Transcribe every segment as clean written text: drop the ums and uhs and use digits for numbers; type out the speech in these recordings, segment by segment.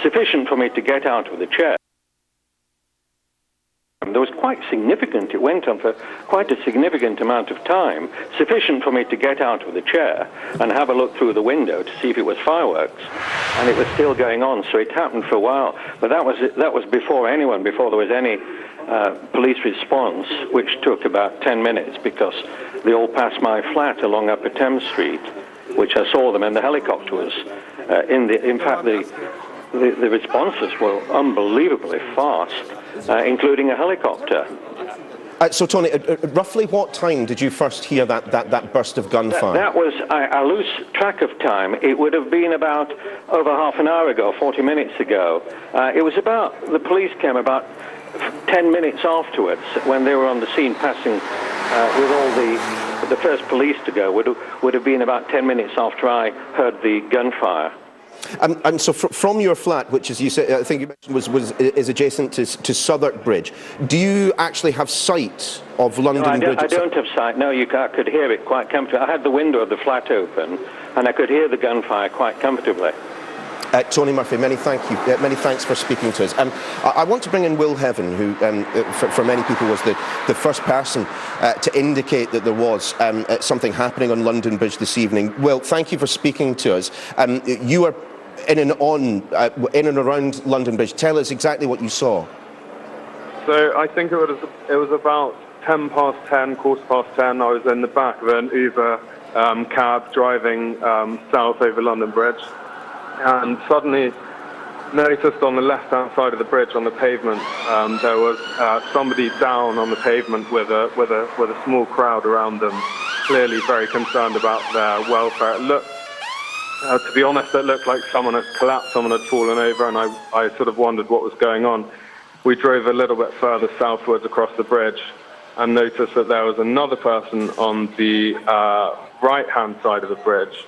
sufficient for me to get out of the chair. There was quite significant, it went on for quite a significant amount of time, sufficient for me to get out of the chair and have a look through the window to see if it was fireworks. And it was still going on, so it happened for a while. But that was before there was any police response, which took about 10 minutes because they all passed my flat along Upper Thames Street, which I saw them, and the helicopter was in fact, the responses were unbelievably fast, including a helicopter. So, Tony, roughly what time did you first hear that burst of gunfire? That was, I lose track of time. It would have been about over half an hour ago, 40 minutes ago. It was about, the police came about 10 minutes afterwards when they were on the scene passing with all the first police to go. Would have been about 10 minutes after I heard the gunfire. And so from your flat, which, as you said, I think you mentioned is adjacent to Southwark Bridge, do you actually have sight of London Bridge? I don't have sight. No, I could hear it quite comfortably. I had the window of the flat open, and I could hear the gunfire quite comfortably. Tony Murphy, many thanks for speaking to us. I want to bring in Will Heaven, who for many people was the first person to indicate that there was something happening on London Bridge this evening. Will, thank you for speaking to us. You are in and around London Bridge. Tell us exactly what you saw. So I think it was about 10 past 10, quarter past 10. I was in the back of an Uber cab driving south over London Bridge, and suddenly noticed on the left-hand side of the bridge, on the pavement, there was somebody down on the pavement with a small crowd around them, clearly very concerned about their welfare. It looked, to be honest, it looked like someone had collapsed, someone had fallen over, and I sort of wondered what was going on. We drove a little bit further southwards across the bridge and noticed that there was another person on the right-hand side of the bridge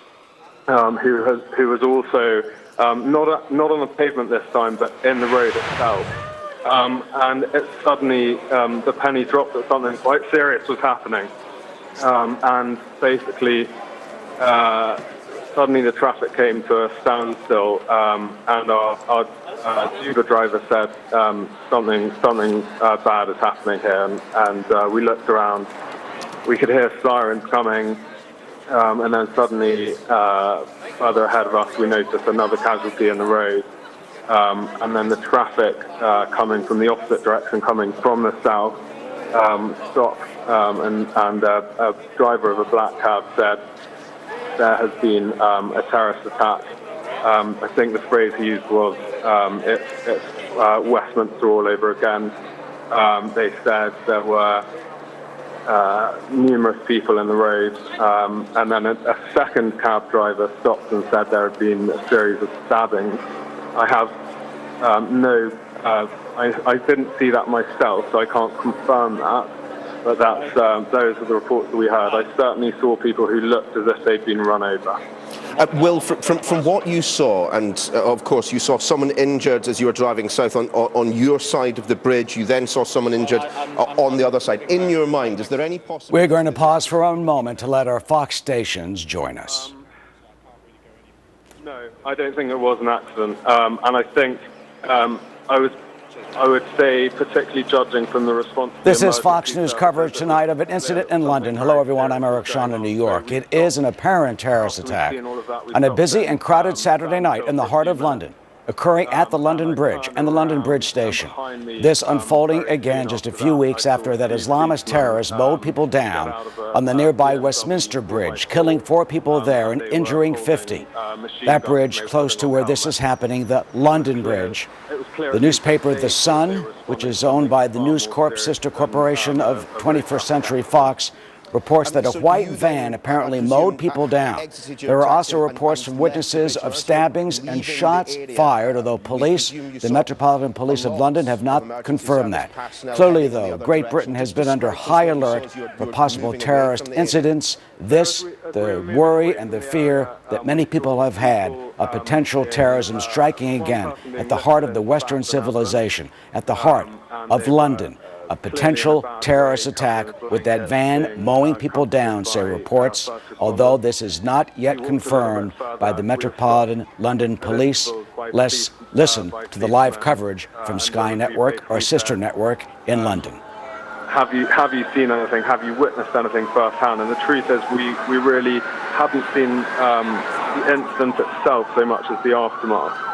who was also not on the pavement this time, but in the road itself. And it suddenly, the penny dropped that something quite serious was happening. And basically, suddenly the traffic came to a standstill, and our Uber driver said something bad is happening here, and we looked around. We could hear sirens coming, and then suddenly, further ahead of us, we noticed another casualty in the road, and then the traffic coming from the opposite direction, coming from the south, stopped, and a driver of a black cab said, there has been a terrorist attack. I think the phrase he used was, it's Westminster all over again. They said there were numerous people in the road, and then a second cab driver stopped and said there had been a series of stabbings. I have I didn't see that myself, so I can't confirm that. But those are the reports that we heard. I certainly saw people who looked as if they'd been run over. Will, from what you saw, and of course you saw someone injured as you were driving south on your side of the bridge, you then saw someone injured on the other side. In your mind, is there any possibility? We're going to pause for a moment to let our Fox stations join us. No, I don't think it was an accident. And I think I would say, particularly judging from the response. This is Fox News coverage tonight of an incident in London. Hello, everyone. I'm Eric Shawn in New York. It is an apparent terrorist attack on a busy and crowded Saturday night in the heart of London, occurring at the London Bridge and the London Bridge station. This unfolding again just a few weeks after that Islamist terrorists mowed people down on the nearby Westminster Bridge, killing 4 people there and injuring 50. That bridge close to where this is happening, the London Bridge. The newspaper The Sun, which is owned by the News Corp sister corporation of 21st Century Fox, reports that a white van apparently mowed people down. There are also reports from witnesses of stabbings and shots fired, although police, the Metropolitan Police of London, have not confirmed that. Clearly, though, Great Britain has been under high alert for possible terrorist incidents. This, the worry and the fear that many people have had of potential terrorism striking again at the heart of the Western civilization, at the heart of London. A potential terrorist attack with that van mowing people down, say reports, although this is not yet confirmed by the Metropolitan London Police. Let's listen to the live coverage from Sky Network, our sister network in London. Have you seen anything? Have you witnessed anything firsthand? And the truth is, we really haven't seen the incident itself so much as the aftermath.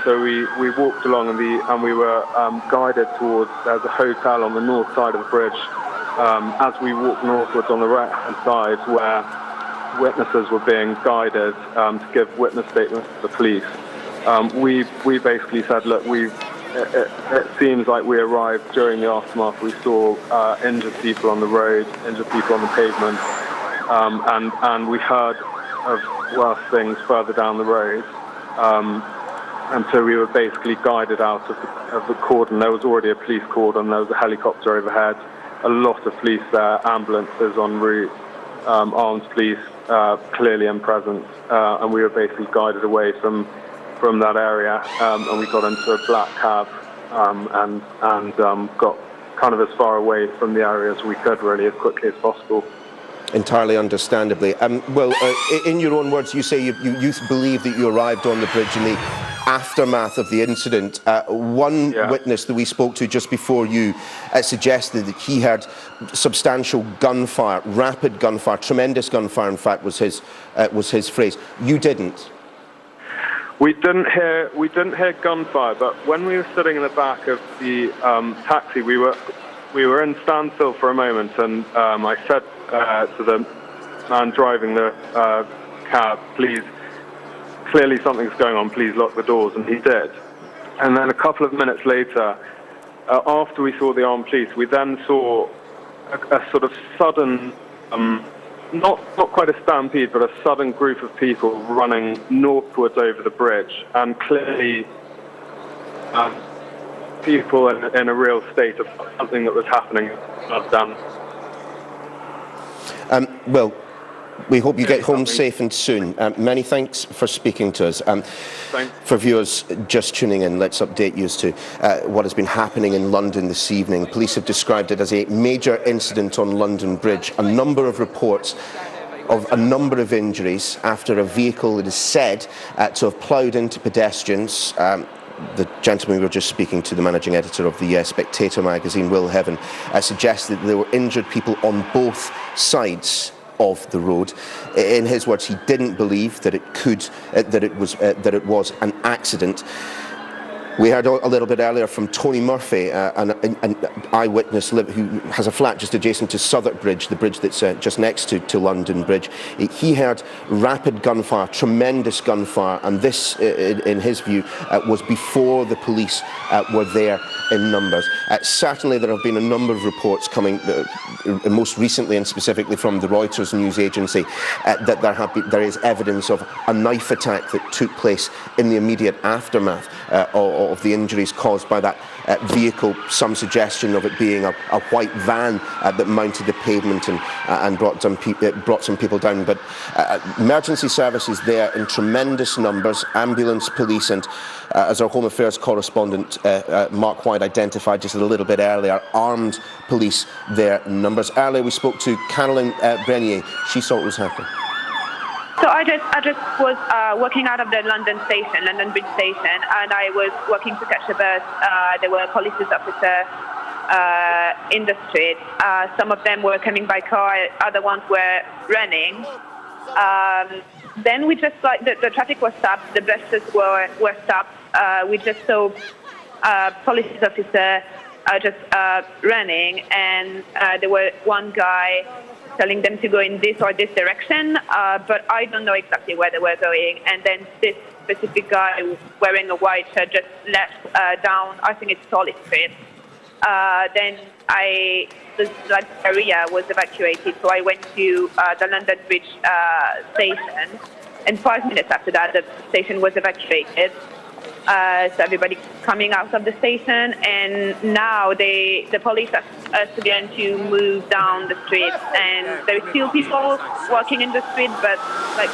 So we walked along and we were guided towards, there's a hotel on the north side of the bridge. As we walked northwards on the right-hand side, where witnesses were being guided to give witness statements to the police, we basically said, look, it seems like we arrived during the aftermath. We saw injured people on the road, injured people on the pavement, and we heard of worse things further down the road. And so we were basically guided out of the cordon. There was already a police cordon. There was a helicopter overhead, a lot of police there, ambulances en route, armed police clearly in presence, and we were basically guided away from that area, and we got into a black cab and got kind of as far away from the area as we could, really, as quickly as possible. Entirely understandably. Well, in your own words, you say you believe that you arrived on the bridge in the aftermath of the incident. One witness that we spoke to just before you suggested that he heard substantial gunfire, rapid gunfire, tremendous gunfire, in fact, was his phrase. You didn't. We didn't hear gunfire, but when we were sitting in the back of the taxi, we were in standstill for a moment, and I said to the man driving the cab, please, clearly something's going on, please lock the doors, and he did. And then a couple of minutes later, after we saw the armed police, we then saw a sort of sudden, not quite a stampede, but a sudden group of people running northwards over the bridge, and clearly people in a real state of something that was happening. Well, we hope you get home safe and soon. Many thanks for speaking to us. For viewers just tuning in, let's update you as to what has been happening in London this evening. Police have described it as a major incident on London Bridge. A number of reports of a number of injuries after a vehicle, it is said, to have ploughed into pedestrians. The gentleman we were just speaking to, the managing editor of the Spectator magazine, Will Heaven, suggested that there were injured people on both sides of the road. In his words, he didn't believe that it was an accident. We heard a little bit earlier from Tony Murphy, an eyewitness who has a flat just adjacent to Southwark Bridge, the bridge that's just next to London Bridge. He heard rapid gunfire, tremendous gunfire, and this, in his view, was before the police were there in numbers. Certainly there have been a number of reports coming, most recently and specifically from the Reuters news agency, that there is evidence of a knife attack that took place in the immediate aftermath of the injuries caused by that vehicle. Some suggestion of it being a white van that mounted the pavement and brought some people down. But emergency services there in tremendous numbers, ambulance, police, and as our Home Affairs correspondent Mark White identified just a little bit earlier, armed police there in numbers. Earlier we spoke to Caroline Brenier. She saw what was happening. So I just was walking out of the London Bridge station, and I was walking to catch a bus. There were police officers in the street. Some of them were coming by car, other ones were running. Then we just saw the traffic was stopped, the buses were stopped. We just saw police officers just running, and there were one guy telling them to go in this or this direction, but I don't know exactly where they were going. And then this specific guy wearing a white shirt just left down, I think it's Solid Street. Then the area was evacuated, so I went to the London Bridge station, and 5 minutes after that, the station was evacuated. So everybody coming out of the station, and now the police are beginning to move down the street, and there are still people walking in the street, but like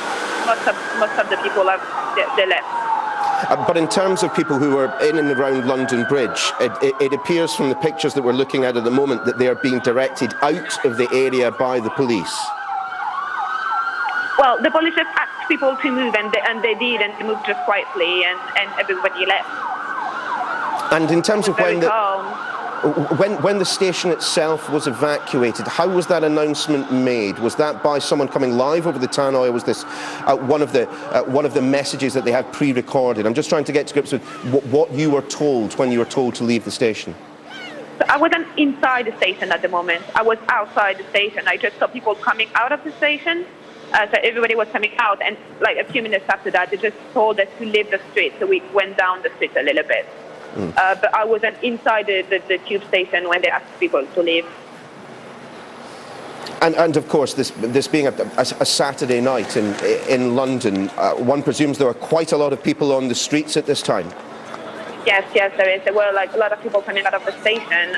most of the people they left. But in terms of people who are in and around London Bridge, it appears from the pictures that we're looking at the moment that they are being directed out of the area by the police. Well, the police just asked people to move, and they did, and they moved just quietly, and everybody left. And in terms of Very when the station itself was evacuated, how was that announcement made? Was that by someone coming live over the tannoy, or was this one of the messages that they had pre-recorded? I'm just trying to get to grips with what you were told when you were told to leave the station. So I wasn't inside the station at the moment. I was outside the station. I just saw people coming out of the station. So everybody was coming out, and like a few minutes after that, they just told us to leave the street. So we went down the street a little bit. But I wasn't inside the tube station when they asked people to leave. And of course, this being a Saturday night in London, one presumes there are quite a lot of people on the streets at this time. Yes, there is. There were like a lot of people coming out of the station.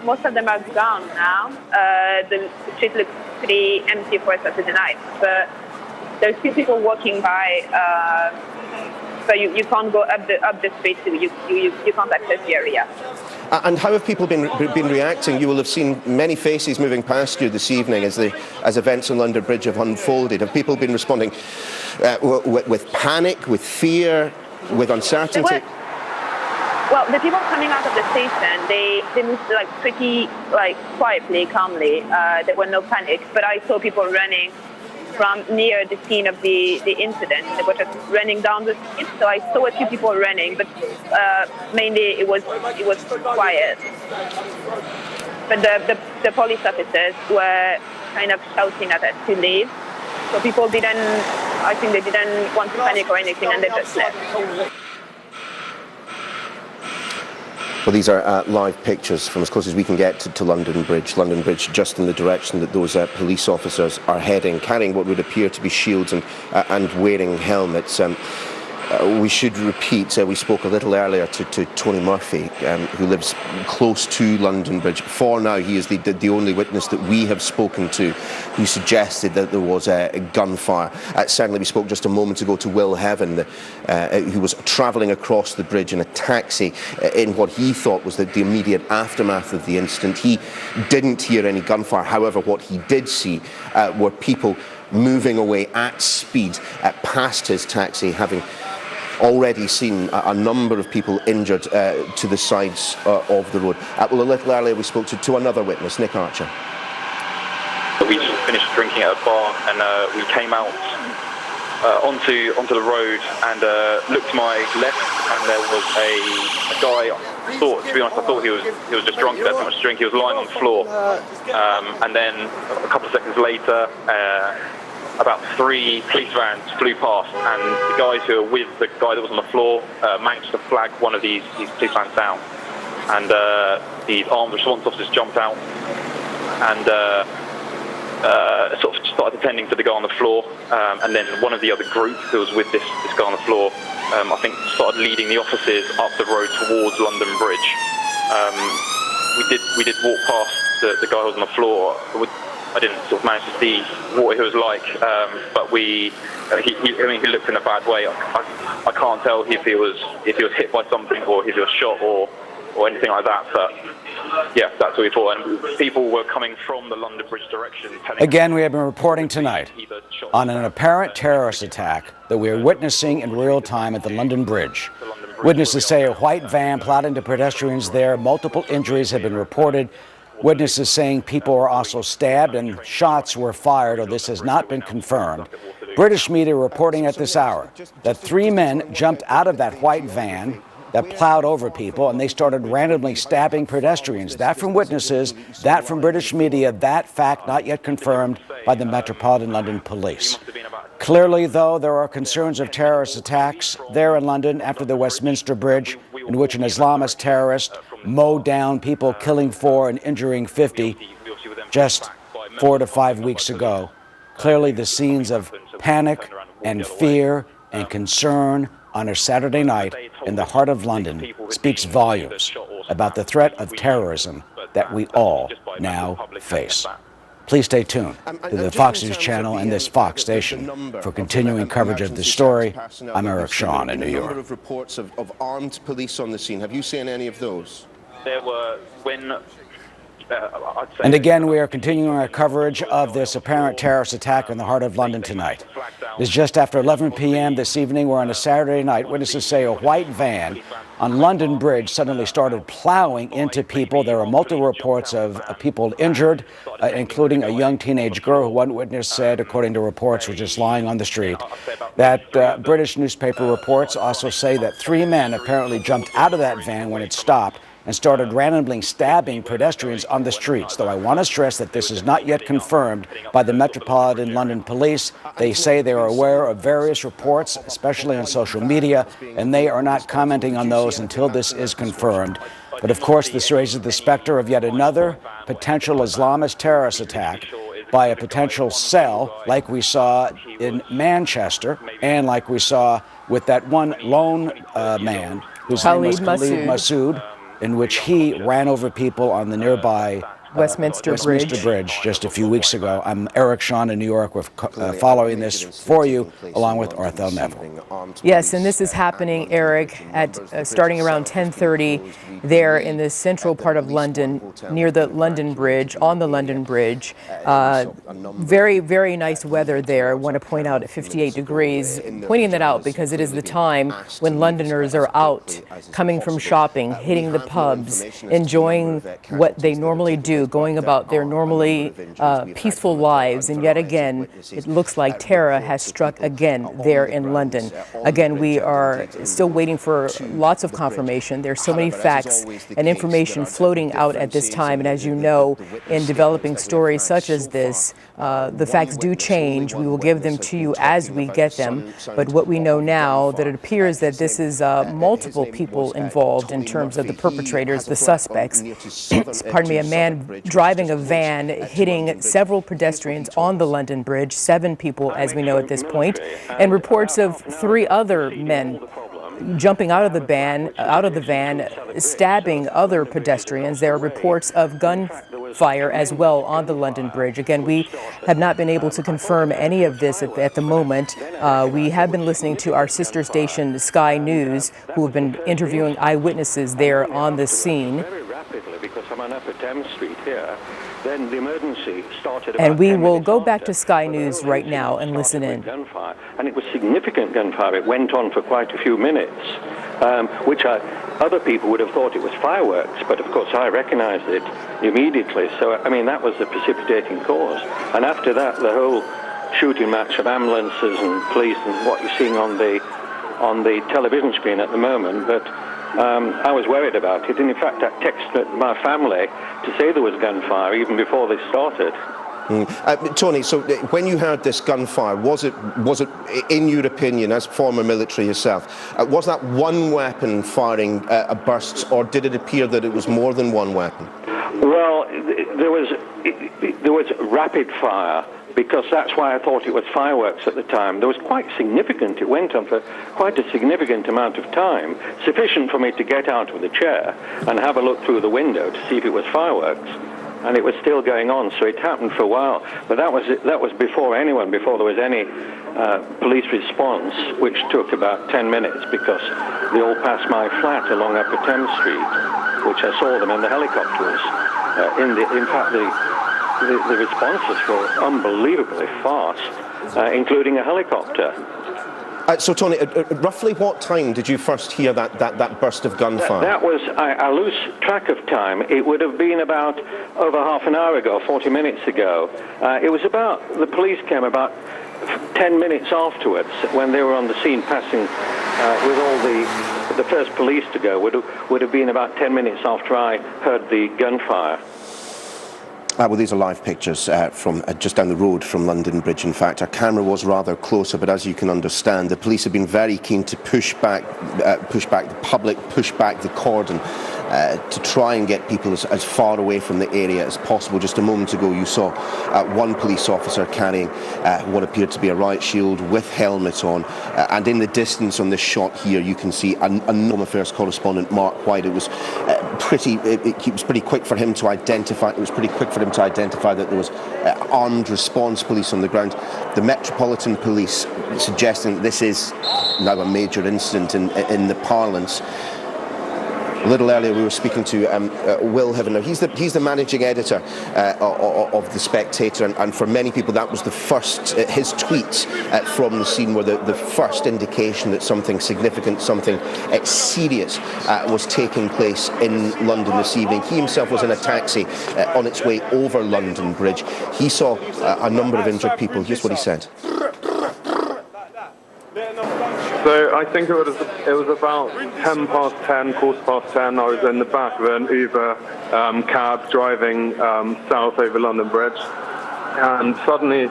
Most of them are gone now. The street looks pretty empty for a Saturday night, but there's still people walking by. So you can't go up the street. You can't access the area. And how have people been reacting? You will have seen many faces moving past you this evening as events on London Bridge have unfolded. Have people been responding with panic, with fear, with uncertainty? Well, the people coming out of the station, they moved like pretty quietly, calmly. There was no panic, but I saw people running from near the scene of the incident. They were just running down the street, so I saw a few people running, but mainly it was quiet. But the police officers were kind of shouting at us to leave, so people I think they didn't want to panic or anything, and they just left. Well, these are live pictures from as close as we can get to London Bridge. London Bridge just in the direction that those police officers are heading, carrying what would appear to be shields and wearing helmets. We should repeat, we spoke a little earlier to Tony Murphy, who lives close to London Bridge. For now, he is the only witness that we have spoken to who suggested that there was a gunfire. Certainly, we spoke just a moment ago to Will Heaven, who was travelling across the bridge in a taxi in what he thought was the immediate aftermath of the incident. He didn't hear any gunfire. However, what he did see were people moving away at speed past his taxi, having already seen a number of people injured to the sides of the road. Well, a little earlier we spoke to another witness, Nick Archer. We just finished drinking at a bar, and we came out onto the road and looked to my left, and there was a guy. To be honest, I thought he was just drunk. He had so much to drink. He was lying on the floor, and then a couple of seconds later, about 3 police vans flew past, and the guys who were with the guy that was on the floor managed to flag one of these police vans down. And the armed response officers jumped out and sort of started attending to the guy on the floor. And then one of the other group who was with this guy on the floor, I think, started leading the officers up the road towards London Bridge. We did walk past the guy who was on the floor. I didn't sort of manage to see what he was like, but he looked in a bad way. I can't tell if he was hit by something or if he was shot or anything like that. But yeah, that's what we thought. And people were coming from the London Bridge direction. Again, we have been reporting tonight on an apparent terrorist attack that we are witnessing in real time at the London Bridge. Witnesses say a white van plowed into pedestrians there. Multiple injuries have been reported. Witnesses saying people were also stabbed and shots were fired, although this has not been confirmed. British media reporting at this hour that 3 men jumped out of that white van that plowed over people, and they started randomly stabbing pedestrians. That from witnesses, that from British media, that fact not yet confirmed by the Metropolitan London Police. Clearly, though, there are concerns of terrorist attacks there in London after the Westminster Bridge, in which an Islamist terrorist mowed down people, killing 4 and injuring 50 just 4 to 5 weeks ago. Clearly, the scenes of panic and fear and concern on a Saturday night in the heart of London speaks volumes about the threat of terrorism that we all now face. Please stay tuned to the Fox News channel and this Fox station for continuing coverage of this story. I'm Eric Shawn in New York. Number of reports of armed police on the scene. Have you seen any of those? There were, when... And again, we are continuing our coverage of this apparent terrorist attack in the heart of London tonight. It is just after 11 p.m. this evening, where on a Saturday night, witnesses say a white van on London Bridge suddenly started plowing into people. There are multiple reports of people injured, including a young teenage girl who one witness said, according to reports, was just lying on the street. That British newspaper reports also say that 3 men apparently jumped out of that van when it stopped and started randomly stabbing pedestrians on the streets, though I want to stress that this is not yet confirmed by the Metropolitan London Police. They say they are aware of various reports, especially on social media, and they are not commenting on those until this is confirmed. But of course, this raises the specter of yet another potential Islamist terrorist attack by a potential cell, like we saw in Manchester, and like we saw with that one lone man, whose name was Khalid Masood, in which he ran over people on the nearby Westminster Bridge just a few weeks ago. I'm Eric Shawn in New York. We're following this for you, along with Arthel Neville. Yes, and this is happening, Eric, at starting around 10:30 there in the central part of London, near the London Bridge, on the London Bridge. Very, very nice weather there. I want to point out at 58 degrees, pointing that out because it is the time when Londoners are out, coming from shopping, hitting the pubs, enjoying what they normally do, going about their normally peaceful lives. And yet again, it looks like terror has struck again there in London. Again, we are still waiting for lots of confirmation. There's so many facts and information floating out at this time. And as you know, in developing stories such as this, the facts do change. We will give them to you as we get them. But what we know now, that it appears that this is multiple people involved in terms of the perpetrators, the suspects. Pardon me, a man driving a van, hitting several pedestrians on the London Bridge, 7 people, as we know at this point, and reports of 3 other men jumping out of the van, stabbing other pedestrians. There are reports of gunfire as well on the London Bridge. Again, we have not been able to confirm any of this at the moment. We have been listening to our sister station, Sky News, who have been interviewing eyewitnesses there on the scene. Because I'm on Upper Thames Street here, then the emergency started. And we will go back to Sky News right now and listen in. Gunfire, and it was significant gunfire. It went on for quite a few minutes, which other people would have thought it was fireworks, but of course I recognized it immediately. So, I mean, that was the precipitating cause. And after that, the whole shooting match of ambulances and police and what you're seeing on the television screen at the moment, but I was worried about it, and in fact I texted my family to say there was gunfire even before this started. Tony, so when you heard this gunfire, was it, in your opinion, as former military yourself, was that one weapon firing bursts, or did it appear that it was more than one weapon? Well, there was rapid fire, because that's why I thought it was fireworks at the time. There was quite significant, it went on for quite a significant amount of time, sufficient for me to get out of the chair and have a look through the window to see if it was fireworks. And it was still going on, so it happened for a while. But that was before there was any police response, which took about 10 minutes, because they all passed my flat along Upper Thames Street, which I saw them in the helicopters. In fact, the responses were unbelievably fast, including a helicopter. So, Tony, roughly what time did you first hear that burst of gunfire? That was, I lose track of time. It would have been about over half an hour ago, 40 minutes ago. It was about, the police came about 10 minutes afterwards, when they were on the scene passing with all the first police to go. Would have been about 10 minutes after I heard the gunfire. Well, these are live pictures from just down the road from London Bridge. In fact, our camera was rather closer, but as you can understand, the police have been very keen to push back the public, push back the cordon to try and get people as far away from the area as possible. Just a moment ago you saw one police officer carrying what appeared to be a riot shield with helmet on, and in the distance on this shot here you can see a Home Affairs correspondent, Mark White. It was pretty quick for him to identify. It was pretty quick for him to identify that there was armed response police on the ground. The Metropolitan Police suggesting that this is now a major incident in the parlance. A little earlier we were speaking to Will Heaven. Now he's the managing editor of The Spectator, and for many people that was the first, his tweets from the scene were the first indication that something significant, something serious was taking place in London this evening. He himself was in a taxi on its way over London Bridge. He saw a number of injured people. Here's what he said. So I think it was about 10 past 10, quarter past 10. I was in the back of an Uber cab driving south over London Bridge, and suddenly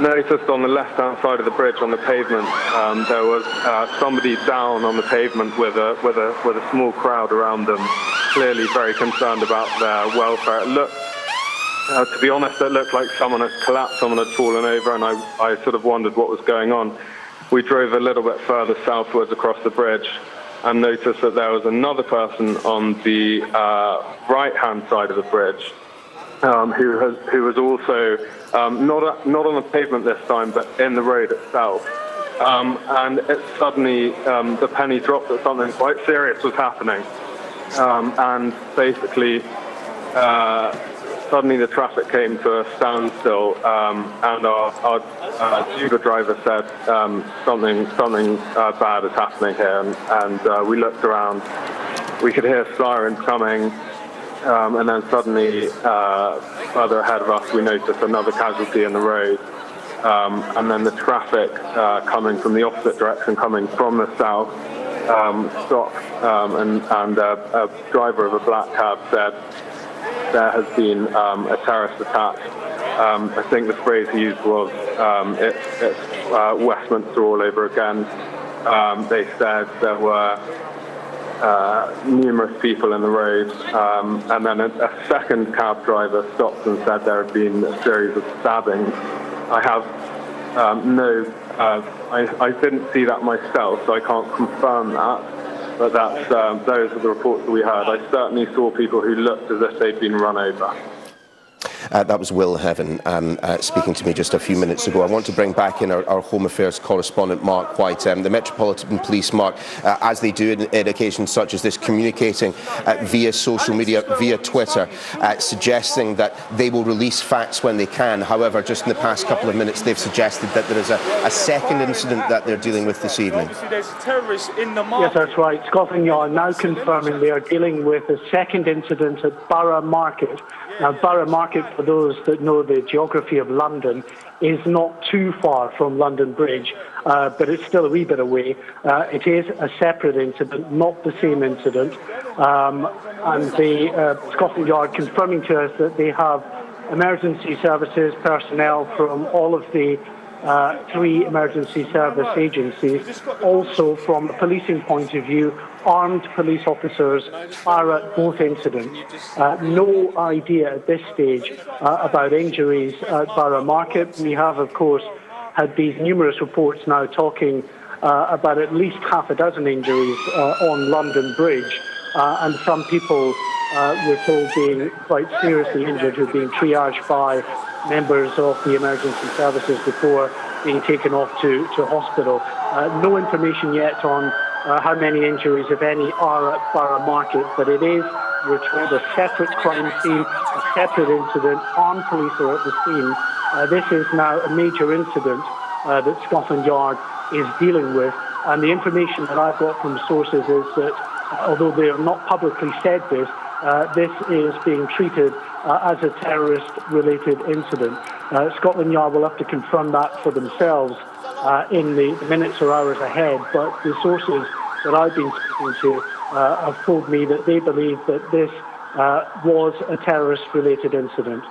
noticed on the left-hand side of the bridge on the pavement there was somebody down on the pavement with a small crowd around them, clearly very concerned about their welfare. It looked, to be honest, it looked like someone had collapsed, someone had fallen over, and I sort of wondered what was going on. We drove a little bit further southwards across the bridge and noticed that there was another person on the right-hand side of the bridge who was also not on the pavement this time, but in the road itself. And it suddenly, the penny dropped that something quite serious was happening. And basically, suddenly the traffic came to a standstill, and our Uber driver said something bad is happening here, and we looked around. We could hear sirens coming, and then suddenly further ahead of us we noticed another casualty in the road, and then the traffic coming from the opposite direction, coming from the south, stopped, and a driver of a black cab said there has been a terrorist attack. I think the phrase he used was, it's Westminster all over again. They said there were numerous people in the road, and then a second cab driver stopped and said there had been a series of stabbings. I have I didn't see that myself, so I can't confirm that. But those are the reports that we heard. I certainly saw people who looked as if they'd been run over. That was Will Heaven speaking to me just a few minutes ago. I want to bring back in our Home Affairs correspondent, Mark White. The Metropolitan Police, Mark, as they do in occasions such as this, communicating via social media, via Twitter, suggesting that they will release facts when they can. However, just in the past couple of minutes, they've suggested that there is a second incident that they're dealing with this evening. There's terrorists in the market. Yes, that's right. Scotland Yard now confirming they are dealing with a second incident at Borough Market. Now, Borough Market, for those that know the geography of London, is not too far from London Bridge, but it's still a wee bit away. It is a separate incident, not the same incident. And the Scotland Yard confirming to us that they have emergency services personnel from all of the 3 emergency service agencies. Also, from a policing point of view, armed police officers are at both incidents. No idea at this stage about injuries at Borough Market. We have, of course, had these numerous reports now talking about at least half a dozen injuries on London Bridge, and some people we're told being quite seriously injured who've been triaged by members of the emergency services before being taken off to hospital. No information yet on how many injuries, if any, are at Borough Market, but it is, we're told, a separate crime scene, a separate incident. Armed police are at the scene. This is now a major incident that Scotland Yard is dealing with, and the information that I've got from sources is that, although they have not publicly said this, this is being treated as a terrorist-related incident. Scotland Yard will have to confirm that for themselves in the minutes or hours ahead, but the sources that I've been speaking to have told me that they believe that this was a terrorist-related incident.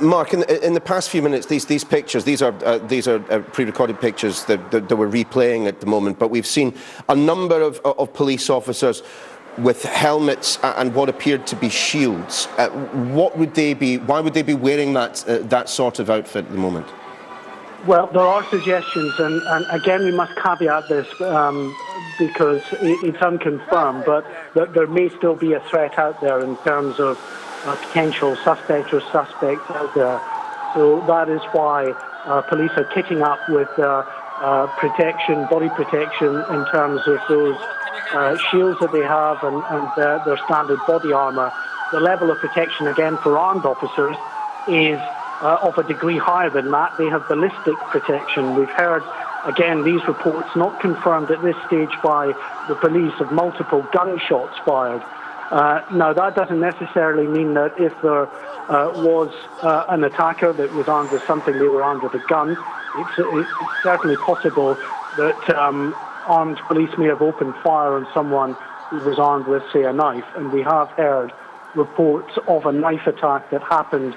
Mark, in the past few minutes, these pictures, these are pre-recorded pictures that we're replaying at the moment, but we've seen a number of police officers with helmets and what appeared to be shields. What would they be? Why would they be wearing that sort of outfit at the moment? Well, there are suggestions, and again, we must caveat this because it's unconfirmed, but there may still be a threat out there in terms of potential suspects or suspects out there. So that is why police are kitting up with protection, body protection, in terms of those shields that they have and their standard body armour. The level of protection, again, for armed officers is of a degree higher than that. They have ballistic protection. We've heard, again, these reports, not confirmed at this stage by the police, of multiple gunshots fired. Now, that doesn't necessarily mean that if there was an attacker that was armed with something, they were armed with a gun. It's certainly possible that armed police may have opened fire on someone who was armed with, say, a knife. And we have heard reports of a knife attack that happened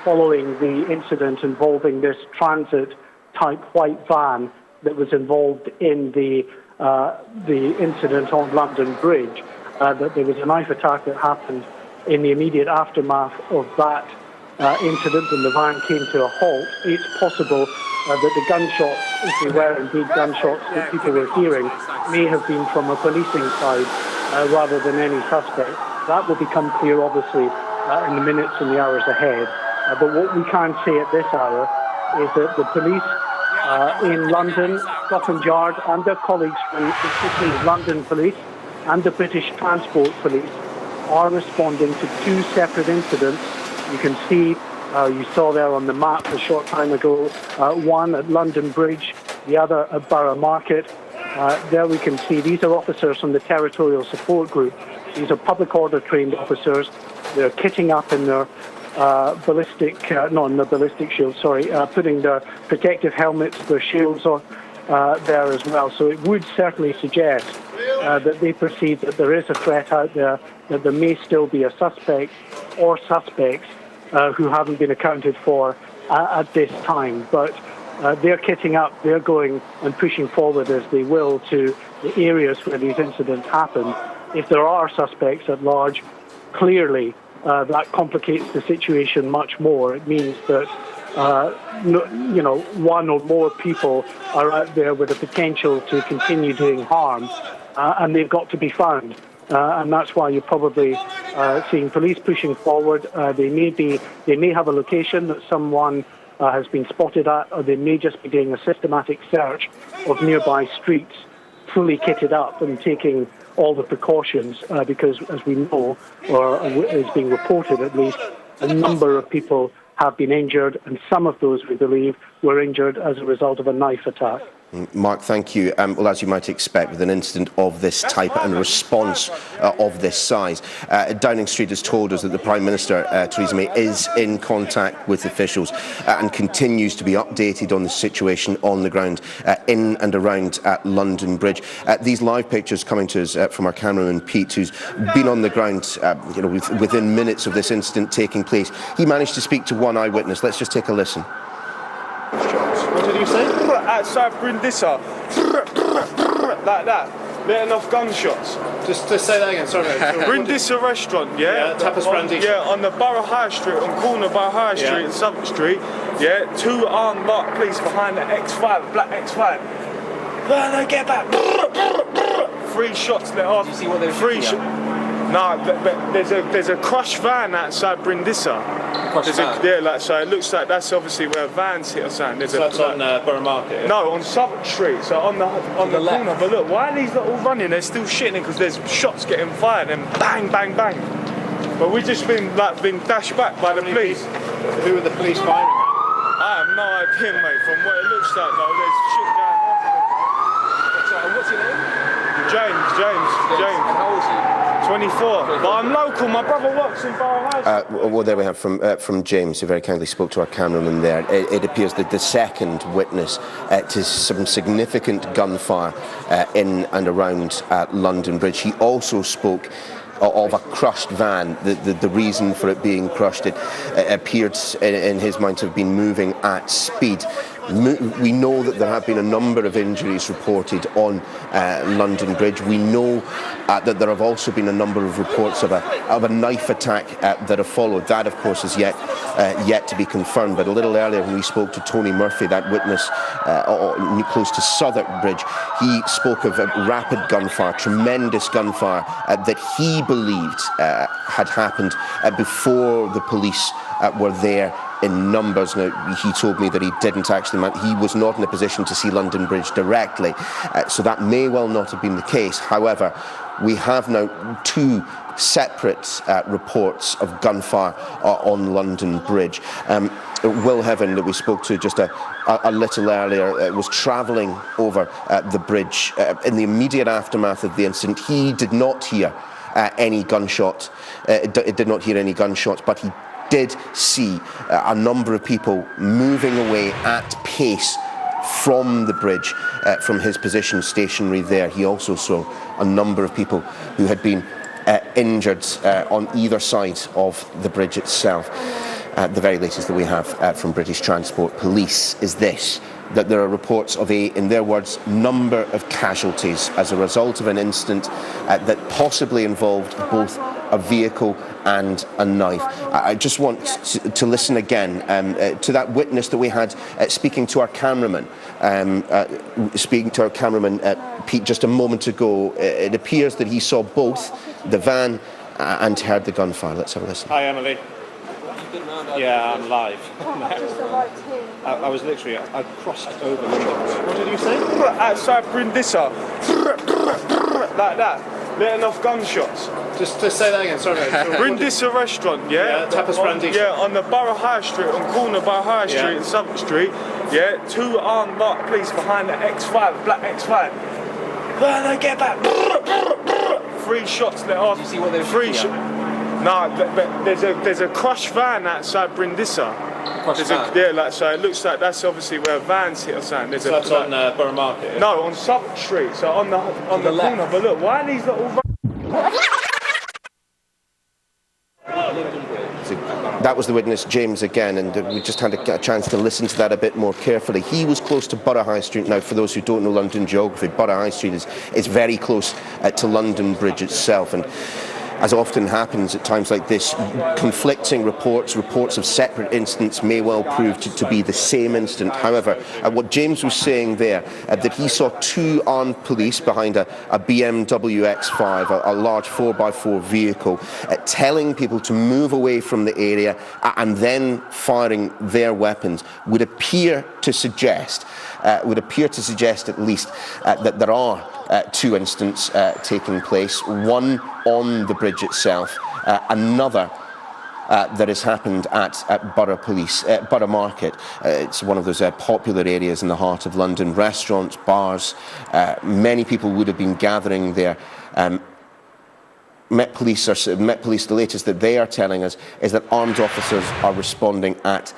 following the incident involving this transit-type white van that was involved in the incident on London Bridge. That there was a knife attack that happened in the immediate aftermath of that incident, and the van came to a halt. It's possible that the gunshots, if they were indeed gunshots that people were hearing, may have been from a policing side rather than any suspect. That will become clear, obviously, in the minutes and the hours ahead. But what we can say at this hour is that the police in London, Scotland Yard, and their colleagues from the City of London Police and the British Transport Police are responding to two separate incidents. You can see, you saw there on the map a short time ago, one at London Bridge, the other at Borough Market. There we can see these are officers from the Territorial Support Group. These are public order trained officers. They're kitting up in their ballistic shields, putting their protective helmets, their shields on there as well. So it would certainly suggest that they perceive that there is a threat out there, that there may still be a suspect or suspects who haven't been accounted for at this time. But they're kitting up, they're going and pushing forward as they will to the areas where these incidents happen. If there are suspects at large, clearly that complicates the situation much more. It means that one or more people are out there with the potential to continue doing harm, and they've got to be found. And that's why you're probably seeing police pushing forward. They may have a location that someone has been spotted at, or they may just be doing a systematic search of nearby streets, fully kitted up and taking all the precautions, because, as we know, or is being reported at least, a number of people have been injured, and some of those, we believe, were injured as a result of a knife attack. Mark, thank you. Well, as you might expect, with an incident of this type and a response of this size, Downing Street has told us that the Prime Minister, Theresa May, is in contact with officials and continues to be updated on the situation on the ground in and around London Bridge. These live pictures coming to us from our cameraman Pete, who's been on the ground within minutes of this incident taking place. He managed to speak to one eyewitness. Let's just take a listen. What did you say? Outside Brindisa. Like that. Letting off gunshots. Just say that again, sorry. Brindisa restaurant, yeah? Tapas Brandisha. Yeah, on the Borough High Street, on corner Borough High Street and Suffolk Street. Yeah, two armed marked police behind the X5, black X5. No, get back. 3 shots let off. Did you see what they were shooting at? No, but there's a crushed van outside Brindisa. So it looks like that's obviously where vans hit or something. So that's on Borough Market? Yeah? No, on Suffolk Street, so on the corner. But look, why are these lot all running? They're still shitting because there's shots getting fired and bang, bang, bang. But we've just been dashed back by the police. Who are the police firing at? I have no idea, mate. From what it looks like, though, there's shit going on. Sorry, what's your name? James. And how old is he? 24, but I'm local. My brother works in Borough High Street. Well, there we have from James, who very kindly spoke to our cameraman there. It appears that the second witness to some significant gunfire in and around London Bridge. He also spoke of a crushed van. The reason for it being crushed, it appeared in his mind to have been moving at speed. We know that there have been a number of injuries reported on London Bridge. We know that there have also been a number of reports of a knife attack that have followed. That, of course, is yet to be confirmed. But a little earlier, when we spoke to Tony Murphy, that witness close to Southwark Bridge, he spoke of rapid gunfire, tremendous gunfire that he believed had happened before the police were there in numbers. Now, he told me that he didn't actually, he was not in a position to see London Bridge directly, so that may well not have been the case. However, we have now two separate reports of gunfire on London Bridge. Will Heaven, that we spoke to just a little earlier, was travelling over the bridge in the immediate aftermath of the incident. He did not hear any gunshots. Did not hear any gunshots, but he did see a number of people moving away at pace from the bridge, from his position stationary there. He also saw a number of people who had been injured on either side of the bridge itself. The very latest that we have from British Transport Police is this, that there are reports of in their words, number of casualties as a result of an incident that possibly involved both a vehicle and a knife. I just want to listen again to that witness that we had speaking to our cameraman, Pete, just a moment ago. It appears that he saw both the van and heard the gunfire. Let's have a listen. Hi, Emily. Yeah, I'm live. I was literally, I crossed over London. What did you say? Outside Brindisa. Like that. Letting off gunshots. Just say that again, sorry. Brindisa restaurant, yeah? Tapas Brandisha. Yeah, on the Borough High Street, on corner Borough High Street and Southwark Street. Yeah, two armed marked police behind the X5, black X5. Then get back. 3 shots let off. Did you see what they were Three shots. No, but there's a crushed van outside Brindisa. So it looks like that's obviously where vans hit or something. So that's on Borough Market? Yeah? No, on Southwark Street, so on the corner. But look, why are these little... That was the witness, James, again, and we just had a chance to listen to that a bit more carefully. He was close to Borough High Street. Now, for those who don't know London geography, Borough High Street is very close to London Bridge itself, and as often happens at times like this, conflicting reports of separate incidents may well prove to be the same incident. However, what James was saying there, that he saw 2 armed police behind a BMW X5, a large 4x4 vehicle, telling people to move away from the area and then firing their weapons, would appear to suggest at least that there are 2 incidents taking place, one on the bridge itself, another that has happened at Borough Market. It's one of those popular areas in the heart of London, restaurants, bars. Many people would have been gathering there. Met Police, the latest that they are telling us is that armed officers are responding at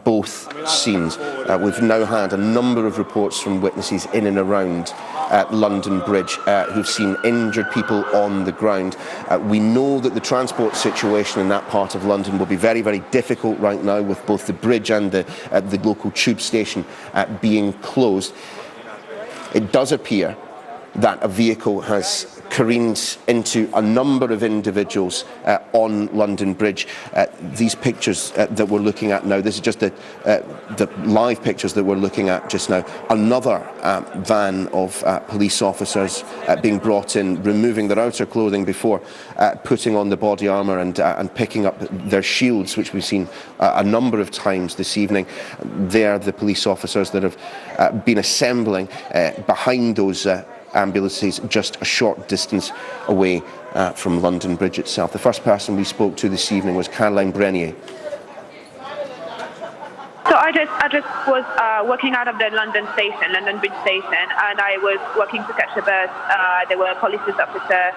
both scenes. We've now had a number of reports from witnesses in and around London Bridge who've seen injured people on the ground. We know that the transport situation in that part of London will be very, very difficult right now, with both the bridge and the local tube station being closed. It does appear that a vehicle has careened into a number of individuals on London Bridge. These pictures that we're looking at now, this is just the live pictures that we're looking at just now. Another van of police officers being brought in, removing their outer clothing before putting on the body armour and picking up their shields, which we've seen a number of times this evening. They're the police officers that have been assembling behind those ambulances just a short distance away from London Bridge itself. The first person we spoke to this evening was Caroline Brenier. So I just was working out of the London Bridge station, and I was working to catch a bus. There were police officers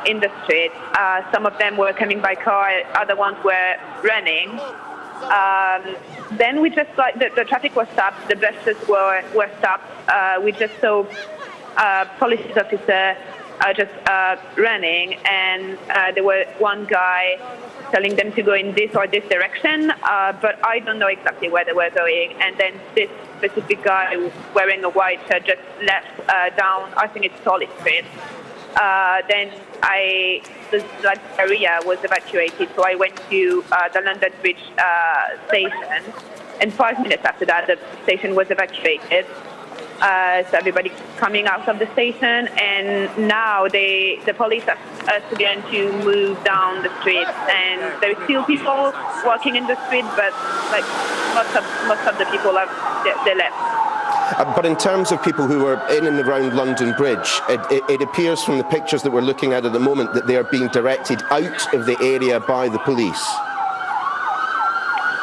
in the street. Some of them were coming by car, other ones were running. Then we just, like, the traffic was stopped, the buses were stopped. We just saw police officer just running, and there was one guy telling them to go in this or this direction, but I don't know exactly where they were going. And then this specific guy wearing a white shirt just left down, I think it's Solid Street. Then the area was evacuated, so I went to the London Bridge station, and 5 minutes after that, the station was evacuated. So everybody coming out of the station, and now the police are beginning to move down the streets, and there are still people walking in the street, but like most of the people they left. But in terms of people who are in and around London Bridge, it appears from the pictures that we're looking at the moment that they are being directed out of the area by the police.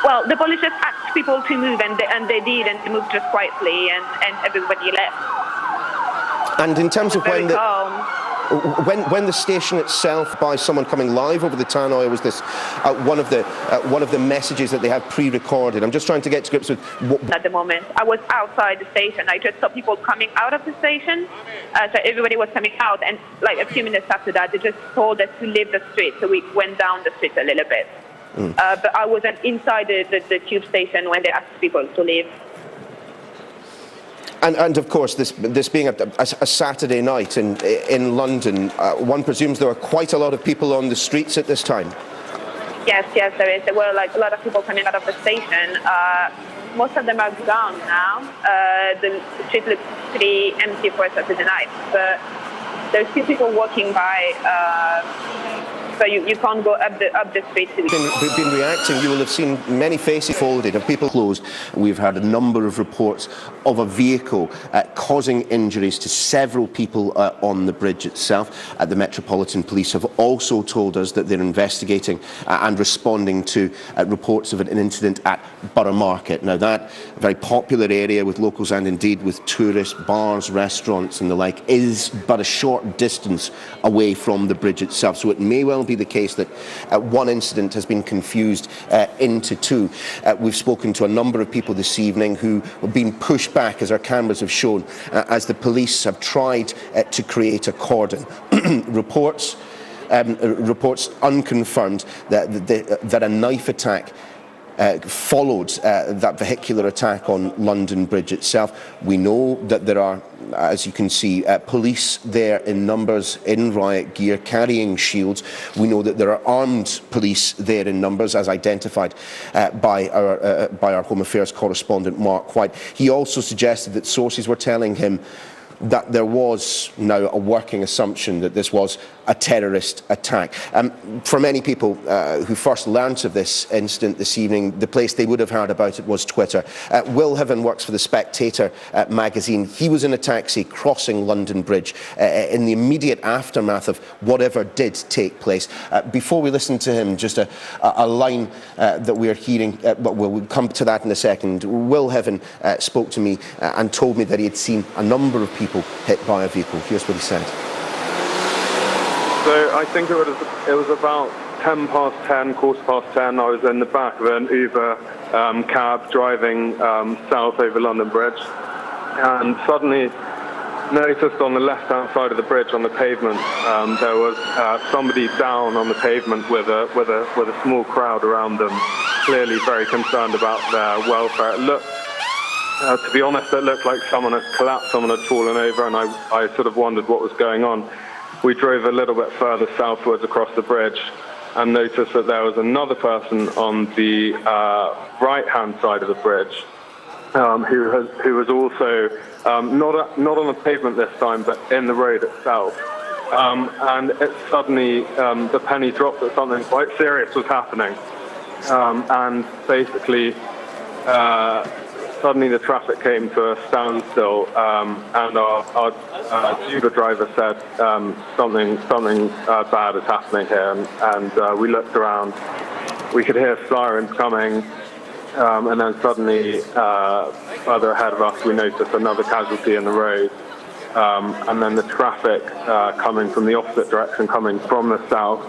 Well, the police just asked people to move, and they did, and they moved just quietly, and everybody left. And in terms of when the station itself, by someone coming live over the tannoy, was this one of the messages that they have pre-recorded? I'm just trying to get to grips with what... At the moment, I was outside the station. I just saw people coming out of the station, so everybody was coming out, and like a few minutes after that, they just told us to leave the street, so we went down the street a little bit. But I wasn't inside the tube station when they asked people to leave. And of course, this being a Saturday night in London, one presumes there are quite a lot of people on the streets at this time. Yes, there is. There were like a lot of people coming out of the station. Most of them are gone now. The street looks pretty empty for a Saturday night, but there's still people walking by. So you can't go up the street. We've been reacting. You will have seen many faces folded of people closed. We've had a number of reports of a vehicle causing injuries to several people on the bridge itself. The Metropolitan Police have also told us that they're investigating and responding to reports of an incident at Borough Market. Now that very popular area with locals and indeed with tourists, bars, restaurants and the like is but a short distance away from the bridge itself. So it may well be the case that one incident has been confused into two. We've spoken to a number of people this evening who have been pushed back, as our cameras have shown, as the police have tried to create a cordon. Reports unconfirmed that a knife attack followed that vehicular attack on London Bridge itself. We know that there are, as you can see, police there in numbers, in riot gear, carrying shields. We know that there are armed police there in numbers, as identified by our Home Affairs correspondent Mark White. He also suggested that sources were telling him that there was now a working assumption that this was a terrorist attack. For many people who first learnt of this incident this evening, the place they would have heard about it was Twitter. Will Heaven works for The Spectator magazine. He was in a taxi crossing London Bridge in the immediate aftermath of whatever did take place. Before we listen to him, just a line that we're hearing, but we'll come to that in a second. Will Heaven spoke to me and told me that he had seen a number of people hit by a vehicle. Here's what he said. So I think it was about 10 past 10, quarter past 10. I was in the back of an Uber cab driving south over London Bridge, and suddenly noticed on the left-hand side of the bridge on the pavement there was somebody down on the pavement with a small crowd around them, clearly very concerned about their welfare. It looked, to be honest, it looked like someone had collapsed, someone had fallen over, and I sort of wondered what was going on. We drove a little bit further southwards across the bridge and noticed that there was another person on the right-hand side of the bridge who was also not on the pavement this time, but in the road itself. And it suddenly, the penny dropped that something quite serious was happening. And basically, suddenly the traffic came to a standstill, and our Uber driver said something bad is happening here, and we looked around. We could hear sirens coming, and then suddenly further ahead of us we noticed another casualty in the road, and then the traffic coming from the opposite direction, coming from the south,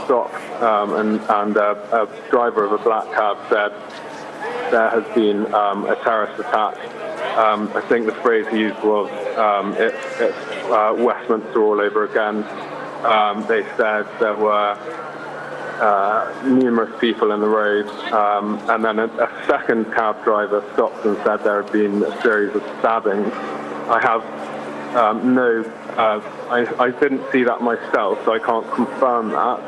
stopped, and a driver of a black cab said there has been a terrorist attack. I think the phrase he used was, it's Westminster all over again. They said there were numerous people in the road, and then a second cab driver stopped and said there had been a series of stabbings. I have I didn't see that myself, so I can't confirm that.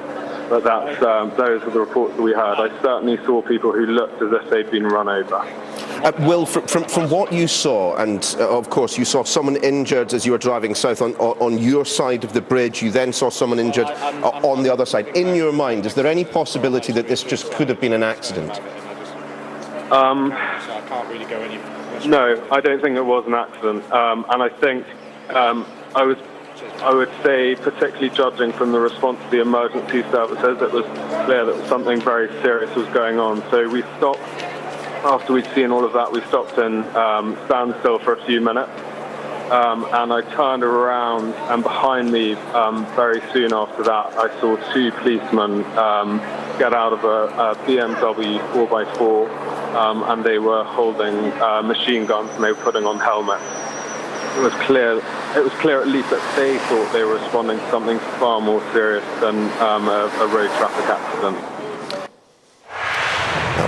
But that's those are the reports that we heard. I certainly saw people who looked as if they'd been run over. Will, from what you saw, and of course you saw someone injured as you were driving south on your side of the bridge, you then saw someone injured on the other side. In your mind, is there any possibility that this just could have been an accident? So I can't really go any. No, I don't think it was an accident, and I think I would say, particularly judging from the response to the emergency services, it was clear that something very serious was going on. So we stopped, after we'd seen all of that, we stopped in standstill for a few minutes. And I turned around, and behind me, very soon after that, I saw two policemen get out of a BMW 4x4, and they were holding machine guns, and they were putting on helmets. It was clear at least that they thought they were responding to something far more serious than a road traffic accident.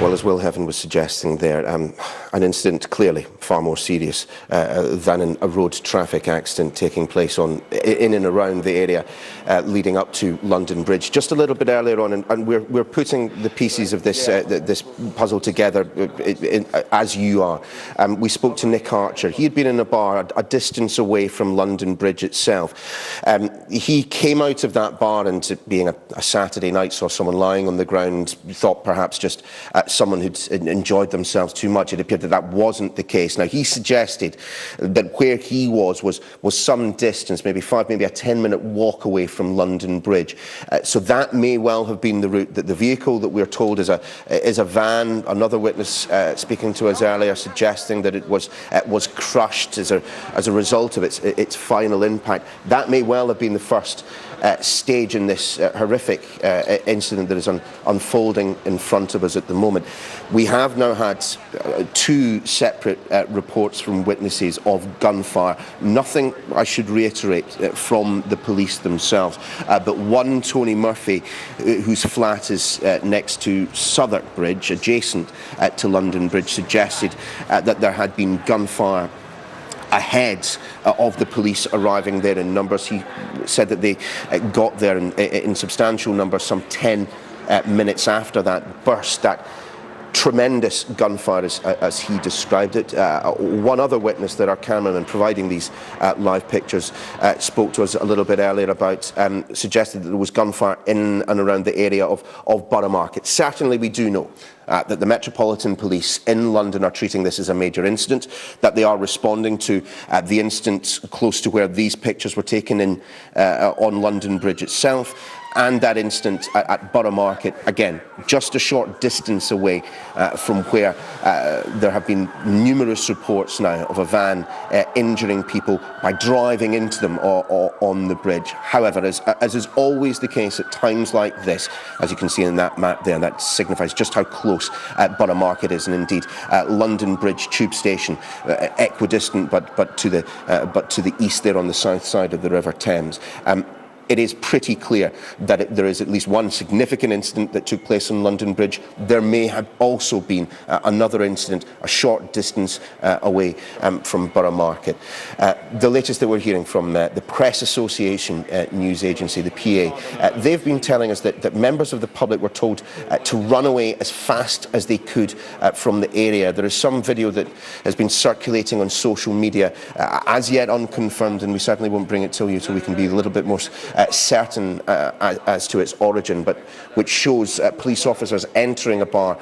Well, as Will Heaven was suggesting there, an incident clearly far more serious than a road traffic accident taking place in and around the area leading up to London Bridge. Just a little bit earlier on, and we're putting the pieces of this this puzzle together as you are. We spoke to Nick Archer. He had been in a bar a distance away from London Bridge itself. He came out of that bar into being a Saturday night, saw someone lying on the ground, thought perhaps just someone who'd enjoyed themselves too much. It appeared that wasn't the case. Now, he suggested that where he was some distance, maybe a 10-minute walk away from London Bridge. So that may well have been the route. That the vehicle that we're told is a van. Another witness speaking to us earlier suggesting that it was crushed as a result of its final impact. That may well have been the first stage in this horrific incident that is unfolding in front of us at the moment. We have now had two separate reports from witnesses of gunfire. Nothing, I should reiterate, from the police themselves, but one, Tony Murphy, whose flat is next to Southwark Bridge, adjacent to London Bridge, suggested that there had been gunfire ahead of the police arriving there in numbers. He said that they got there in substantial numbers some 10 minutes after that burst, that tremendous gunfire as he described it. One other witness that our cameraman providing these live pictures spoke to us a little bit earlier about, suggested that there was gunfire in and around the area of Borough Market. Certainly we do know that the Metropolitan Police in London are treating this as a major incident, that they are responding to the incident close to where these pictures were taken on London Bridge itself, and that incident at Borough Market, again, just a short distance away from where there have been numerous reports now of a van injuring people by driving into them on the bridge. However, as is always the case at times like this, as you can see in that map there, that signifies just how close Borough Market is, and indeed London Bridge tube station, equidistant but to the east there on the south side of the River Thames. It is pretty clear that there is at least one significant incident that took place on London Bridge. There may have also been another incident a short distance away from Borough Market. The latest that we're hearing from the Press Association news agency, the PA, they've been telling us that members of the public were told to run away as fast as they could from the area. There is some video that has been circulating on social media, as yet unconfirmed, and we certainly won't bring it to you so we can be a little bit more certain as to its origin, but which shows police officers entering a bar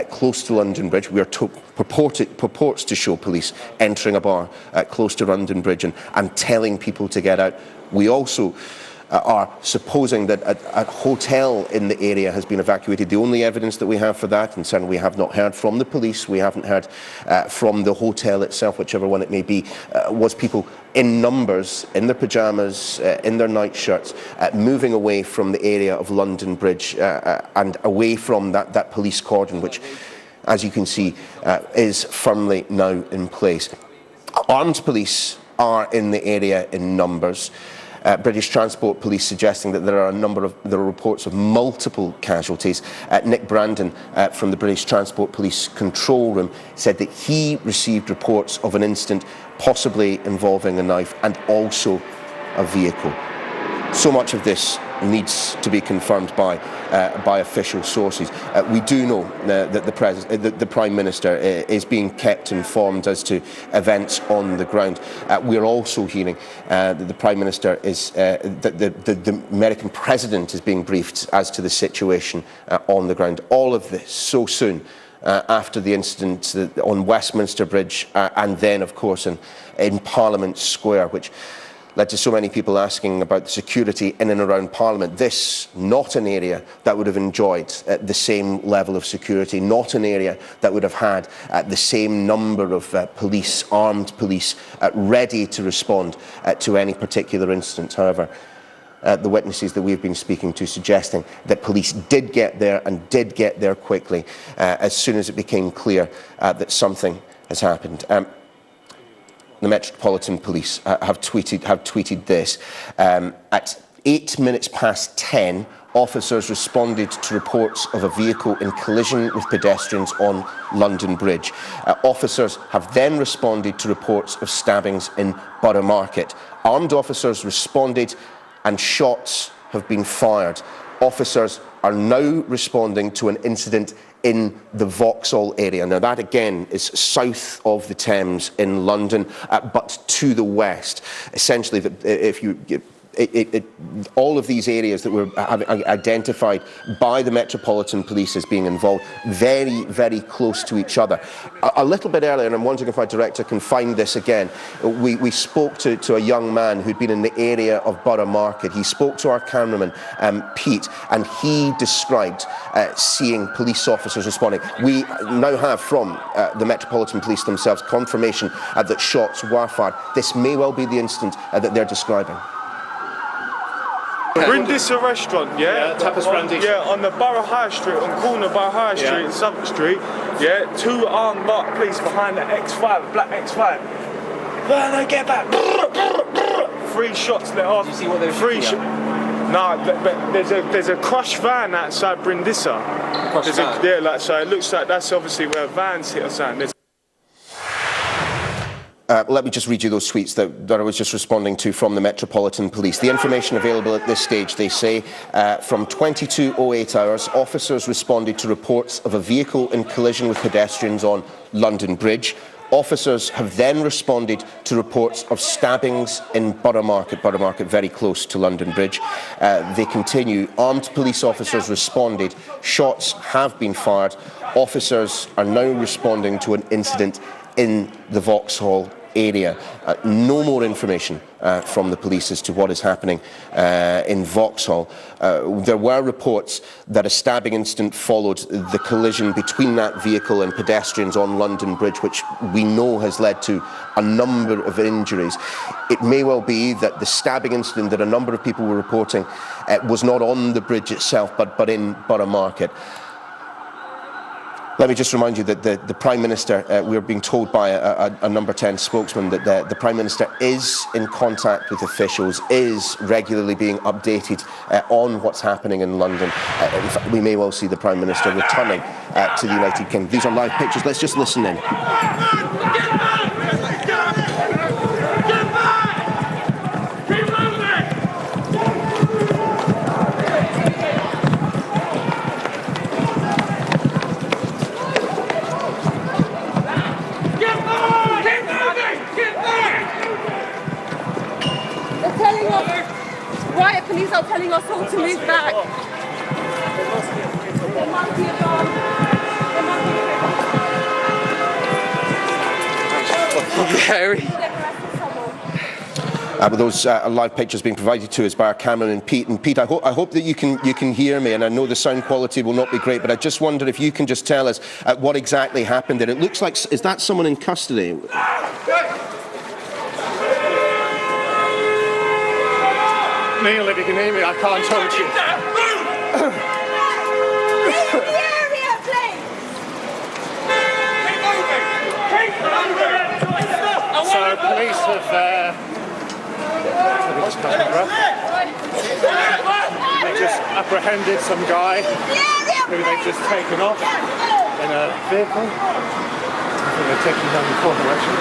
close to London Bridge. We are purports to show police entering a bar close to London Bridge and telling people to get out. We also are supposing that a hotel in the area has been evacuated. The only evidence that we have for that, and certainly we have not heard from the police, we haven't heard from the hotel itself, whichever one it may be, was people in numbers, in their pyjamas, in their nightshirts, moving away from the area of London Bridge and away from that police cordon, which, as you can see, is firmly now in place. Armed police are in the area in numbers. British Transport Police suggesting that there are reports of multiple casualties. Nick Brandon from the British Transport Police control room said that he received reports of an incident possibly involving a knife and also a vehicle. So much of this needs to be confirmed by official sources. We do know that the Prime Minister is being kept informed as to events on the ground. We're also hearing that the Prime Minister is, that the American President is being briefed as to the situation on the ground. All of this so soon after the incident on Westminster Bridge and then, of course, in Parliament Square, which led to so many people asking about the security in and around Parliament. This, not an area that would have enjoyed the same level of security, not an area that would have had the same number of police, armed police, ready to respond to any particular incident. However, the witnesses that we've been speaking to suggesting that police did get there and did get there quickly as soon as it became clear that something has happened. The Metropolitan Police have tweeted this. At 8 minutes past 10, officers responded to reports of a vehicle in collision with pedestrians on London Bridge. Officers have then responded to reports of stabbings in Borough Market. Armed officers responded and shots have been fired. Officers are now responding to an incident in the Vauxhall area. Now that again is south of the Thames in London, but to the west. Essentially, if you all of these areas that were identified by the Metropolitan Police as being involved, very, very close to each other. A little bit earlier, and I'm wondering if our director can find this again, we spoke to a young man who'd been in the area of Borough Market. He spoke to our cameraman, Pete, and he described seeing police officers responding. We now have from the Metropolitan Police themselves confirmation that shots were fired. This may well be the incident that they're describing. Brindisa restaurant, yeah? Tapas Brandy. Yeah, on the Borough High Street, on corner Borough High Street and Suffolk Street, yeah? 2 armed marked police behind the X5, black X5. No, get back. 3 shots let off. Did you see what they were 3 shots? No, but there's a crushed van outside Brindisa. Yeah, like, so it looks like that's obviously where vans hit or something. Let me just read you those tweets that I was just responding to from the Metropolitan Police. The information available at this stage, they say, from 22:08 hours, officers responded to reports of a vehicle in collision with pedestrians on London Bridge. Officers have then responded to reports of stabbings in Borough Market very close to London Bridge. They continue. Armed police officers responded. Shots have been fired. Officers are now responding to an incident in the Vauxhall area. No more information from the police as to what is happening in Vauxhall. There were reports that a stabbing incident followed the collision between that vehicle and pedestrians on London Bridge, which we know has led to a number of injuries. It may well be that the stabbing incident that a number of people were reporting was not on the bridge itself, but in Borough Market. Let me just remind you that the Prime Minister, we're being told by a Number 10 spokesman that the Prime Minister is in contact with officials, is regularly being updated on what's happening in London. In fact, we may well see the Prime Minister returning to the United Kingdom. These are live pictures. Let's just listen in. Riot police are telling us all to move back. There must be a bomb. With those live pictures being provided to us by our cameraman Pete. And Pete, I hope that you can hear me, and I know the sound quality will not be great, but I just wonder if you can just tell us what exactly happened there. It looks like, is that someone in custody? Neil, if you can hear me, I can't touch you. So police have let me just catch my breath. They just apprehended some guy who they've just taken off in a vehicle. I think they're taking him down the corner actually.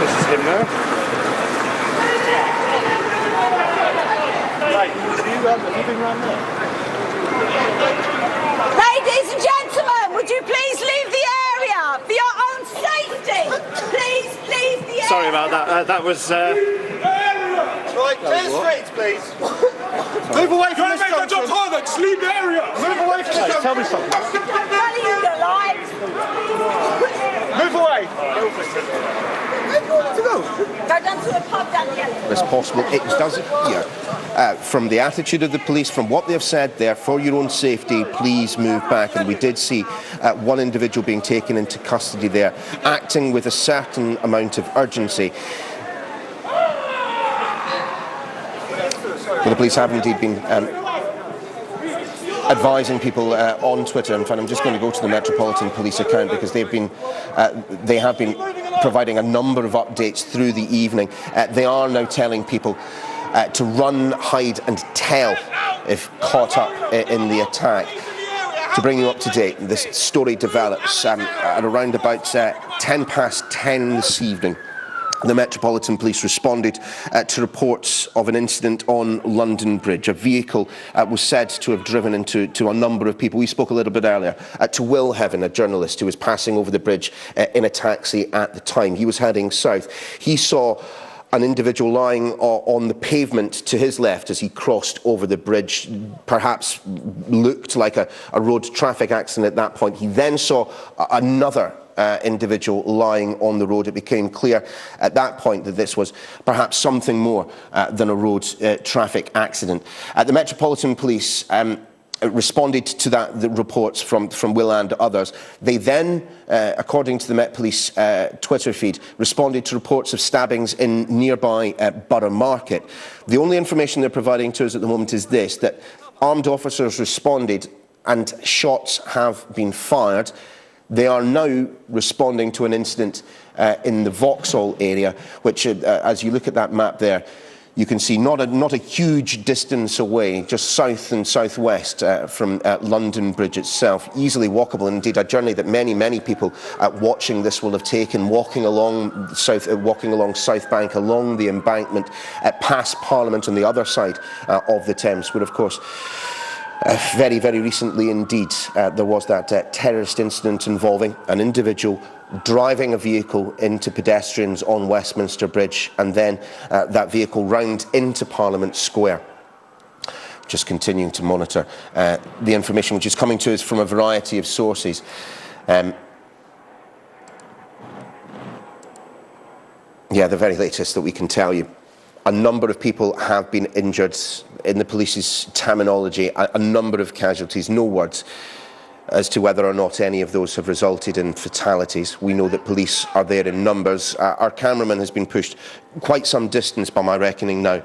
This is him now. Right, have you been round there? Ladies and gentlemen, would you please leave the area for your own safety? Please leave the area. Sorry about that. That was. Right, clear streets, please. Move away from this junction. Job harder. Just leave the area. Move away from this junction. Tell me something. Move away. Go down to a pub down the alley. As possible. It does appear, from the attitude of the police, from what they've said there, for your own safety, please move back. And we did see one individual being taken into custody there, acting with a certain amount of urgency. Well, the police have indeed been advising people on Twitter. In fact, I'm just going to go to the Metropolitan Police account because they have been providing a number of updates through the evening. They are now telling people to run, hide and tell if caught up in the attack. To bring you up to date, this story develops at around about 10 past 10 this evening. The Metropolitan Police responded to reports of an incident on London Bridge. A vehicle was said to have driven into a number of people. We spoke a little bit earlier to Will Heaven, a journalist who was passing over the bridge in a taxi at the time. He was heading south. He saw an individual lying on the pavement to his left as he crossed over the bridge. Perhaps looked like a road traffic accident at that point. He then saw another individual lying on the road. It became clear at that point that this was perhaps something more than a road traffic accident. The Metropolitan Police responded to the reports from Will and others. They then, according to the Met Police Twitter feed, responded to reports of stabbings in nearby Borough Market. The only information they're providing to us at the moment is this, that armed officers responded and shots have been fired. They are now responding to an incident in the Vauxhall area, which, as you look at that map there, you can see not a huge distance away, just south and southwest from London Bridge itself, easily walkable. Indeed, a journey that many people watching this will have taken, walking along South Bank, along the embankment, past Parliament on the other side of the Thames, where, of course, very recently indeed, there was that terrorist incident involving an individual driving a vehicle into pedestrians on Westminster Bridge, and then that vehicle round into Parliament Square. Just continuing to monitor the information which is coming to us from a variety of sources. Yeah, the very latest that we can tell you. A number of people have been injured. In the police's terminology, a number of casualties. No words as to whether or not any of those have resulted in fatalities. We know that police are there in numbers. Our cameraman has been pushed quite some distance, by my reckoning now,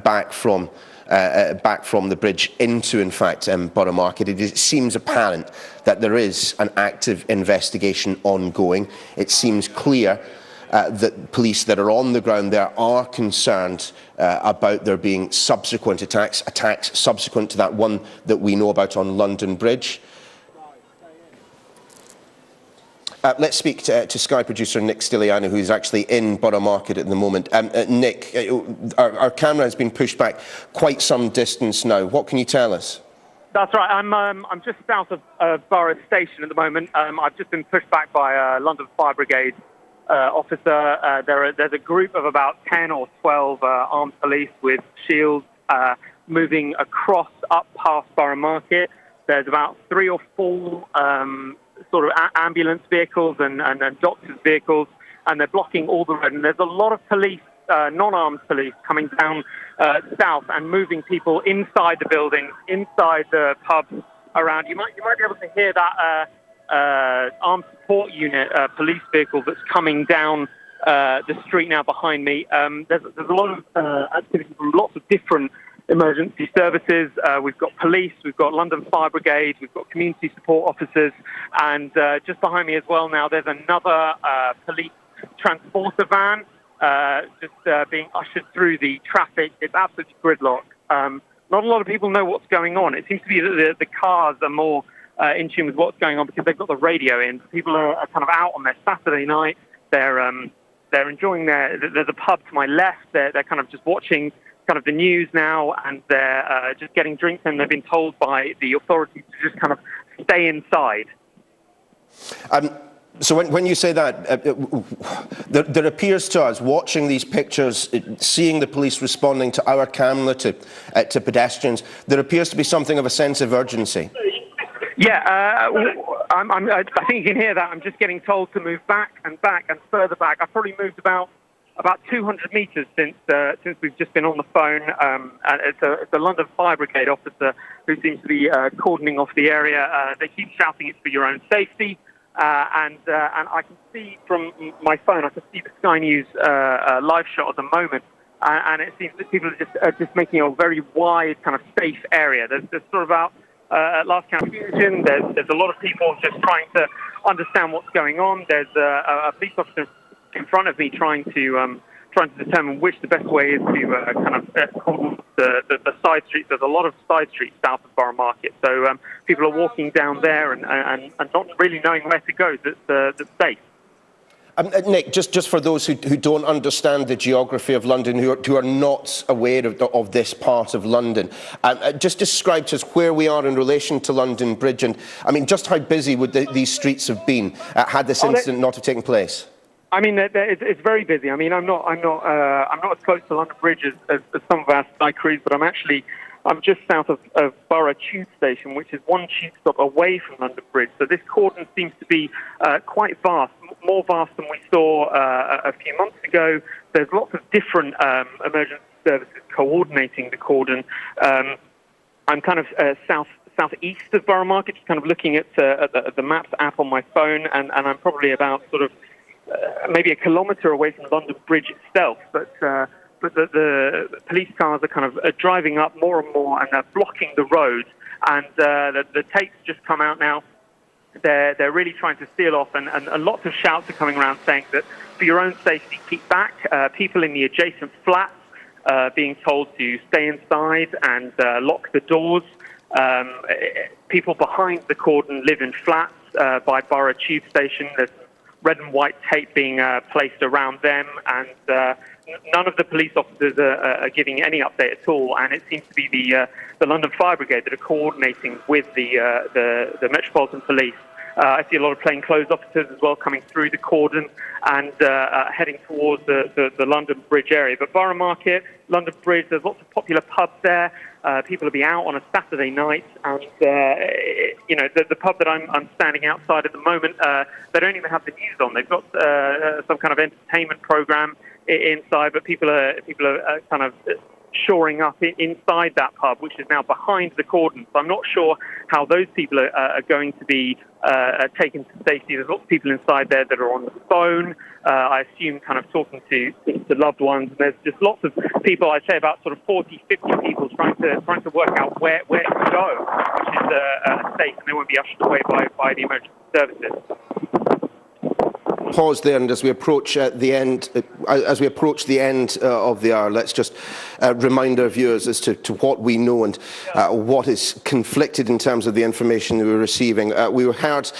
back from the bridge into, in fact, Borough Market. It seems apparent that there is an active investigation ongoing. It seems clear that police that are on the ground there are concerned about there being subsequent attacks subsequent to that one that we know about on London Bridge. Let's speak to Sky producer Nick Stiliano, who's actually in Borough Market at the moment. Nick, our camera has been pushed back quite some distance now. What can you tell us? That's right. I'm just south of Borough Station at the moment. I've just been pushed back by a London Fire Brigade officer. There's a group of about 10 or 12 armed police with shields moving across up past Borough Market. There's about 3 or 4 sort of ambulance vehicles and doctors' vehicles, and they're blocking all the road. And there's a lot of police, non-armed police, coming down south and moving people inside the buildings, inside the pubs around. You might be able to hear that armed support unit police vehicle that's coming down the street now behind me. There's a lot of activity from lots of different emergency services. We've got police, we've got London Fire Brigade, we've got community support officers, and just behind me as well now there's another police transporter van being ushered through the traffic. It's absolutely gridlock. Not a lot of people know what's going on. It seems to be that the cars are more in tune with what's going on because they've got the radio in. People are kind of out on their Saturday night. They're enjoying there's a pub to my left. They're kind of just watching kind of the news now, and they're just getting drinks, and they've been told by the authorities to just kind of stay inside. So when you say that, there appears to us, watching these pictures, seeing the police responding to our camera, to pedestrians, there appears to be something of a sense of urgency. Yeah, I think you can hear that. I'm just getting told to move back and further back. I've probably moved about 200 metres since we've just been on the phone. And it's a London Fire Brigade officer who seems to be cordoning off the area. They keep shouting it's for your own safety. And I can see from my phone, I can see the Sky News live shot at the moment, and it seems that people are just making a very wide kind of safe area. There's sort of about last count confusion. There's a lot of people just trying to understand what's going on. There's a police officer in front of me trying to determine which the best way is to kind of cordon the side streets. There's a lot of side streets south of Borough Market, so people are walking down there and not really knowing where to go that's safe. Nick, just for those who don't understand the geography of London, who are not aware of this part of London, just describe to us where we are in relation to London Bridge, and I mean, just how busy would these streets have been had this incident not have taken place? I mean, it's very busy. I mean, I'm not as close to London Bridge as some of our Sky crews, but I'm just south of Borough Tube Station, which is one tube stop away from London Bridge. So this cordon seems to be quite vast, more vast than we saw a few months ago. There's lots of different emergency services coordinating the cordon. I'm kind of southeast of Borough Market, just kind of looking at the Maps app on my phone, and I'm probably about sort of maybe a kilometre away from London Bridge itself, but the police cars are kind of driving up more and more, and they're blocking the road. And the tapes just come out now. They're really trying to seal off, and lots of shouts are coming around saying that for your own safety, keep back. People in the adjacent flats being told to stay inside and lock the doors. People behind the cordon live in flats by Borough Tube Station. There's red and white tape being placed around them, and none of the police officers are giving any update at all. And it seems to be the London Fire Brigade that are coordinating with the Metropolitan Police. I see a lot of plainclothes officers as well coming through the cordon and heading towards the London Bridge area. But Borough Market, London Bridge, there's lots of popular pubs there. People will be out on a Saturday night, and the pub that I'm standing outside at the moment, they don't even have the news on. They've got some kind of entertainment program inside, but people are kind of shoring up inside that pub, which is now behind the cordon. So I'm not sure how those people are going to be taken to safety. There's lots of people inside there that are on the phone, I assume kind of talking to loved ones. And there's just lots of people, I'd say about sort of 40, 50 people trying to work out where to go, which is safe, and they won't be ushered away by the emergency services. Pause there, and as we approach the end of the hour, let's just remind our viewers as to what we know and what is conflicted in terms of the information that we're receiving. We heard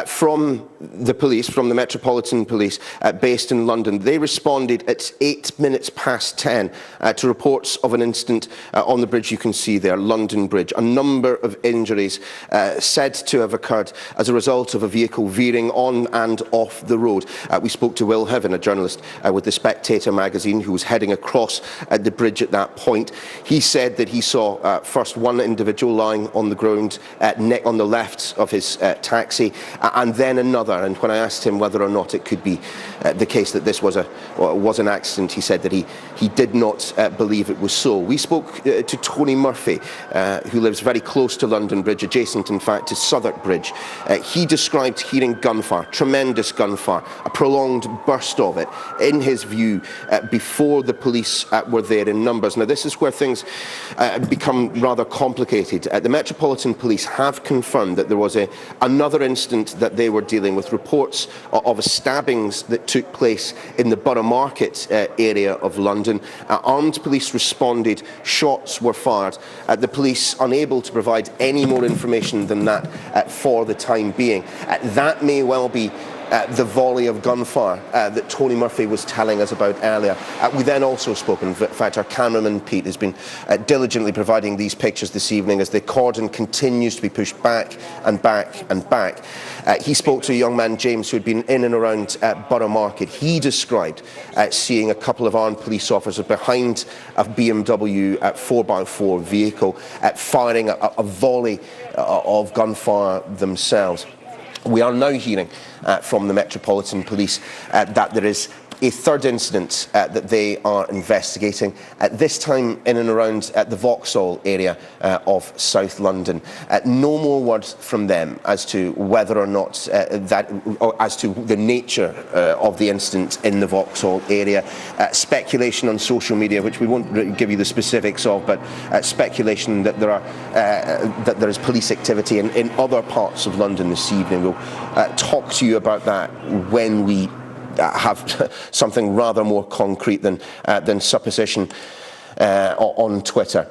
from the police, from the Metropolitan Police based in London. They responded at 8 minutes past 10 to reports of an incident on the bridge you can see there, London Bridge. A number of injuries said to have occurred as a result of a vehicle veering on and off the road. We spoke to Will Heaven, a journalist with The Spectator magazine, who was heading across the bridge at that point. He said that he saw first one individual lying on the ground on the left of his taxi, and then another. And when I asked him whether or not it could be the case that this was an accident, he said that he did not believe it was so. We spoke to Tony Murphy, who lives very close to London Bridge, adjacent in fact to Southwark Bridge. He described hearing gunfire, tremendous gunfire, a prolonged burst of it, in his view, before the police were there in numbers. Now, this is where things become rather complicated. The Metropolitan Police have confirmed that there was another incident that they were dealing with, reports of stabbings that took place in the Borough Market area of London. Armed police responded, shots were fired. The police unable to provide any more information than that for the time being. That may well be the volley of gunfire that Tony Murphy was telling us about earlier. We then also spoke, in fact, our cameraman Pete has been diligently providing these pictures this evening as the cordon continues to be pushed back and back and back. He spoke to a young man, James, who had been in and around Borough Market. He described seeing a couple of armed police officers behind a BMW 4x4 vehicle firing a volley of gunfire themselves. We are now hearing from the Metropolitan Police that there is a third incident that they are investigating, this time in and around the Vauxhall area of South London. No more word from them as to whether or not as to the nature of the incident in the Vauxhall area. Speculation on social media, which we won't give you the specifics of, but speculation that there is police activity in other parts of London this evening. We'll talk to you about that when we have something rather more concrete than supposition on Twitter.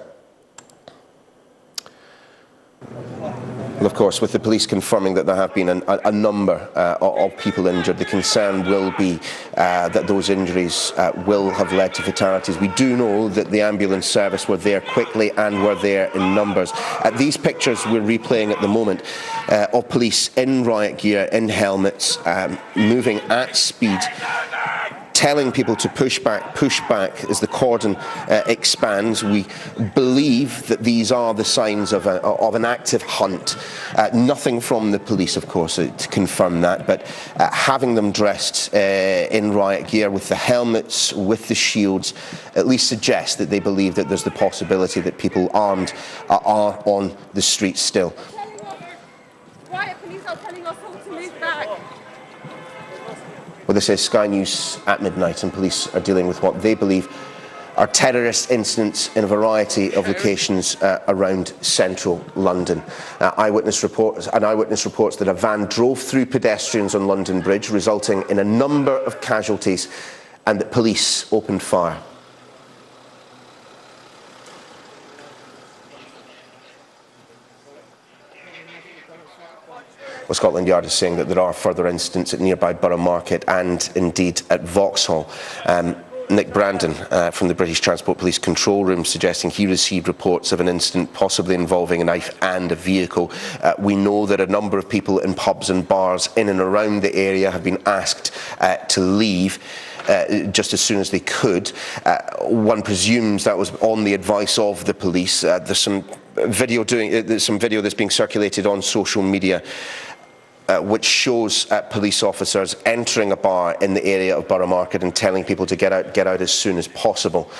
And of course, with the police confirming that there have been a number of people injured, the concern will be that those injuries will have led to fatalities. We do know that the ambulance service were there quickly and were there in numbers. These pictures we're replaying at the moment of police in riot gear, in helmets, moving at speed, telling people to push back as the cordon expands. We believe that these are the signs of an active hunt. Nothing from the police, of course, to confirm that, but having them dressed in riot gear with the helmets, with the shields, at least suggests that they believe that there's the possibility that people armed are on the streets still. Riot police are telling us all to move back. Well, this is Sky News at midnight, and police are dealing with what they believe are terrorist incidents in a variety of locations around central London. An eyewitness reports that a van drove through pedestrians on London Bridge, resulting in a number of casualties, and that police opened fire. Well, Scotland Yard is saying that there are further incidents at nearby Borough Market and indeed at Vauxhall. Nick Brandon from the British Transport Police Control Room suggesting he received reports of an incident possibly involving a knife and a vehicle. We know that a number of people in pubs and bars in and around the area have been asked to leave just as soon as they could. One presumes that was on the advice of the police. There's some video that's being circulated on social media which shows police officers entering a bar in the area of Borough Market and telling people to get out as soon as possible.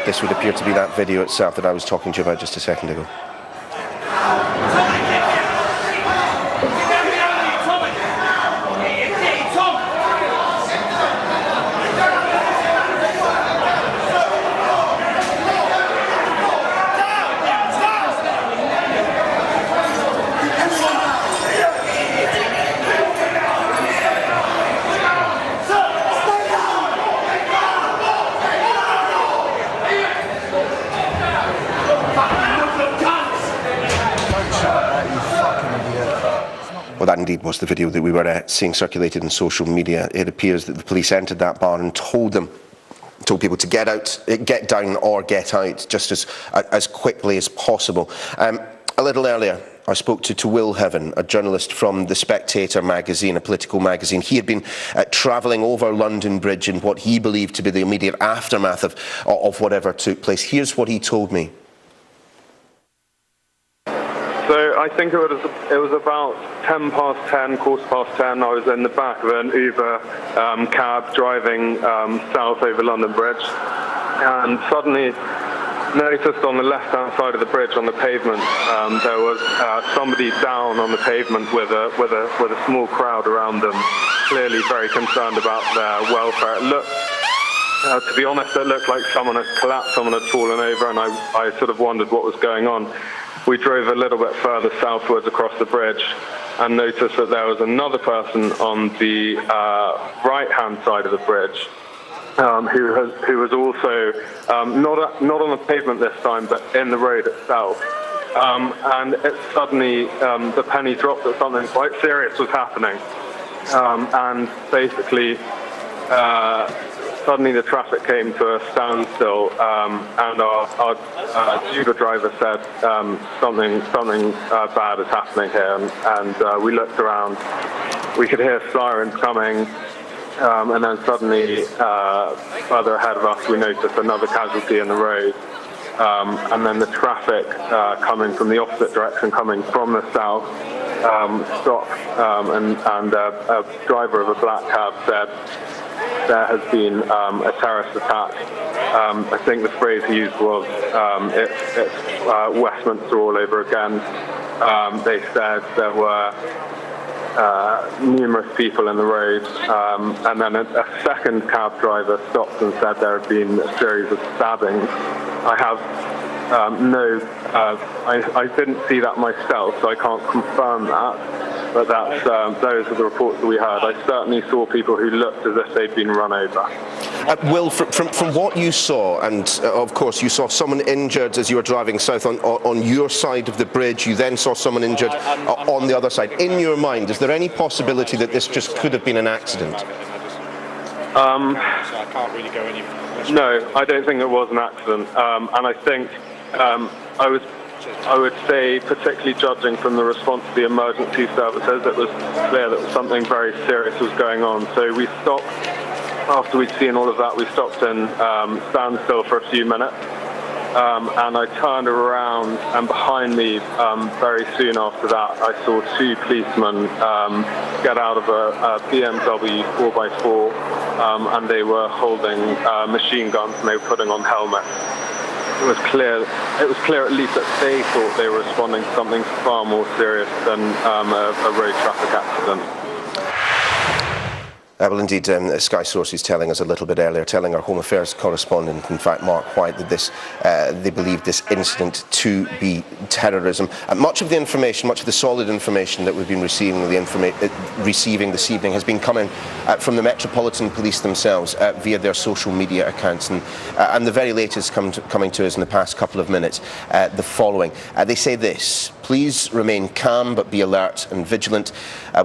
This would appear to be that video itself that I was talking to you about just a second ago. Well, that indeed was the video that we were seeing circulated in social media. It appears that the police entered that bar and told people to get out, get down or get out just as quickly as possible. A little earlier, I spoke to Will Heaven, a journalist from The Spectator magazine, a political magazine. He had been travelling over London Bridge in what he believed to be the immediate aftermath of whatever took place. Here's what he told me. So I think it was about 10 past 10, quarter past 10. I was in the back of an Uber cab driving south over London Bridge. and suddenly noticed on the left-hand side of the bridge on the pavement there was somebody down on the pavement with a small crowd around them, clearly very concerned about their welfare. It looked, to be honest, it looked like someone had collapsed, someone had fallen over, and I sort of wondered what was going on. We drove a little bit further southwards across the bridge and noticed that there was another person on the right-hand side of the bridge who was also not on the pavement this time, but in the road itself. And it suddenly, the penny dropped that something quite serious was happening. And basically, suddenly the traffic came to a standstill, and our Uber driver said something bad is happening here, and we looked around. We could hear sirens coming. And then suddenly, further ahead of us, we noticed another casualty in the road. And then the traffic coming from the opposite direction, coming from the south, stopped. And a driver of a black cab said, there has been a terrorist attack. I think the phrase he used was, it's Westminster all over again. They said there were numerous people in the road, and then a second cab driver stopped and said there had been a series of stabbings. I have I didn't see that myself, so I can't confirm that, but that's, those are the reports that we heard. I certainly saw people who looked as if they'd been run over. Will, from what you saw, and of course you saw someone injured as you were driving south on your side of the bridge, you then saw someone injured on the other side. In your mind, is there any possibility that this just could have been an accident? I can't really go any. No, I don't think it was an accident, and I think I would say, particularly judging from the response to the emergency services, it was clear that something very serious was going on. So we stopped. After we'd seen all of that, we stopped in standstill for a few minutes, and I turned around, and behind me, very soon after that, I saw two policemen get out of a BMW 4x4, and they were holding machine guns, and they were putting on helmets. It was clear at least that they thought they were responding to something far more serious than a road traffic accident. Well, indeed, Sky Sources telling us a little bit earlier, telling our Home Affairs correspondent, in fact, Mark White, that they believe this incident to be terrorism. Much of the information, much of the solid information that we've been receiving this evening has been coming from the Metropolitan Police themselves via their social media accounts. And the very latest coming to us in the past couple of minutes, the following. They say this: please remain calm but be alert and vigilant.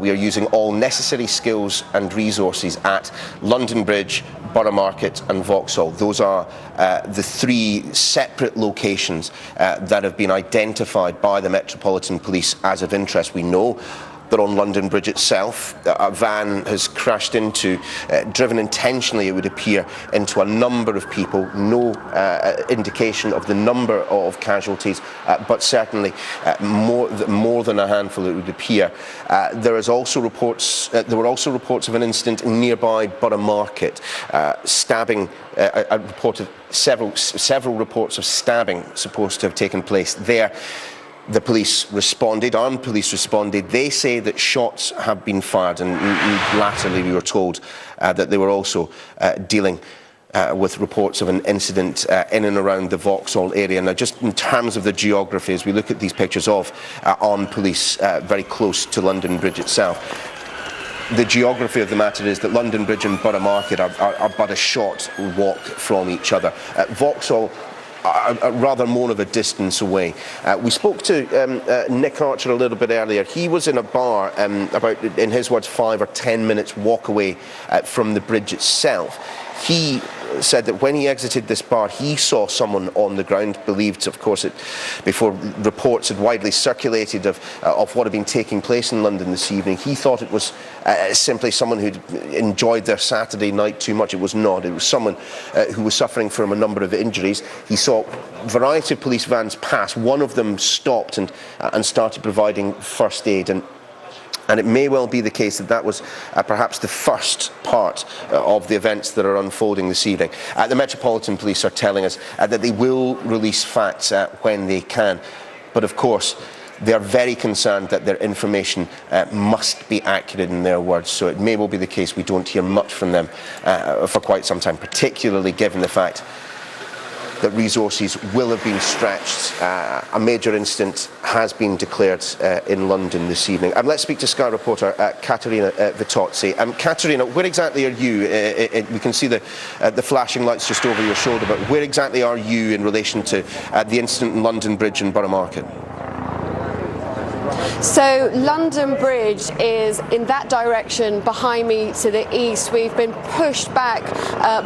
We are using all necessary skills and resources at London Bridge, Borough Market and Vauxhall. Those are the three separate locations that have been identified by the Metropolitan Police as of interest. We know that on London Bridge itself, a van has crashed into, driven intentionally, it would appear, into a number of people. No indication of the number of casualties, but certainly more than a handful, it would appear. There were also reports of an incident nearby Borough Market, stabbing. A report of several reports of stabbing supposed to have taken place there. The police responded, armed police responded. They say that shots have been fired, and latterly we were told that they were also dealing with reports of an incident in and around the Vauxhall area. Now, just in terms of the geography, as we look at these pictures of armed police very close to London Bridge itself, the geography of the matter is that London Bridge and Borough Market are but a short walk from each other. Vauxhall, rather more of a distance away. We spoke to Nick Archer a little bit earlier. He was in a bar about, in his words, 5 or 10 minutes walk away from the bridge itself. He said that when he exited this bar, he saw someone on the ground, believed, of course, before reports had widely circulated of what had been taking place in London this evening. He thought it was simply someone who'd enjoyed their Saturday night too much. It was not. It was someone who was suffering from a number of injuries. He saw a variety of police vans pass. One of them stopped and started providing first aid. And And it may well be the case that that was perhaps the first part of the events that are unfolding this evening. The Metropolitan Police are telling us that they will release facts when they can. But of course, they are very concerned that their information must be accurate in their words. So it may well be the case we don't hear much from them for quite some time, particularly given the fact that resources will have been stretched. A major incident has been declared in London this evening. Let's speak to Sky reporter Caterina Vitozzi. Caterina, where exactly are you? We can see the flashing lights just over your shoulder, but where exactly are you in relation to the incident in London Bridge and Borough Market? So London Bridge is in that direction behind me to the east. We've been pushed back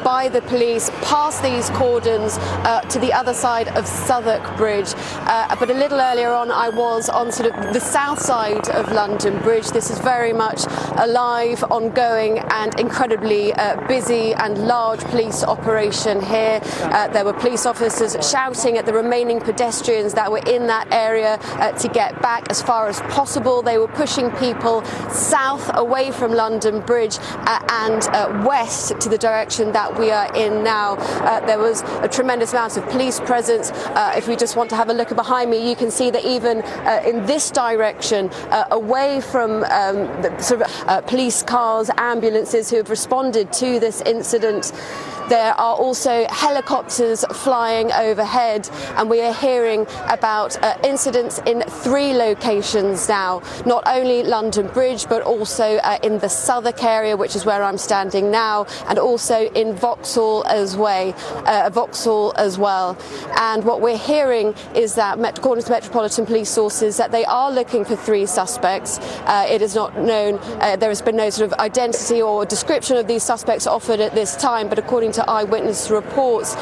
by the police past these cordons to the other side of Southwark Bridge. But a little earlier on I was on sort of the south side of London Bridge. This is very much alive, ongoing and incredibly busy and large police operation here. There were police officers shouting at the remaining pedestrians that were in that area to get back as far as possible. They were pushing people south away from London Bridge and west to the direction that we are in now. There was a tremendous amount of police presence. If we just want to have a look behind me, you can see that even in this direction, away from the sort of police cars, ambulances who have responded to this incident, there are also helicopters flying overhead, and we are hearing about incidents in 3 locations now, not only London Bridge but also in the Southwark area, which is where I'm standing now, and also in Vauxhall as well. And what we're hearing is that, according to Metropolitan Police sources, that they are looking for 3 suspects. It is not known, there has been no sort of identity or description of these suspects offered at this time, but according to eyewitness reports,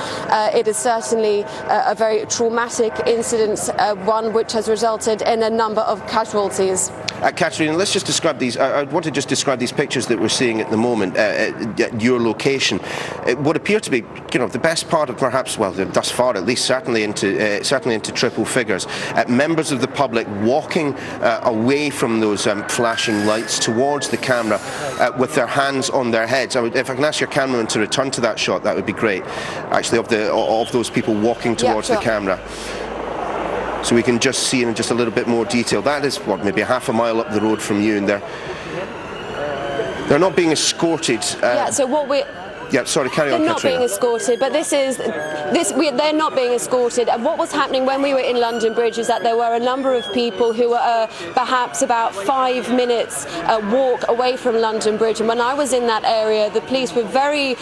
it is certainly a very traumatic incident, one which has resulted in a number of casualties. Caterina, let's just describe these. I want to just describe these pictures that we're seeing at the moment at your location. It would appear to be, the best part of perhaps, well, thus far at least, certainly into triple figures. Members of the public walking away from those flashing lights towards the camera with their hands on their heads. If I can ask your cameraman to return to that shot, that would be great. Actually, of those people walking towards the camera. So we can just see in just a little bit more detail. That is, maybe half a mile up the road from you, and they're not being escorted. So what we... Yeah, sorry, carry on, They're not being escorted, but they're not being escorted. And what was happening when we were in London Bridge is that there were a number of people who were perhaps about 5 minutes walk away from London Bridge. And when I was in that area, the police were very,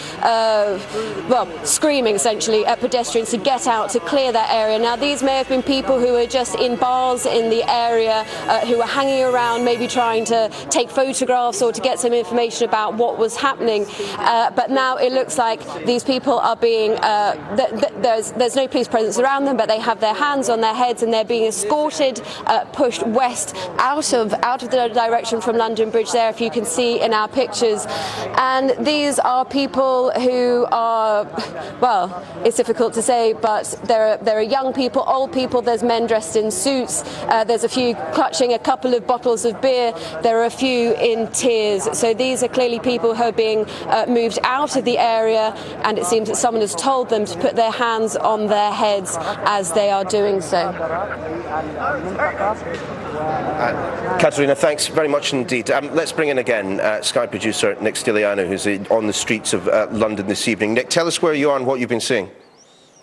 screaming essentially at pedestrians to get out, to clear that area. Now, these may have been people who were just in bars in the area, who were hanging around, maybe trying to take photographs or to get some information about what was happening. But now it looks like these people are being, there's no police presence around them, but they have their hands on their heads and they're being escorted, pushed west out of the direction from London Bridge there, if you can see in our pictures. And these are people who are, well, it's difficult to say, but there are young people, old people, there's men dressed in suits, there's a few clutching a couple of bottles of beer, there are a few in tears. So these are clearly people who are being moved out of the area, and it seems that someone has told them to put their hands on their heads as they are doing so. Caterina, thanks very much indeed. Let's bring in again Sky producer Nick Stiliano, who's on the streets of London this evening. Nick, tell us where you are and what you've been seeing.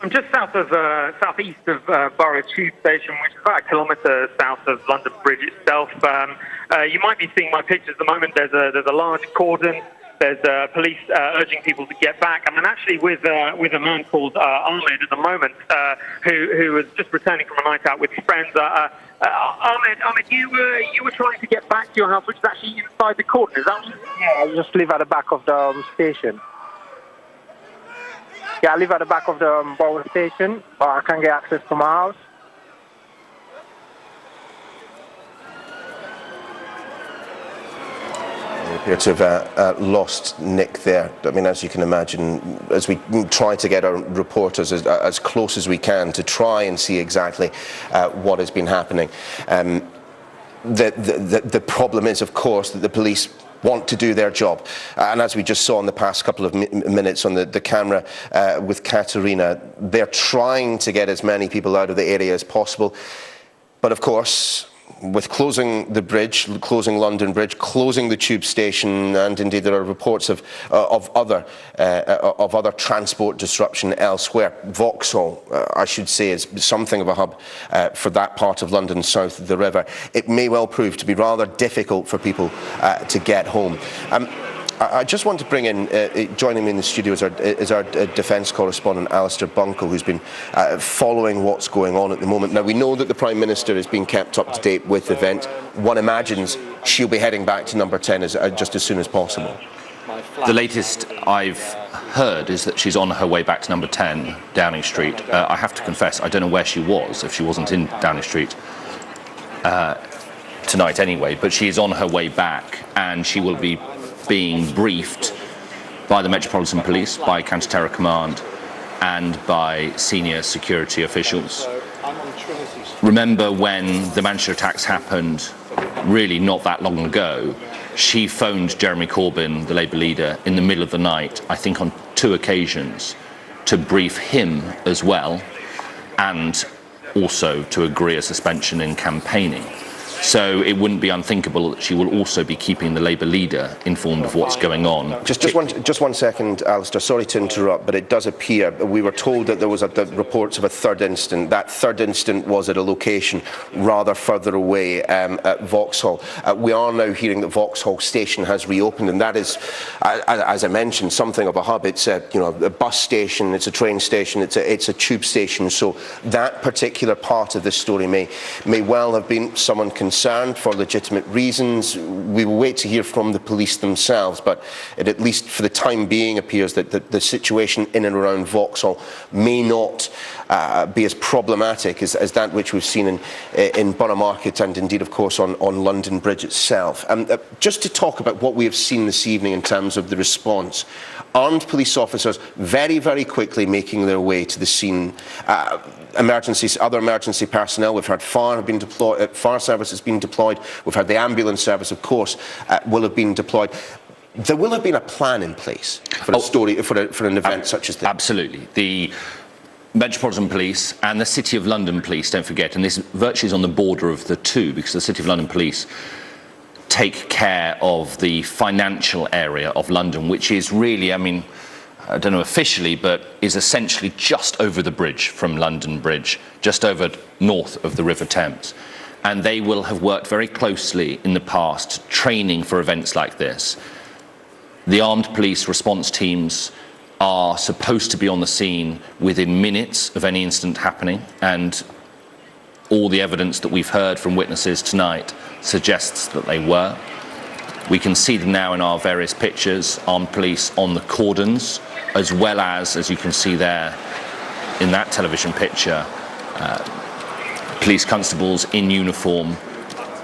I'm just southeast of Borough Tube Station, which is about a kilometre south of London Bridge itself. You might be seeing my pictures at the moment. There's a large cordon. There's police urging people to get back. I'm actually with a man called Ahmed at the moment, who was just returning from a night out with his friends. Ahmed, you were trying to get back to your house, which is actually inside the cordon. Is that right? Yeah, I just live at the back of the station. Yeah, I live at the back of the Borough station, but I can't get access to my house. We appear to have lost Nick there. I mean, as you can imagine, as we try to get our reporters as close as we can to try and see exactly what has been happening. the problem is, of course, that the police want to do their job. And as we just saw in the past couple of minutes on the camera with Katerina, they're trying to get as many people out of the area as possible. But of course, with closing the bridge, closing London Bridge, closing the tube station, and indeed there are reports of other transport disruption elsewhere. Vauxhall, I should say, is something of a hub for that part of London south of the river. It may well prove to be rather difficult for people to get home. I just want to bring in, joining me in the studio is our defence correspondent, Alistair Bunkle, who's been following what's going on at the moment. Now, we know that the Prime Minister is being kept up to date with the event. One imagines she'll be heading back to number 10 just as soon as possible. The latest I've heard is that she's on her way back to number 10, Downing Street. I have to confess, I don't know where she was, if she wasn't in Downing Street tonight anyway, but she is on her way back, and she will be being briefed by the Metropolitan Police, by Counter-Terror Command, and by senior security officials. Remember when the Manchester attacks happened, really not that long ago, she phoned Jeremy Corbyn, the Labour leader, in the middle of the night, I think on 2 occasions, to brief him as well, and also to agree a suspension in campaigning. So it wouldn't be unthinkable that she will also be keeping the Labour leader informed of what's going on. Just one second, Alistair. Sorry to interrupt, but it does appear we were told that there was reports of a third incident. That third incident was at a location rather further away at Vauxhall. We are now hearing that Vauxhall Station has reopened, and that is, as I mentioned, something of a hub. It's a bus station, it's a train station, it's a tube station. So that particular part of the story may well have been someone concerned for legitimate reasons. We will wait to hear from the police themselves, but it at least for the time being appears that the situation in and around Vauxhall may not be as problematic as that which we've seen in Borough Market and indeed, of course, on London Bridge itself. Just to talk about what we have seen this evening in terms of the response, armed police officers very, very quickly making their way to the scene. Other emergency personnel, we've heard fire service has been deployed. We've heard the ambulance service, of course, will have been deployed. There will have been a plan in place for for an event such as this. Absolutely. The Metropolitan Police and the City of London Police, don't forget, and this virtually is on the border of the two, because the City of London Police take care of the financial area of London, which is really, I mean, I don't know officially, but is essentially just over the bridge from London Bridge, just over north of the River Thames. And they will have worked very closely in the past, training for events like this. The armed police response teams are supposed to be on the scene within minutes of any incident happening, and all the evidence that we've heard from witnesses tonight suggests that they were. We can see them now in our various pictures, armed police on the cordons, as well as you can see there in that television picture, police constables in uniform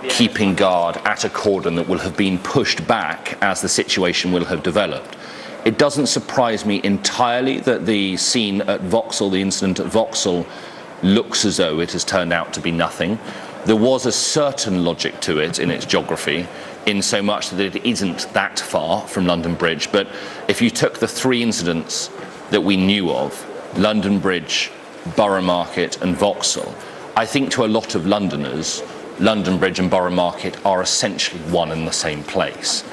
keeping guard at a cordon that will have been pushed back as the situation will have developed. It doesn't surprise me entirely that the scene at Vauxhall, the incident at Vauxhall, looks as though it has turned out to be nothing. There was a certain logic to it in its geography, in so much that it isn't that far from London Bridge. But if you took the 3 incidents that we knew of, London Bridge, Borough Market and Vauxhall, I think to a lot of Londoners, London Bridge and Borough Market are essentially one and the same place.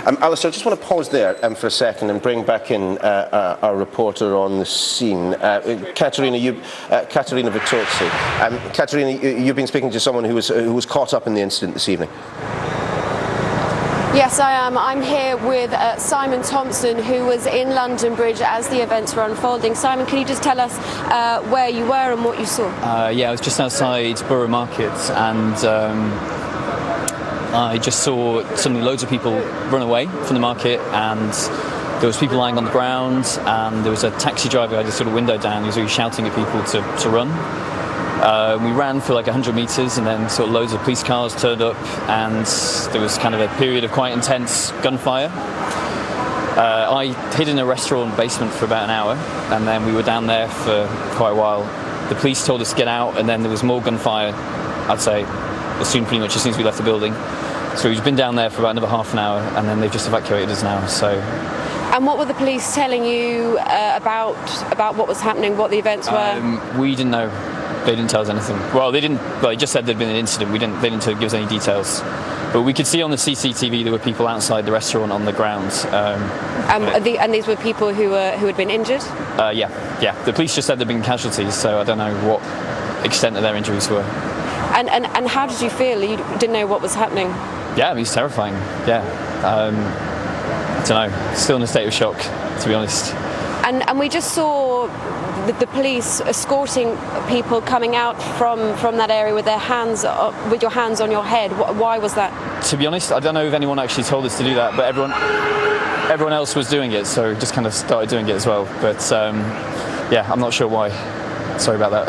Alistair, I just want to pause there for a second and bring back in our reporter on the scene, Katerina Vitozzi. Katerina, you've been speaking to someone who was caught up in the incident this evening. Yes, I am. I'm here with Simon Thompson, who was in London Bridge as the events were unfolding. Simon, can you just tell us where you were and what you saw? Yeah, I was just outside Borough Market, and I just saw suddenly loads of people run away from the market, and there was people lying on the ground, and there was a taxi driver who had his sort of window down. He was really shouting at people to run. We ran for like 100 metres, and then sort of loads of police cars turned up, and there was kind of a period of quite intense gunfire. I hid in a restaurant basement for about an hour, and then we were down there for quite a while. The police told us to get out, and then there was more gunfire, I'd say as soon as we left the building. So we've been down there for about another half an hour, and then they've just evacuated us now. So. And what were the police telling you about what was happening, what the events were? We didn't know. They didn't tell us anything. Well, they didn't. Well, they just said there'd been an incident. They didn't give us any details. But we could see on the CCTV there were people outside the restaurant on the grounds. And these were people who had been injured? Yeah. The police just said there'd been casualties, so I don't know what extent of their injuries were. And how did you feel? You didn't know what was happening? Yeah, it was terrifying. Yeah. I don't know. Still in a state of shock, to be honest. And we just saw the police escorting people coming out from that area with your hands on your head. Why was that? To be honest, I don't know if anyone actually told us to do that, but everyone else was doing it, so just kind of started doing it as well. But yeah, I'm not sure why. Sorry about that.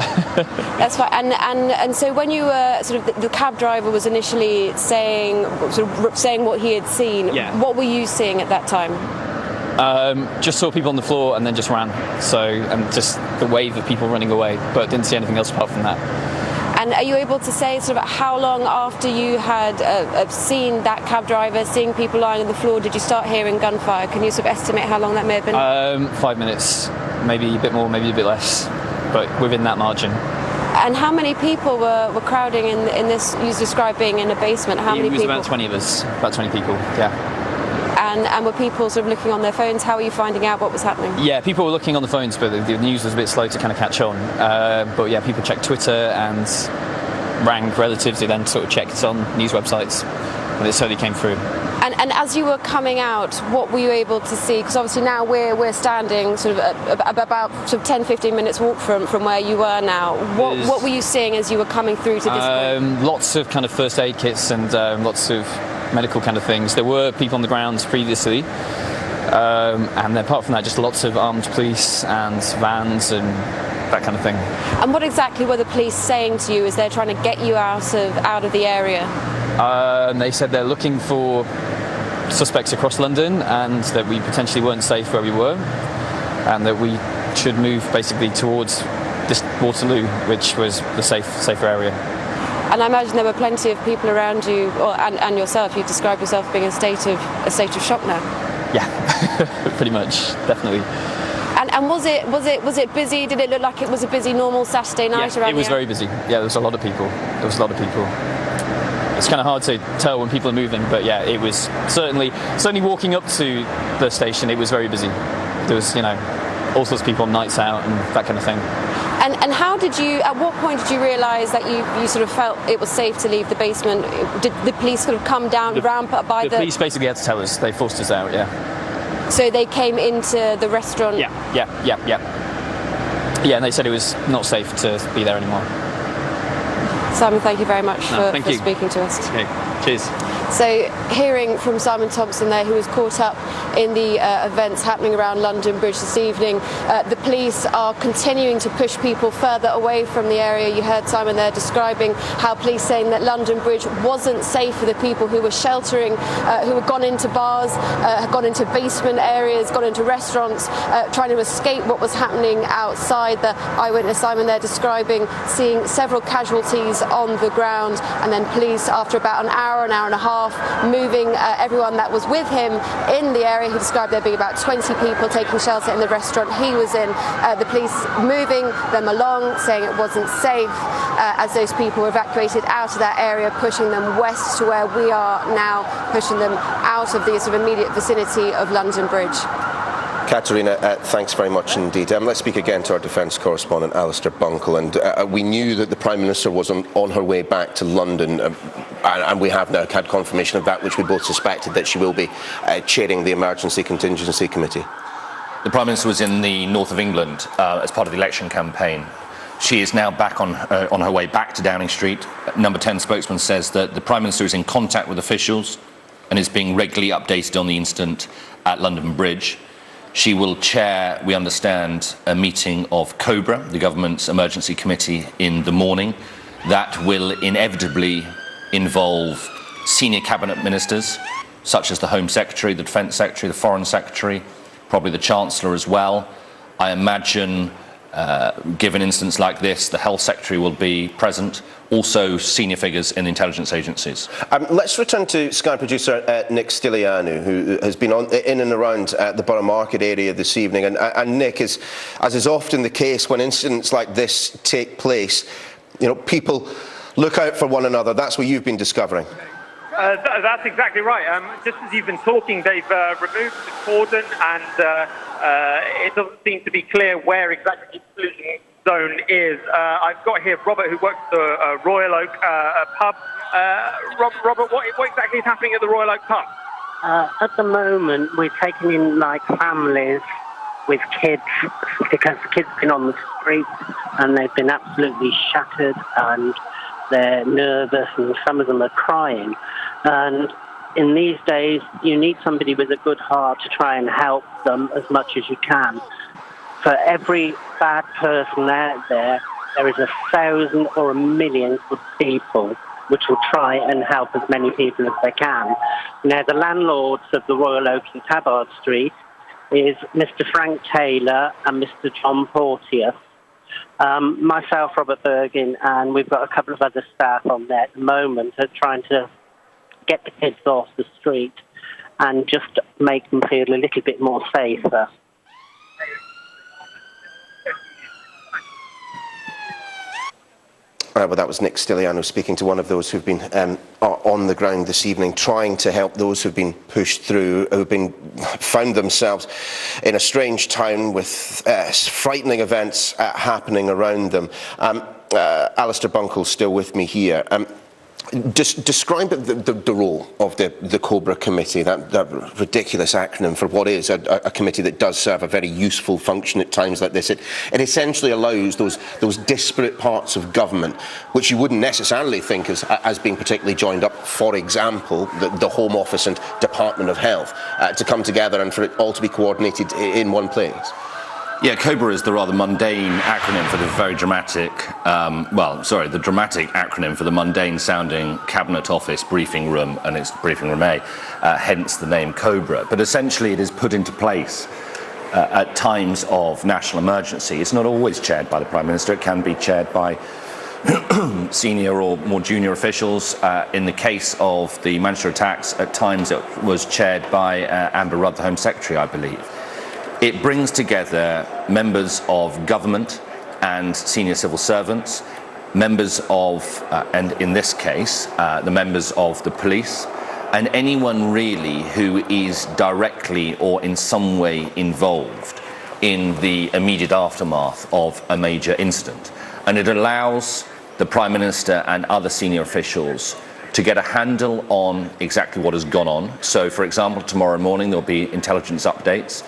That's fine. And so when you were the cab driver was initially saying what he had seen. Yeah. What were you seeing at that time? Just saw people on the floor and then just ran. And just the wave of people running away, but didn't see anything else apart from that. And are you able to say how long after you had seen that cab driver, seeing people lying on the floor, did you start hearing gunfire? Can you estimate how long that may have been? 5 minutes, maybe a bit more, maybe a bit less, but within that margin. And how many people were crowding in this? You described being in a basement. How many people? It was about 20 of us, about 20 people, yeah. And were people looking on their phones? How were you finding out what was happening? Yeah, people were looking on the phones, but the news was a bit slow to kind of catch on. But yeah, people checked Twitter and rang relatives who then checked on news websites, and it slowly came through. And as you were coming out, what were you able to see? Because obviously now we're standing about 10-15 minutes walk from where you were now. What were you seeing as you were coming through to this point? Lots of kind of first aid kits and lots of medical kind of things. There were people on the ground previously, and apart from that, just lots of armed police and vans and that kind of thing. And what exactly were the police saying to you as they're trying to get you out of the area? They said they're looking for suspects across London and that we potentially weren't safe where we were, and that we should move basically towards this Waterloo, which was the safer area. And I imagine there were plenty of people around you, and yourself. You describe yourself being in a state of shock now. Yeah, pretty much, definitely. And was it busy? Did it look like it was a busy normal Saturday night around? It was very busy. Yeah, there was a lot of people. It's kind of hard to tell when people are moving, but yeah, it was certainly walking up to the station. It was very busy. There was all sorts of people on nights out and that kind of thing. And how did you? At what point did you realise that you felt it was safe to leave the basement? Did the police come down, ramp up by the? The police basically had to tell us. They forced us out. Yeah. So they came into the restaurant. Yeah. And they said it was not safe to be there anymore. Simon, thank you very much for speaking to us. Okay. Cheers. So, hearing from Simon Thompson there, who was caught up in the events happening around London Bridge this evening. The police are continuing to push people further away from the area. You heard Simon there describing how police saying that London Bridge wasn't safe for the people who were sheltering, who had gone into bars, had gone into basement areas, gone into restaurants, trying to escape what was happening outside. The eyewitness Simon there describing seeing several casualties on the ground, and then police, after about an hour and a half, moving everyone that was with him in the area. He described there being about 20 people taking shelter in the restaurant he was in. The police moving them along, saying it wasn't safe, as those people were evacuated out of that area, pushing them west to where we are now, pushing them out of the immediate vicinity of London Bridge. Katerina, thanks very much indeed. Let's speak again to our defence correspondent, Alistair Bunkle. And we knew that the Prime Minister was on her way back to London, and we have now had confirmation of that, which we both suspected, that she will be chairing the Emergency Contingency Committee. The Prime Minister was in the north of England as part of the election campaign. She is now back on her way back to Downing Street. Number 10 spokesman says that the Prime Minister is in contact with officials and is being regularly updated on the incident at London Bridge. She will chair, we understand, a meeting of COBRA, the government's emergency committee, in the morning. That will inevitably involve senior cabinet ministers, such as the Home Secretary, the Defence Secretary, the Foreign Secretary, probably the Chancellor as well. I imagine Given an instance like this, the Health Secretary will be present, also senior figures in intelligence agencies. Let's return to Sky producer Nick Stilianou, who has been in and around the Borough Market area this evening. And Nick, as is often the case when incidents like this take place, you know, people look out for one another. That's what you've been discovering. That's exactly right. Just as you've been talking, they've removed the cordon, and it doesn't seem to be clear where exactly the exclusion zone is. I've got here Robert, who works at the Royal Oak pub. Robert, what exactly is happening at the Royal Oak pub? At the moment, we're taking in like families with kids, because the kids have been on the streets and they've been absolutely shattered and they're nervous and some of them are crying. And in these days, you need somebody with a good heart to try and help them as much as you can. For every bad person out there, there is 1,000 or 1,000,000 good people which will try and help as many people as they can. Now, the landlords of the Royal Oak in Tabard Street is Mr. Frank Taylor and Mr. John Porteous. Myself, Robert Bergin, and we've got a couple of other staff on there at the moment are trying to get the kids off the street and just make them feel a little bit more safer. Well, that was Nick Stilianou speaking to one of those who've been on the ground this evening, trying to help those who've been pushed through, who've found themselves in a strange town with frightening events happening around them. Alistair Bunkle's still with me here. Describe the role of the Cobra Committee, that ridiculous acronym for what is a committee that does serve a very useful function at times like this. It essentially allows those disparate parts of government, which you wouldn't necessarily think as being particularly joined up, for example, the Home Office and Department of Health, to come together and for it all to be coordinated in one place. Yeah, COBRA is the rather mundane acronym for the very dramatic, the dramatic acronym for the mundane-sounding Cabinet Office briefing room, and it's briefing room A, hence the name COBRA. But essentially it is put into place at times of national emergency. It's not always chaired by the Prime Minister. It can be chaired by senior or more junior officials. In the case of the Manchester attacks, at times it was chaired by Amber Rudd, the Home Secretary, I believe. It brings together members of government and senior civil servants, members of, and in this case, the members of the police, and anyone really who is directly or in some way involved in the immediate aftermath of a major incident. And it allows the Prime Minister and other senior officials to get a handle on exactly what has gone on. So, for example, tomorrow morning there'll be intelligence updates.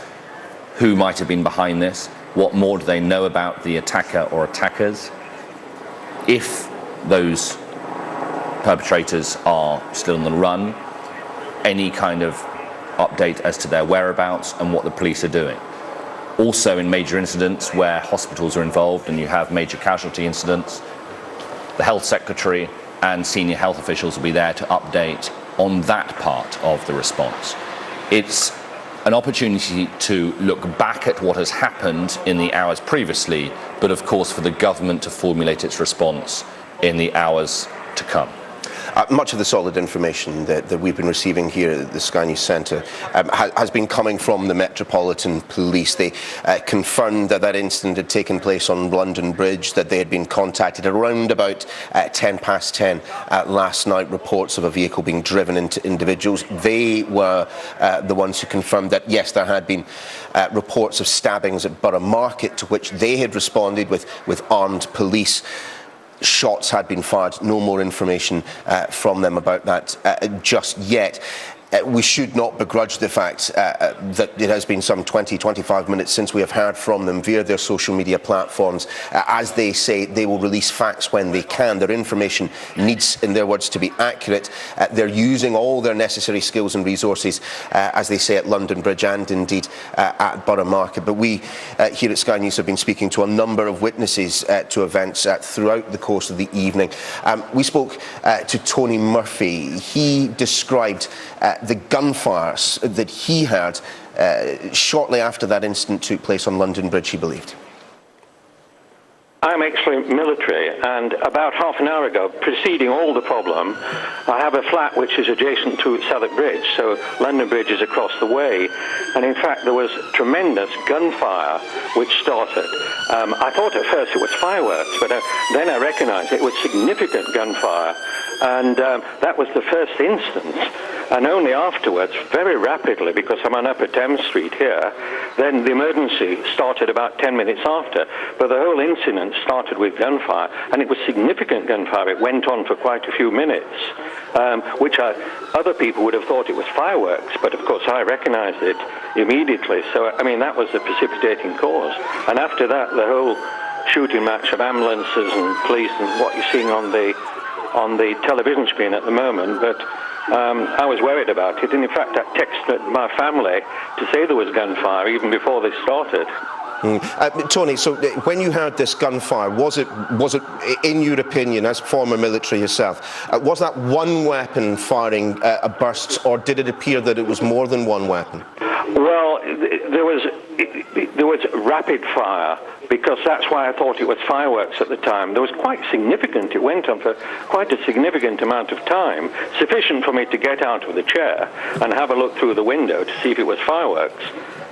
Who might have been behind this? What more do they know about the attacker or attackers? If those perpetrators are still on the run, any kind of update as to their whereabouts and what the police are doing. Also, in major incidents where hospitals are involved and you have major casualty incidents, the Health Secretary and senior health officials will be there to update on that part of the response. It's an opportunity to look back at what has happened in the hours previously, but of course for the government to formulate its response in the hours to come. Much of the solid information that we've been receiving here at the Sky News Centre has been coming from the Metropolitan Police. They confirmed that incident had taken place on London Bridge, that they had been contacted around about 10:10 last night, reports of a vehicle being driven into individuals. They were the ones who confirmed that, yes, there had been reports of stabbings at Borough Market, to which they had responded with armed police. Shots had been fired. No more information from them about that just yet. We should not begrudge the fact that it has been some 20-25 minutes since we have heard from them via their social media platforms. As they say, they will release facts when they can. Their information needs, in their words, to be accurate. They're using all their necessary skills and resources, as they say, at London Bridge and indeed at Borough Market. But we here at Sky News have been speaking to a number of witnesses to events throughout the course of the evening. We spoke to Tony Murphy. He described the gunfires that he heard shortly after that incident took place on London Bridge, he believed. I'm actually military, and about half an hour ago, preceding all the problem, I have a flat which is adjacent to Southwark Bridge, so London Bridge is across the way, and in fact there was tremendous gunfire which started. I thought at first it was fireworks, but then I recognised it was significant gunfire, and that was the first instance. And only afterwards, very rapidly, because I'm on Upper Thames Street here, then the emergency started about 10 minutes after. But the whole incident started with gunfire, and it was significant gunfire. It went on for quite a few minutes, which other people would have thought it was fireworks, but of course I recognized it immediately. So, I mean, that was the precipitating cause. And after that, the whole shooting match of ambulances and police and what you're seeing on the television screen at the moment, but I was worried about it, and in fact I texted my family to say there was gunfire even before this started. Tony, so when you heard this gunfire, was it, in your opinion, as former military yourself, was that one weapon firing bursts, or did it appear that it was more than one weapon? Well, there was rapid fire, because that's why I thought it was fireworks at the time. There was quite significant, it went on for quite a significant amount of time, sufficient for me to get out of the chair and have a look through the window to see if it was fireworks.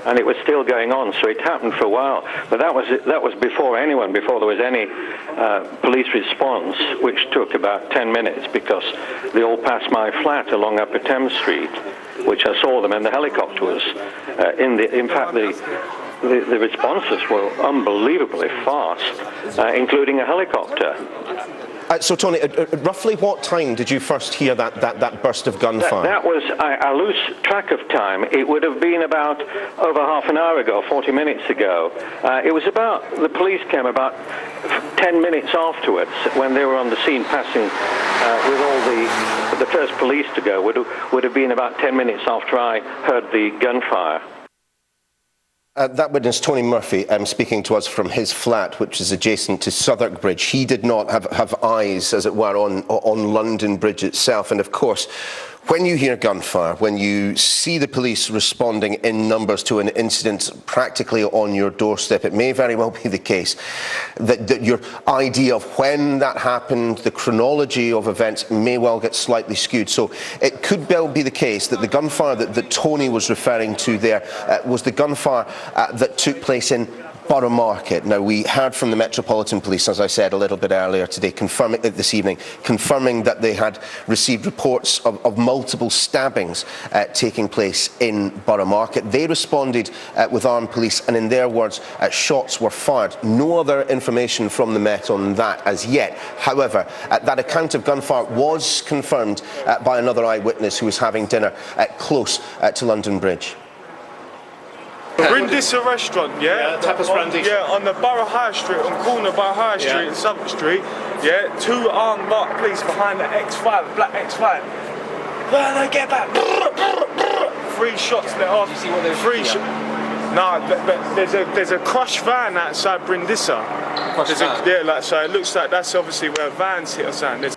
And it was still going on, so it happened for a while. But that was before there was any police response, which took about 10 minutes, because they all passed my flat along Upper Thames Street, which I saw them, and the helicopter was in fact, the responses were unbelievably fast, including a helicopter. So, Tony, roughly what time did you first hear that burst of gunfire? That was, I lose track of time. It would have been about over half an hour ago, 40 minutes ago. It was about, the police came about 10 minutes afterwards, when they were on the scene passing with all the first police to go. Would have been about 10 minutes after I heard the gunfire. That witness, Tony Murphy, speaking to us from his flat, which is adjacent to Southwark Bridge. He did not have eyes, as it were, on London Bridge itself. And of course, when you hear gunfire, when you see the police responding in numbers to an incident practically on your doorstep, it may very well be the case that your idea of when that happened, the chronology of events, may well get slightly skewed. So it could well be the case that the gunfire that Tony was referring to there was the gunfire that took place in Borough Market. Now, we heard from the Metropolitan Police, as I said a little bit earlier today, this evening, confirming that they had received reports of multiple stabbings taking place in Borough Market. They responded with armed police, and in their words, shots were fired. No other information from the Met on that as yet. However, that account of gunfire was confirmed by another eyewitness who was having dinner close to London Bridge. Brindisa restaurant, yeah? Tapas Brindisa. Yeah, on the Borough High Street, on corner by High Street and Southwark Street. Yeah, 2 armed marked police behind the X5, black X5. Then get back. 3 shots let off. Did you see what they were shooting at? Nah, but there's a crushed van outside Brindisa. Yeah, so it looks like that's obviously where vans hit or something.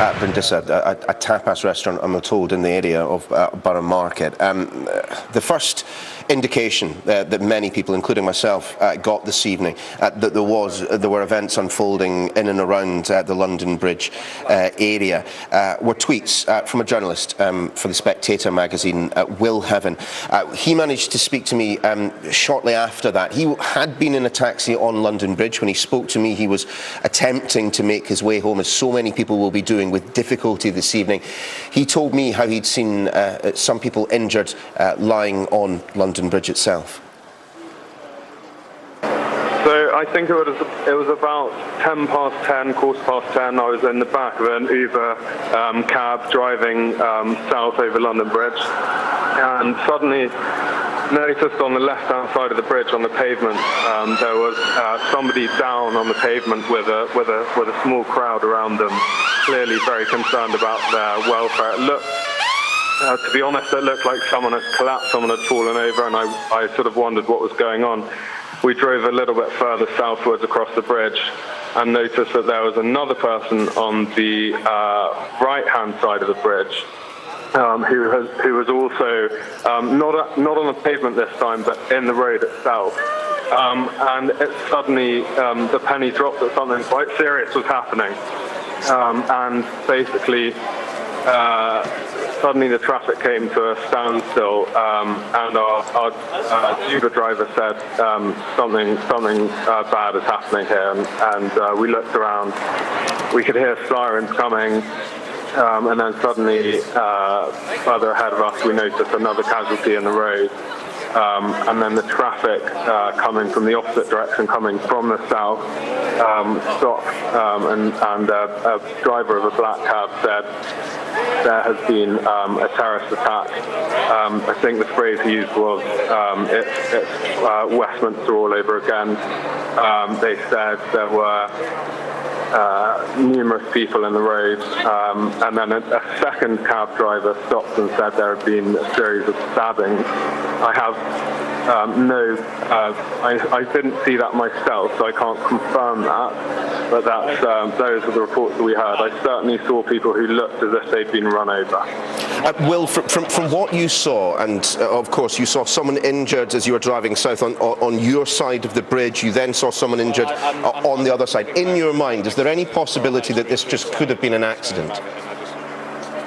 Brindisa, a tapas restaurant, I'm told, in the area of Borough Market. The first indication that many people, including myself, got this evening that there were events unfolding in and around the London Bridge area were tweets from a journalist for the Spectator magazine, Will Heaven. He managed to speak to me shortly after that. He had been in a taxi on London Bridge. When he spoke to me, he was attempting to make his way home, as so many people will be doing with difficulty this evening. He told me how he'd seen some people injured lying on London Bridge itself. So I think it was about 10 past 10, quarter past 10. I was in the back of an Uber cab driving south over London Bridge, and suddenly noticed on the left-hand side of the bridge, on the pavement, there was somebody down on the pavement with a small crowd around them, clearly very concerned about their welfare. It looked, to be honest, it looked like someone had collapsed, someone had fallen over, and I sort of wondered what was going on. We drove a little bit further southwards across the bridge and noticed that there was another person on the right-hand side of the bridge who was also not on the pavement this time, but in the road itself. and it suddenly, the penny dropped that something quite serious was happening. And basically, suddenly the traffic came to a standstill, and our Uber driver said something bad is happening here, and we looked around. We could hear sirens coming, and then suddenly, further ahead of us, we noticed another casualty in the road. And then the traffic coming from the opposite direction, coming from the south, stopped, and a driver of a black cab said there has been a terrorist attack. I think the phrase he used was, it's Westminster all over again. They said there were numerous people in the road, and then a second cab driver stopped and said there had been a series of stabbings. I have I didn't see that myself, so I can't confirm that, but that's, those are the reports that we heard. I certainly saw people who looked as if they'd been run over. Will, from what you saw, and of course you saw someone injured as you were driving south on your side of the bridge, you then saw someone injured on the other side. In your mind, is there any possibility that this just could have been an accident? So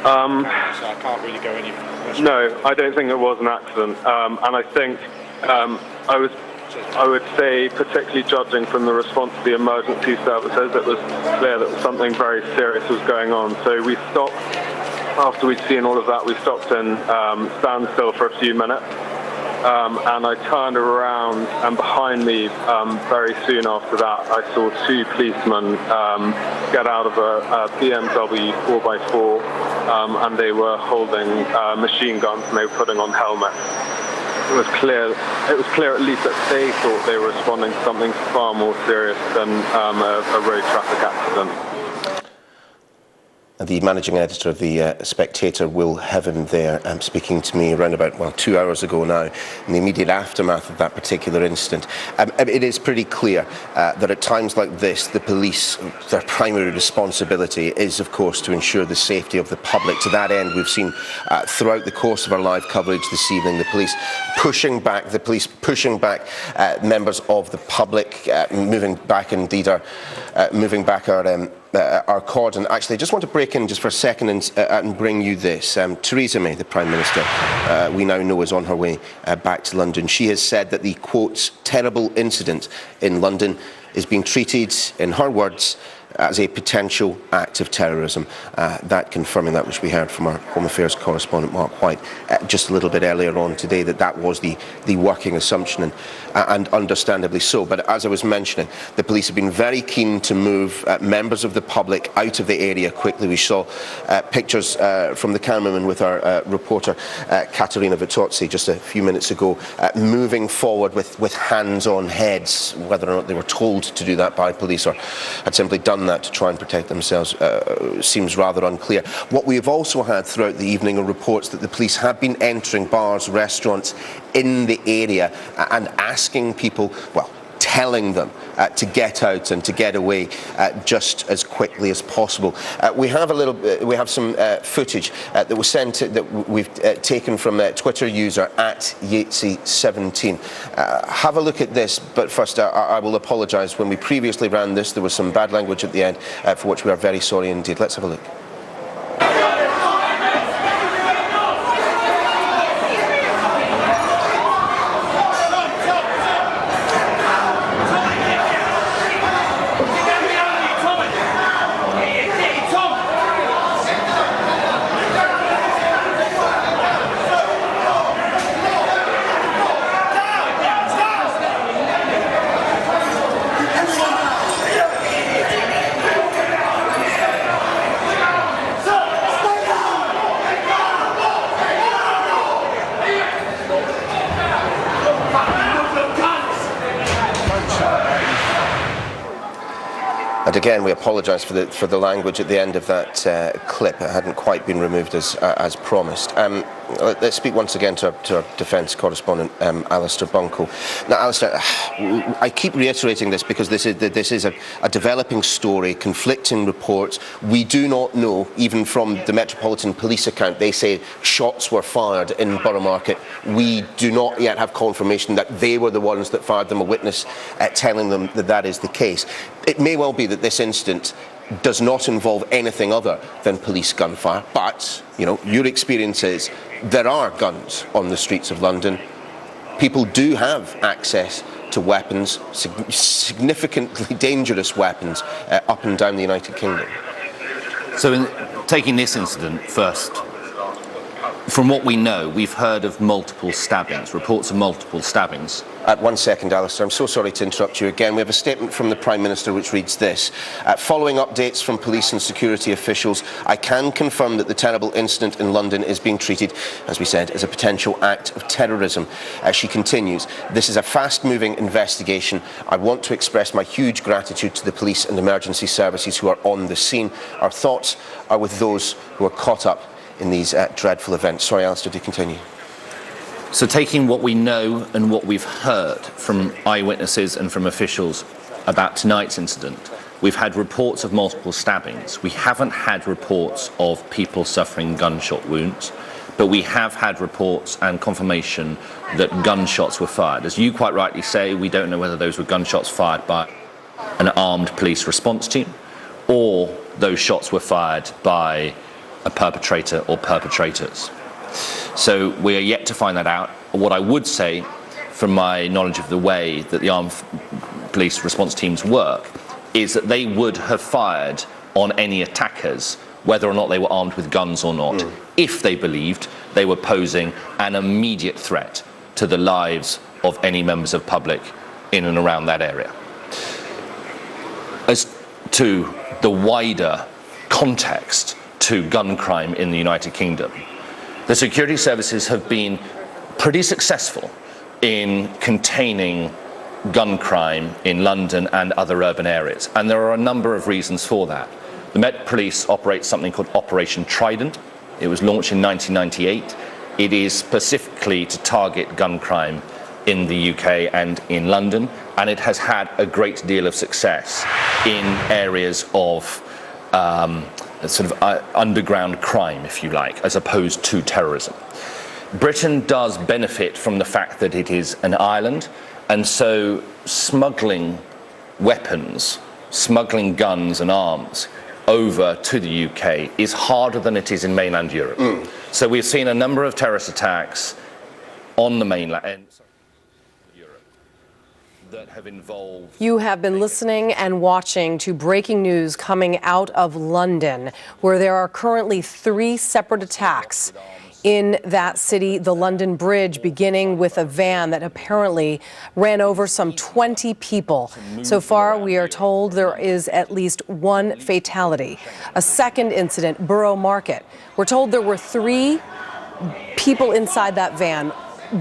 I can't really go any further. No, I don't think it was an accident, and I think I would say, particularly judging from the response to the emergency services, it was clear that something very serious was going on. So we stopped. After we'd seen all of that, we stopped in standstill for a few minutes, and I turned around, and behind me, very soon after that, I saw two policemen get out of a BMW 4x4, and they were holding machine guns, and they were putting on helmets. It was clear at least that they thought they were responding to something far more serious than a road traffic accident. The managing editor of The Spectator, Will Heaven, there, speaking to me around about, 2 hours ago now, in the immediate aftermath of that particular incident. It is pretty clear that at times like this, the police, their primary responsibility is, of course, to ensure the safety of the public. To that end, we've seen throughout the course of our live coverage this evening, the police pushing back members of the public, moving back our cordon. Actually, I just want to break in just for a second and bring you this. Theresa May, the Prime Minister, we now know is on her way back to London. She has said that the, quote, terrible incident in London is being treated, in her words, as a potential act of terrorism. That confirming that which we heard from our Home Affairs correspondent Mark White just a little bit earlier on today, that was the working assumption, and understandably so. But as I was mentioning, the police have been very keen to move members of the public out of the area quickly. We saw pictures from the cameraman with our reporter Caterina Vitozzi just a few minutes ago, moving forward with hands on heads. Whether or not they were told to do that by police or had simply done that to try and protect themselves seems rather unclear. What we have also had throughout the evening are reports that the police have been entering bars, restaurants in the area and asking people, well, telling them to get out and to get away just as quickly as possible. We have some footage that was sent that we've taken from Twitter user @Yatesy17. Have a look at this, but first I will apologise. When we previously ran this, there was some bad language at the end, for which we are very sorry indeed. Let's have a look. And again, we apologise for the language at the end of that clip. It hadn't quite been removed as promised. let's speak once again to our defence correspondent, Alistair Bunkle. Now, Alistair, I keep reiterating this because this is a developing story, conflicting reports. We do not know, even from the Metropolitan Police account, they say shots were fired in Borough Market. We do not yet have confirmation that they were the ones that fired them, a witness telling them that that is the case. It may well be that this incident does not involve anything other than police gunfire, but, you know, your experience is there are guns on the streets of London. People do have access to weapons, significantly dangerous weapons, up and down the United Kingdom. So in taking this incident first, from what we know, we've heard of multiple stabbings, reports of multiple stabbings. 1 second, Alistair. I'm so sorry to interrupt you again. We have a statement from the Prime Minister which reads this. Following updates from police and security officials, I can confirm that the terrible incident in London is being treated, as we said, as a potential act of terrorism. As she continues, this is a fast-moving investigation. I want to express my huge gratitude to the police and emergency services who are on the scene. Our thoughts are with those who are caught up in these dreadful events. Sorry, Alistair, do continue. So taking what we know and what we've heard from eyewitnesses and from officials about tonight's incident, we've had reports of multiple stabbings. We haven't had reports of people suffering gunshot wounds, but we have had reports and confirmation that gunshots were fired. As you quite rightly say, we don't know whether those were gunshots fired by an armed police response team or those shots were fired by a perpetrator or perpetrators. So we are yet to find that out. What I would say, from my knowledge of the way that the armed police response teams work, is that they would have fired on any attackers, whether or not they were armed with guns or not, if they believed they were posing an immediate threat to the lives of any members of public in and around that area. As to the wider context to gun crime in the United Kingdom, the security services have been pretty successful in containing gun crime in London and other urban areas, and there are a number of reasons for that. The Met Police operates something called Operation Trident. It was launched in 1998. It is specifically to target gun crime in the UK and in London, and it has had a great deal of success in areas of sort of underground crime, if you like, as opposed to terrorism. Britain does benefit from the fact that it is an island, and so smuggling weapons, smuggling guns and arms over to the UK is harder than it is in mainland Europe. So we've seen a number of terrorist attacks on the mainland Europe that have involved... You have been listening and watching to breaking news coming out of London, where there are currently 3 separate attacks in that city, the London Bridge, beginning with a van that apparently ran over some 20 people. So far, we are told there is at least 1 fatality. A second incident, Borough Market. We're told there were 3 people inside that van.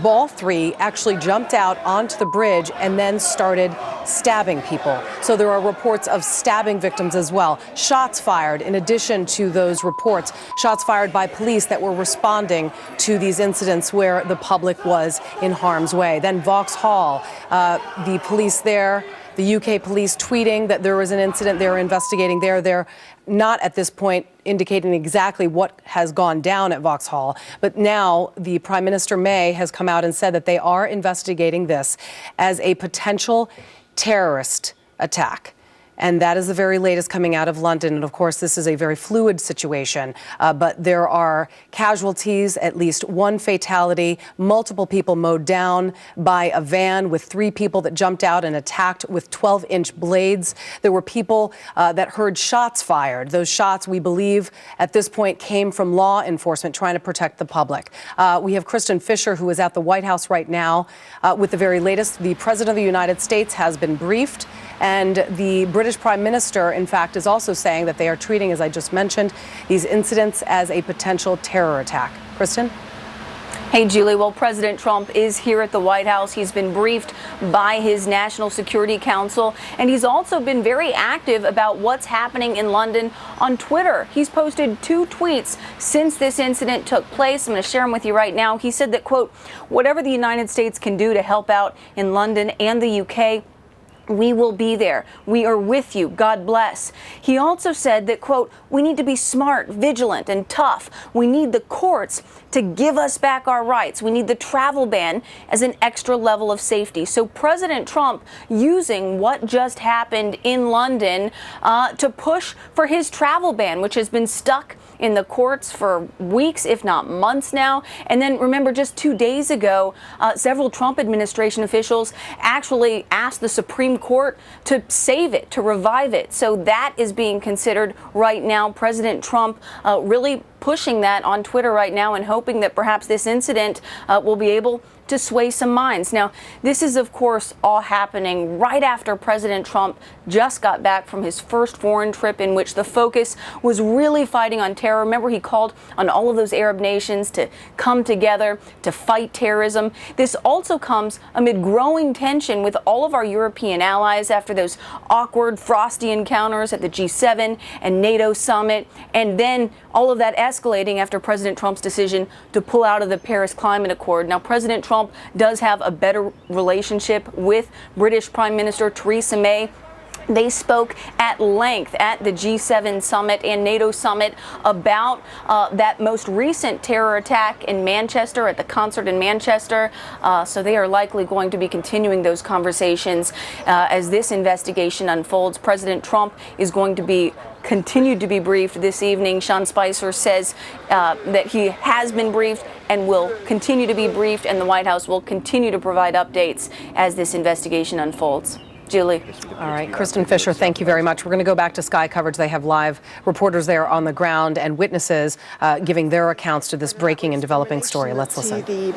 All 3 actually jumped out onto the bridge and then started stabbing people. So there are reports of stabbing victims as well. Shots fired in addition to those reports. Shots fired by police that were responding to these incidents where the public was in harm's way. Then Vauxhall, the police there, the UK police tweeting that there was an incident they're investigating there. They're not at this point indicating exactly what has gone down at Vauxhall. But now the Prime Minister May has come out and said that they are investigating this as a potential terrorist attack. And that is the very latest coming out of London. And of course, this is a very fluid situation. But there are casualties, at least 1 fatality, multiple people mowed down by a van with 3 people that jumped out and attacked with 12-inch blades. There were people that heard shots fired. Those shots, we believe, at this point came from law enforcement trying to protect the public. We have Kristen Fisher, who is at the White House right now with the very latest. The President of the United States has been briefed. And the British Prime Minister, in fact, is also saying that they are treating, as I just mentioned, these incidents as a potential terror attack. Kristen? Hey, Julie. Well, President Trump is here at the White House. He's been briefed by his National Security Council, and he's also been very active about what's happening in London on Twitter. He's posted 2 tweets since this incident took place. I'm going to share them with you right now. He said that, quote, whatever the United States can do to help out in London and the UK, we will be there. We are with you. God bless. He also said that, quote, we need to be smart, vigilant, and tough. We need the courts to give us back our rights. We need the travel ban as an extra level of safety. So President Trump using what just happened in London to push for his travel ban, which has been stuck in the courts for weeks, if not months now. And then remember, just 2 days ago, several Trump administration officials actually asked the Supreme Court to save it, to revive it. So that is being considered right now. President Trump really pushing that on Twitter right now and hoping that perhaps this incident will be able to sway some minds. Now, this is, of course, all happening right after President Trump just got back from his first foreign trip in which the focus was really fighting on terror. Remember, he called on all of those Arab nations to come together to fight terrorism. This also comes amid growing tension with all of our European allies after those awkward, frosty encounters at the G7 and NATO summit, and then all of that escalating after President Trump's decision to pull out of the Paris Climate Accord. Now, President Trump does have a better relationship with British Prime Minister Theresa May. They spoke at length at the G7 summit and NATO summit about that most recent terror attack in Manchester, at the concert in Manchester. So they are likely going to be continuing those conversations as this investigation unfolds. President Trump is going to be continued to be briefed this evening. Sean Spicer says that he has been briefed and will continue to be briefed, and the White House will continue to provide updates as this investigation unfolds. Julie. All right, Kristen Fisher, thank you very much. We're going to go back to Sky coverage. They have live reporters there on the ground and witnesses giving their accounts to this breaking and developing story. Let's listen. The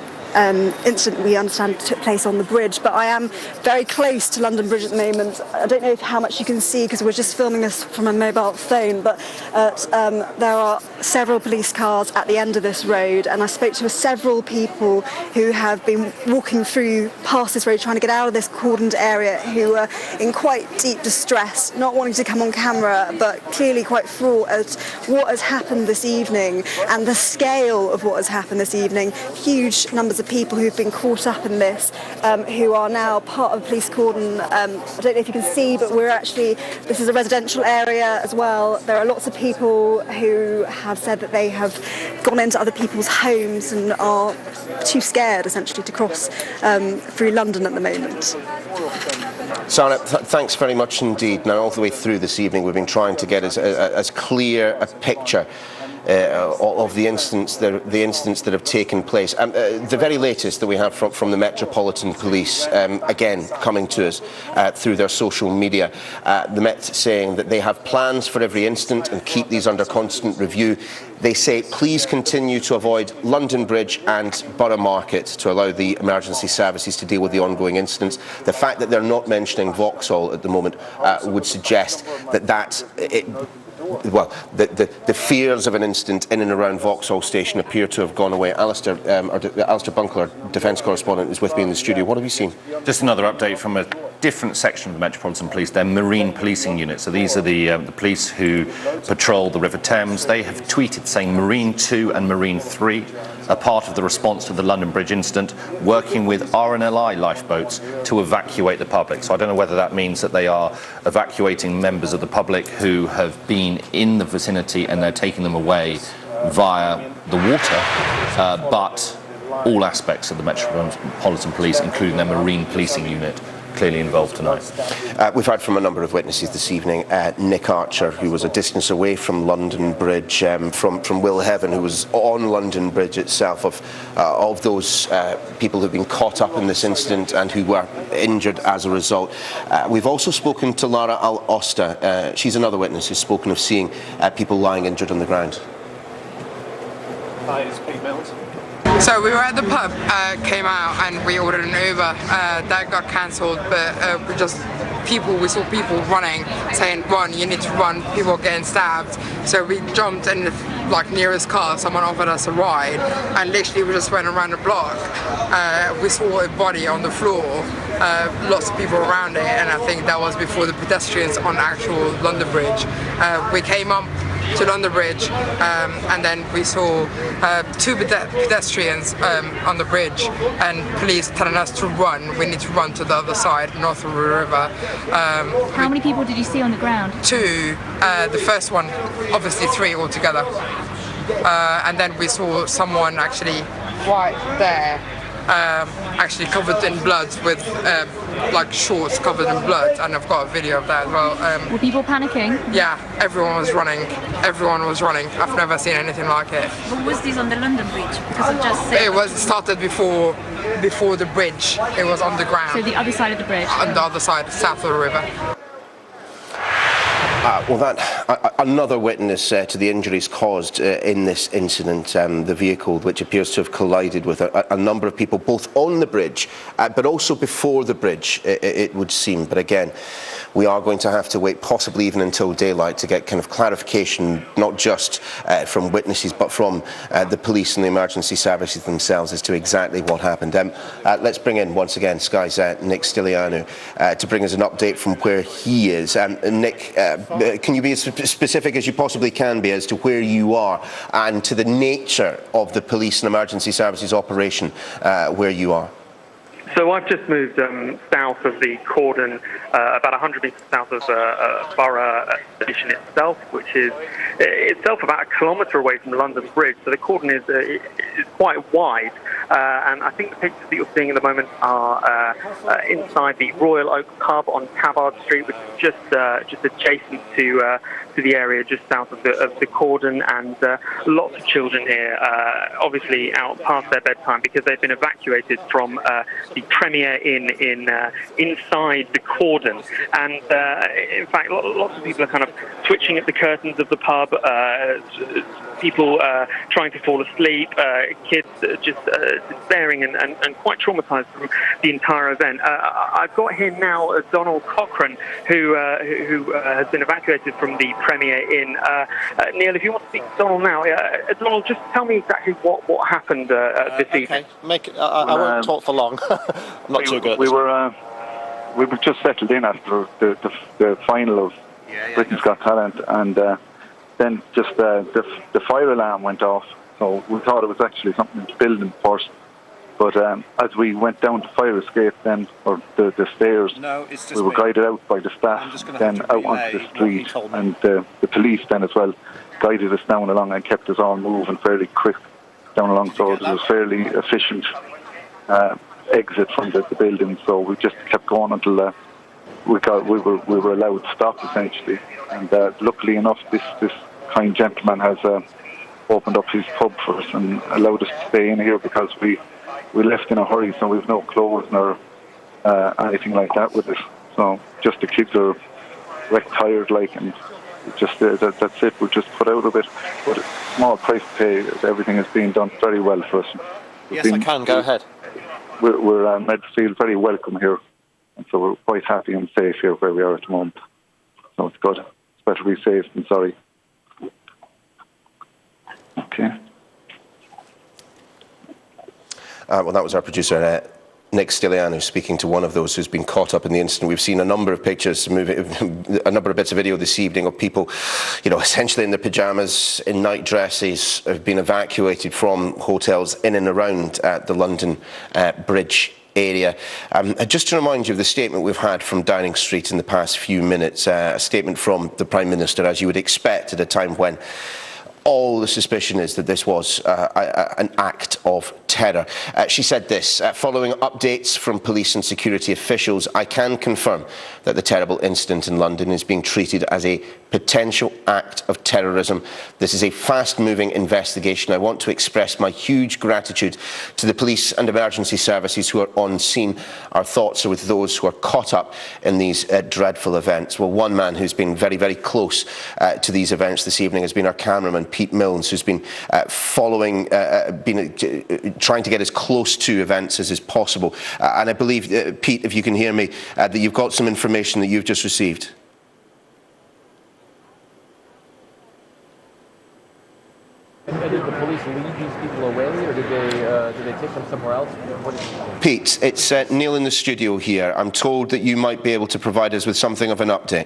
incident we understand took place on the bridge, but I am very close to London Bridge at the moment. I don't know how much you can see because we're just filming this from a mobile phone, but there are several police cars at the end of this road, and I spoke to several people who have been walking through past this road trying to get out of this cordoned area, who are in quite deep distress, not wanting to come on camera, but clearly quite fraught at what has happened this evening and the scale of what has happened this evening. Huge numbers of people who've been caught up in this, who are now part of the police cordon. I don't know if you can see, but this is a residential area as well. There are lots of people who have said that they have gone into other people's homes and are too scared, essentially, to cross through London at the moment. Sarah, thanks very much indeed. Now, all the way through this evening, we've been trying to get as clear a picture of the incidents that have taken place. The very latest that we have from the Metropolitan Police, again coming to us through their social media, the Met saying that they have plans for every incident and keep these under constant review. They say, please continue to avoid London Bridge and Borough Market to allow the emergency services to deal with the ongoing incidents. The fact that they're not mentioning Vauxhall at the moment would suggest the fears of an incident in and around Vauxhall Station appear to have gone away. Alistair Bunkle, our defence correspondent, is with me in the studio. What have you seen? Just another update from a different section of the Metropolitan Police, their marine policing unit. So these are the police who patrol the River Thames. They have tweeted saying Marine 2 and Marine 3 are part of the response to the London Bridge incident, working with RNLI lifeboats to evacuate the public. So I don't know whether that means that they are evacuating members of the public who have been in the vicinity and they're taking them away via the water, but all aspects of the Metropolitan Police, including their marine policing unit, clearly involved tonight. We've heard from a number of witnesses this evening. Nick Archer, who was a distance away from London Bridge, from Will Heaven, who was on London Bridge itself, of those people who've been caught up in this incident and who were injured as a result. We've also spoken to Lara Al-Osta. She's another witness who's spoken of seeing people lying injured on the ground. Hi, it's Pete Mills. So we were at the pub, came out and we ordered an Uber. That got cancelled, but we just we saw people running, saying, "Run! You need to run! People are getting stabbed." So we jumped in the nearest car. Someone offered us a ride, and literally we just went around the block. We saw a body on the floor, lots of people around it, and I think that was before the pedestrians on actual London Bridge. We came up to London Bridge, and then we saw two pedestrians on the bridge, and police telling us to run. We need to run to the other side, north of the river. How many people did you see on the ground? Two. The first one, obviously 3 altogether. And then we saw someone actually right there, actually covered in blood with shorts covered in blood, and I've got a video of that as well. Were people panicking? Yeah, everyone was running. Everyone was running. I've never seen anything like it. But was this on the London Bridge? Because I've just said it started before the bridge. It was on the ground. So the other side of the bridge? On the other side, south of the river. Another witness to the injuries caused in this incident, the vehicle which appears to have collided with a number of people, both on the bridge, but also before the bridge, it would seem. But again, we are going to have to wait possibly even until daylight to get kind of clarification, not just from witnesses, but from the police and the emergency services themselves as to exactly what happened. Let's bring in, once again, Sky's Nick Stylianou to bring us an update from where he is. Nick, can you be as specific as you possibly can be as to where you are and to the nature of the police and emergency services operation where you are? So I've just moved south of the cordon, about 100 metres south of Borough Station itself, which is itself about 1 kilometre away from London Bridge. So the cordon is quite wide, and I think the pictures that you're seeing at the moment are inside the Royal Oak Pub on Tabard Street, which is just adjacent to the area just south of the cordon, and lots of children here, obviously out past their bedtime because they've been evacuated from the Premier Inn inside the cordon, and in fact lots of people are kind of twitching at the curtains of the pub, people trying to fall asleep, kids just despairing and quite traumatised from the entire event. I've got here now Donald Cochrane, who has been evacuated from the Premier Inn. Neil, if you want to speak to Donald now, Donald, just tell me exactly what happened this evening. I won't talk for long. I'm not too good. We were just settled in after the final of Britain's Got Talent, and then just the fire alarm went off. So we thought it was actually something in the building first. But as we went down the fire escape then, or the stairs, we were guided out by the staff, then out onto the street, and the police then as well guided us down along and kept us all moving fairly quick down along. So it was a fairly efficient exit from the building. So we just kept going until we were allowed to stop essentially. And luckily enough, this kind gentleman has opened up his pub for us and allowed us to stay in here because we left in a hurry, so we've no clothes nor anything like that with us. So just the kids are wrecked tired, and just that's it. We're just put out a bit, but small price to pay. Everything is being done very well for us. I can go ahead. We're made to feel very welcome here, and so we're quite happy and safe here where we are at the moment. So it's good. It's better to be safe than sorry. Okay. Well, that was our producer, Nick Stylianou, speaking to one of those who's been caught up in the incident. We've seen a number of pictures, a number of bits of video this evening of people, essentially in their pyjamas, in night dresses, have been evacuated from hotels in and around the London Bridge area. Just to remind you of the statement we've had from Downing Street in the past few minutes, a statement from the Prime Minister, as you would expect at a time when all the suspicion is that this was an act of terror. She said this, following updates from police and security officials, I can confirm that the terrible incident in London is being treated as a potential act of terrorism. This is a fast-moving investigation. I want to express my huge gratitude to the police and emergency services who are on scene. Our thoughts are with those who are caught up in these dreadful events. Well, one man who's been very, very close to these events this evening has been our cameraman, Pete Milnes, who's been following, trying to get as close to events as is possible. And I believe, Pete, if you can hear me, that you've got some information that you've just received. And did the police lead these people away, or did they take them somewhere else? Pete, it's Neil in the studio here. I'm told that you might be able to provide us with something of an update.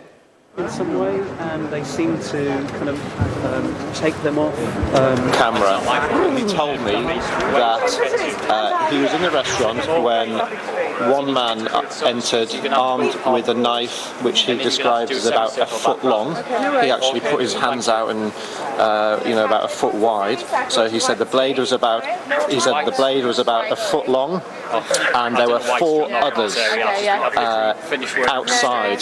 In some way, and they seem to kind of take them off camera. He told me that he was in the restaurant when one man entered armed with a knife which he described as about a foot long. He actually put his hands out and about a foot wide. So he said the blade was about a foot long, and there were four others outside,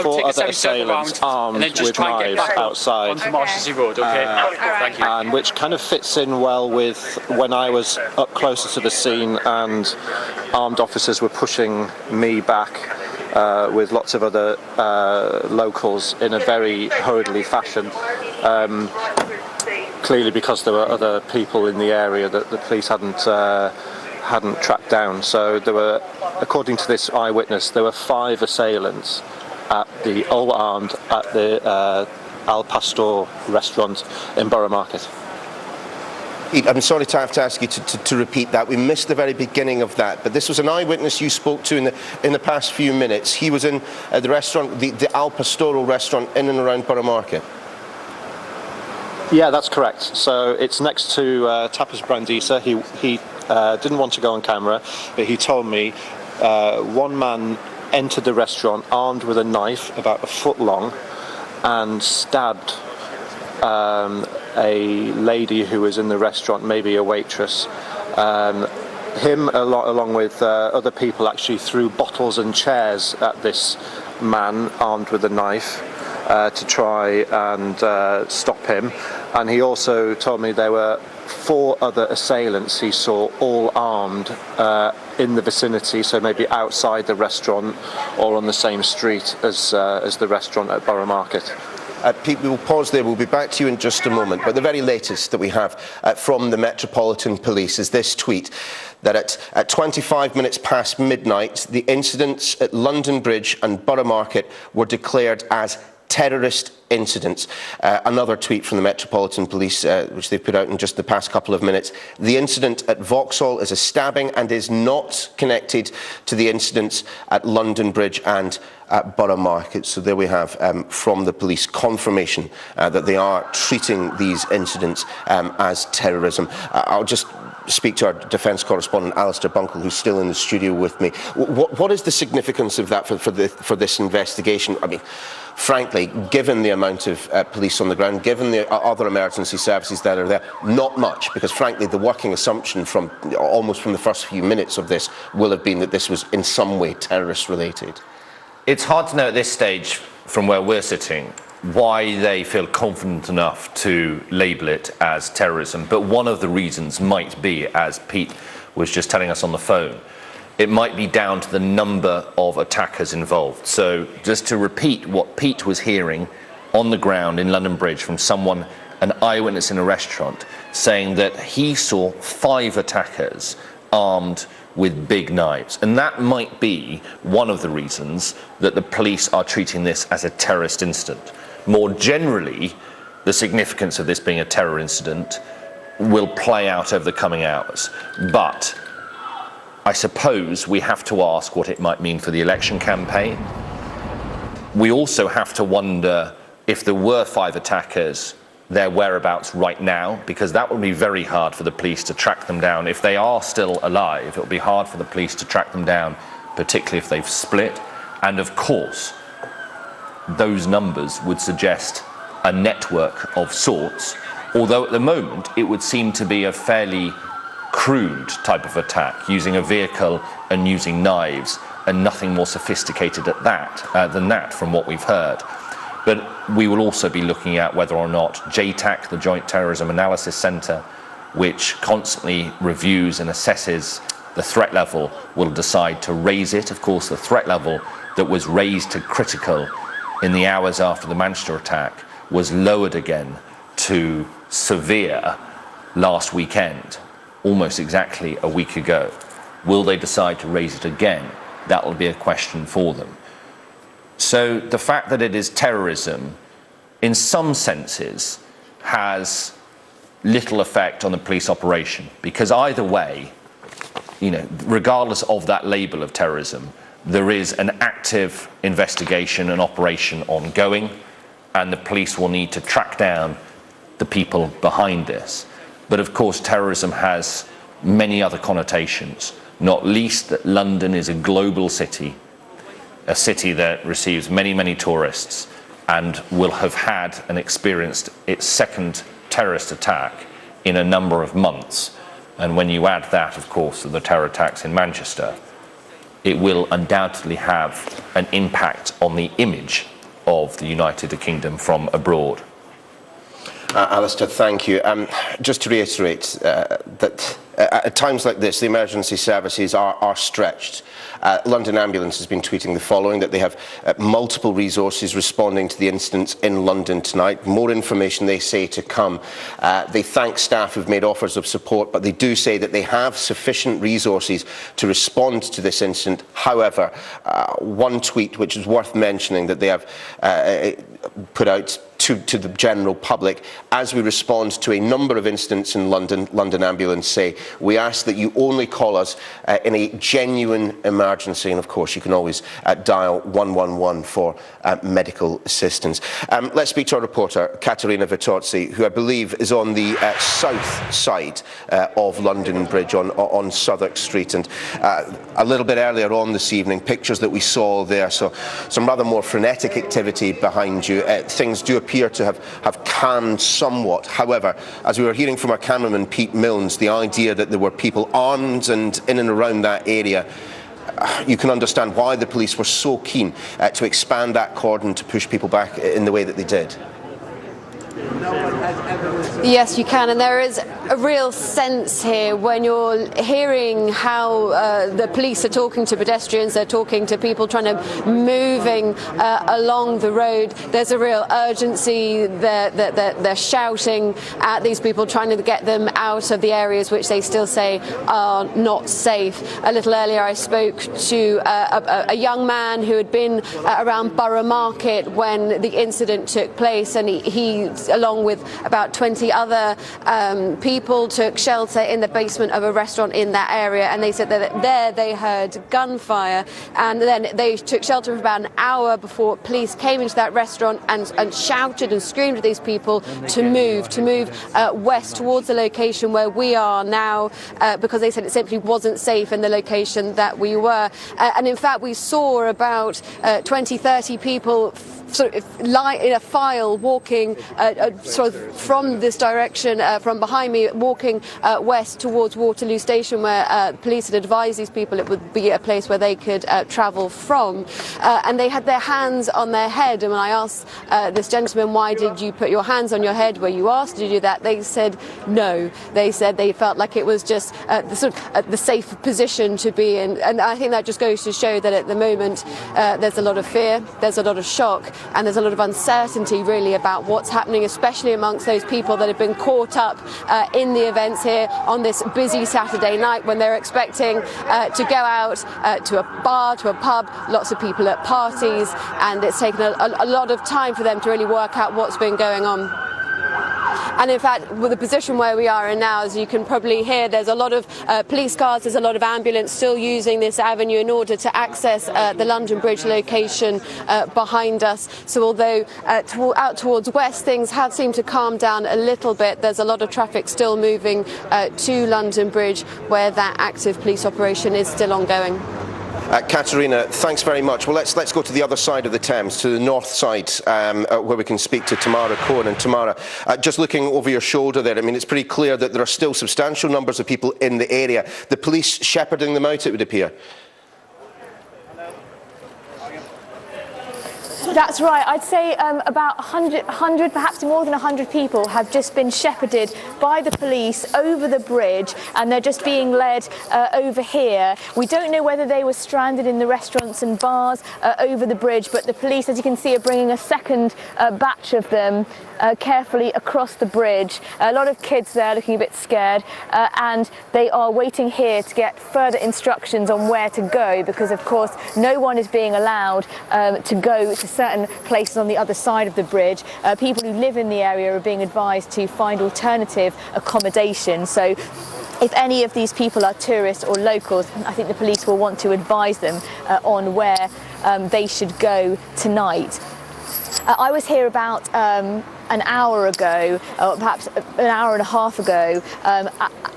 four other assailants armed with knives outside. Onto Marshalsea Road, okay? Thank you. And which kind of fits in well with when I was up closer to the scene and armed officers were pushing me back with lots of other locals in a very hurriedly fashion. Clearly because there were other people in the area that the police hadn't tracked down. So there were, according to this eyewitness, there were 5 assailants all armed at the Al Pastor restaurant in Borough Market. Pete, I'm sorry to have to ask you to repeat that. We missed the very beginning of that, but this was an eyewitness you spoke to in the past few minutes. He was in the restaurant, the Al Pastoro restaurant in and around Borough Market. Yeah, that's correct. So it's next to Tapas Brandisa. He didn't want to go on camera, but he told me one man entered the restaurant armed with a knife about a foot long and stabbed a lady who was in the restaurant, maybe a waitress. Him, along with other people, actually threw bottles and chairs at this man armed with a knife to try and stop him. And he also told me there were 4 other assailants he saw, all armed, in the vicinity, so maybe outside the restaurant or on the same street as the restaurant at Borough Market. Pete, we will pause there. We'll be back to you in just a moment. But the very latest that we have from the Metropolitan Police is this tweet, that at 25 minutes past midnight, the incidents at London Bridge and Borough Market were declared as terrorist incidents. Another tweet from the Metropolitan Police, which they've put out in just the past couple of minutes. The incident at Vauxhall is a stabbing and is not connected to the incidents at London Bridge and at Borough Market. So there we have from the police confirmation that they are treating these incidents as terrorism. I'll just speak to our defence correspondent Alistair Bunkle, who's still in the studio with me. What is the significance of that for this investigation? I mean, frankly, given the amount of police on the ground, given the other emergency services that are there, not much, because frankly the working assumption from almost from the first few minutes of this will have been that this was in some way terrorist related. It's hard to know at this stage, from where we're sitting, why they feel confident enough to label it as terrorism. But one of the reasons might be, as Pete was just telling us on the phone, it might be down to the number of attackers involved. So just to repeat what Pete was hearing on the ground in London Bridge from someone, an eyewitness in a restaurant, saying that he saw 5 attackers armed with big knives. And that might be one of the reasons that the police are treating this as a terrorist incident. More generally, the significance of this being a terror incident will play out over the coming hours. But I suppose we have to ask what it might mean for the election campaign. We also have to wonder if there were 5 attackers, their whereabouts right now, because that would be very hard for the police to track them down. If they are still alive, it will be hard for the police to track them down, particularly if they've split. And of course, those numbers would suggest a network of sorts, although at the moment it would seem to be a fairly crude type of attack, using a vehicle and using knives, and nothing more sophisticated at that than that from what we've heard. But we will also be looking at whether or not JTAC, the Joint Terrorism Analysis Centre, which constantly reviews and assesses the threat level, will decide to raise it. Of course, the threat level that was raised to critical in the hours after the Manchester attack was lowered again to severe last weekend, almost exactly a week ago. Will they decide to raise it again? That will be a question for them. So the fact that it is terrorism, in some senses, has little effect on the police operation, because either way, you know, regardless of that label of terrorism, there is an active investigation and operation ongoing, and the police will need to track down the people behind this. But of course, terrorism has many other connotations, not least that London is a global city, a city that receives many, many tourists, and will have had and experienced its second terrorist attack in a number of months. And when you add that, of course, to the terror attacks in Manchester, it will undoubtedly have an impact on the image of the United Kingdom from abroad. Alistair, thank you. Just to reiterate that at times like this, the emergency services are stretched. London Ambulance has been tweeting the following, that they have multiple resources responding to the incidents in London tonight. More information, they say, to come. They thank staff who've made offers of support, but they do say that they have sufficient resources to respond to this incident. However, one tweet which is worth mentioning that they have put out to the general public: as we respond to a number of incidents in London, London Ambulance say, we ask that you only call us in a genuine emergency, and of course you can always dial 111 for medical assistance. Let's speak to our reporter, Caterina Vitozzi, who I believe is on the south side of London Bridge on Southwark Street, and a little bit earlier on this evening, pictures that we saw there, so some rather more frenetic activity behind you. Things do appear to have calmed somewhat. However, as we were hearing from our cameraman Pete Milnes, the idea that there were people armed and in and around that area, you can understand why the police were so keen to expand that cordon to push people back in the way that they did. Yes, you can, and there is a real sense here when you're hearing how the police are talking to pedestrians, they're talking to people trying to moving along the road. There's a real urgency. They're shouting at these people, trying to get them out of the areas which they still say are not safe. A little earlier I spoke to a young man who had been around Borough Market when the incident took place, and he along with about 20 other people took shelter in the basement of a restaurant in that area, and they said that there they heard gunfire, and then they took shelter for about an hour before police came into that restaurant and shouted and screamed at these people to move west towards the location where we are now, because they said it simply wasn't safe in the location that we were. And in fact we saw about 20-30 people sort of lie in a file walking sort of from this direction, from behind me, walking west towards Waterloo Station, where police had advised these people it would be a place where they could travel from. And they had their hands on their head, and when I asked this gentleman, why did you put your hands on your head, were you asked to do that, they said no. They said they felt like it was just the safe position to be in. And I think that just goes to show that at the moment there's a lot of fear, there's a lot of shock, and there's a lot of uncertainty really about what's happening, especially amongst those people that have been caught up in the events here on this busy Saturday night, when they're expecting to go out to a bar, to a pub, lots of people at parties, and it's taken a lot of time for them to really work out what's been going on. And in fact, with the position where we are in now, as you can probably hear, there's a lot of police cars, there's a lot of ambulance still using this avenue in order to access the London Bridge location behind us. So although out towards west, things have seemed to calm down a little bit, there's a lot of traffic still moving to London Bridge, where that active police operation is still ongoing. Caterina, thanks very much. Well, let's go to the other side of the Thames, to the north side, where we can speak to Tamara Cohen. And Tamara, just looking over your shoulder there, I mean, it's pretty clear that there are still substantial numbers of people in the area. The police shepherding them out, it would appear. That's right. I'd say about 100, perhaps more than 100 people have just been shepherded by the police over the bridge, and they're just being led over here. We don't know whether they were stranded in the restaurants and bars over the bridge, but the police, as you can see, are bringing a second batch of them carefully across the bridge. A lot of kids there looking a bit scared, and they are waiting here to get further instructions on where to go, because of course no one is being allowed to go to certain places on the other side of the bridge. People who live in the area are being advised to find alternative accommodation. So if any of these people are tourists or locals, I think the police will want to advise them on where they should go tonight. I was here about an hour ago, or perhaps an hour and a half ago,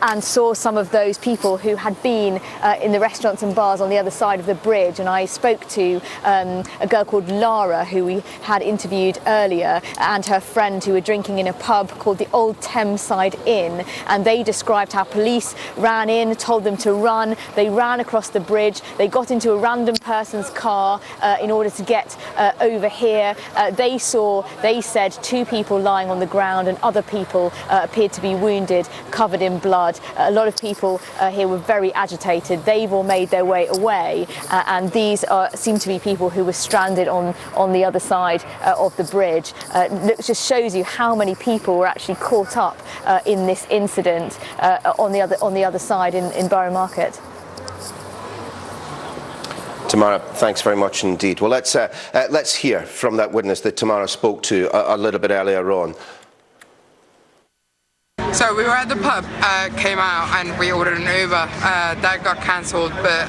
and saw some of those people who had been in the restaurants and bars on the other side of the bridge. And I spoke to a girl called Lara, who we had interviewed earlier, and her friend, who were drinking in a pub called the Old Thameside Inn. And they described how police ran in, told them to run. They ran across the bridge. They got into a random person's car in order to get over here. They said, two people lying on the ground, and other people appeared to be wounded, covered in blood. A lot of people here were very agitated. They've all made their way away, and these seem to be people who were stranded on the other side of the bridge. It just shows you how many people were actually caught up in this incident on the other side in Borough Market. Tamara, thanks very much indeed. Well, let's hear from that witness that Tamara spoke to a little bit earlier on. So we were at the pub, came out and we ordered an Uber. That got cancelled, but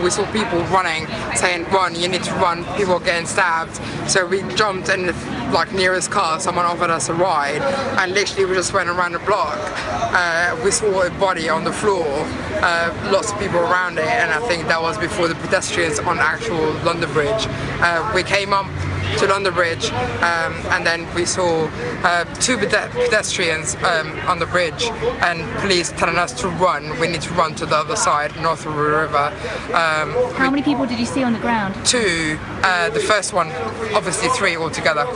we saw people running, saying, "Run, you need to run." People were getting stabbed. So we jumped in the nearest car. Someone offered us a ride, and literally we just went around the block. We saw a body on the floor, lots of people around it, and I think that was before the pedestrians on actual London Bridge. We came up to London Bridge, and then we saw two pedestrians on the bridge, and police telling us to run. We need to run to the other side, north of the river. How many people did you see on the ground? Two. The first one, obviously three altogether.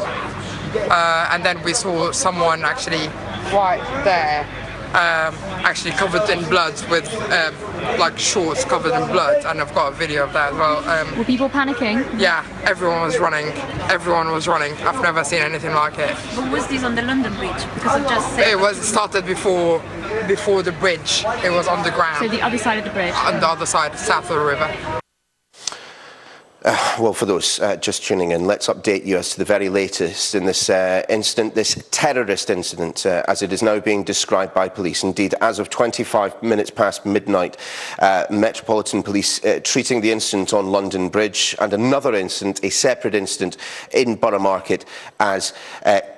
And then we saw someone actually right there, actually covered in blood with shorts covered in blood, and I've got a video of that as well. Were people panicking? Yeah, everyone was running. Everyone was running. I've never seen anything like it. But was this on the London Bridge? Because I've just said it started before the bridge. It was on the ground. So the other side of the bridge? On the other side, south of the river. Well, for those just tuning in, let's update you as to the very latest in this incident, this terrorist incident, as it is now being described by police. Indeed, as of 25 minutes past midnight, Metropolitan Police treating the incident on London Bridge and another incident, a separate incident in Borough Market, as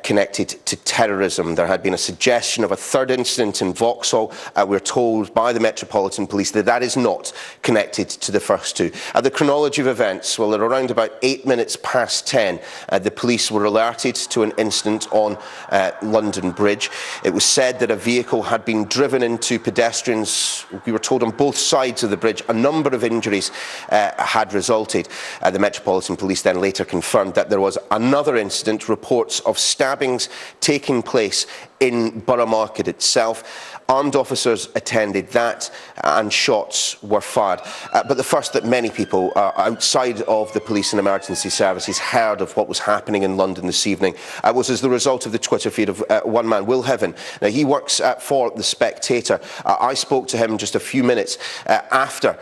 connected to terrorism. There had been a suggestion of a third incident in Vauxhall. We're told by the Metropolitan Police that that is not connected to the first two. The chronology of events, well, at around about 8 minutes past 10, the police were alerted to an incident on London Bridge. It was said that a vehicle had been driven into pedestrians. We were told on both sides of the bridge a number of injuries had resulted. The Metropolitan Police then later confirmed that there was another incident, reports of stabbings taking place in Borough Market itself. Armed officers attended that and shots were fired. But the first that many people outside of the police and emergency services heard of what was happening in London this evening was as the result of the Twitter feed of one man, Will Heaven. Now, he works for The Spectator. I spoke to him just a few minutes after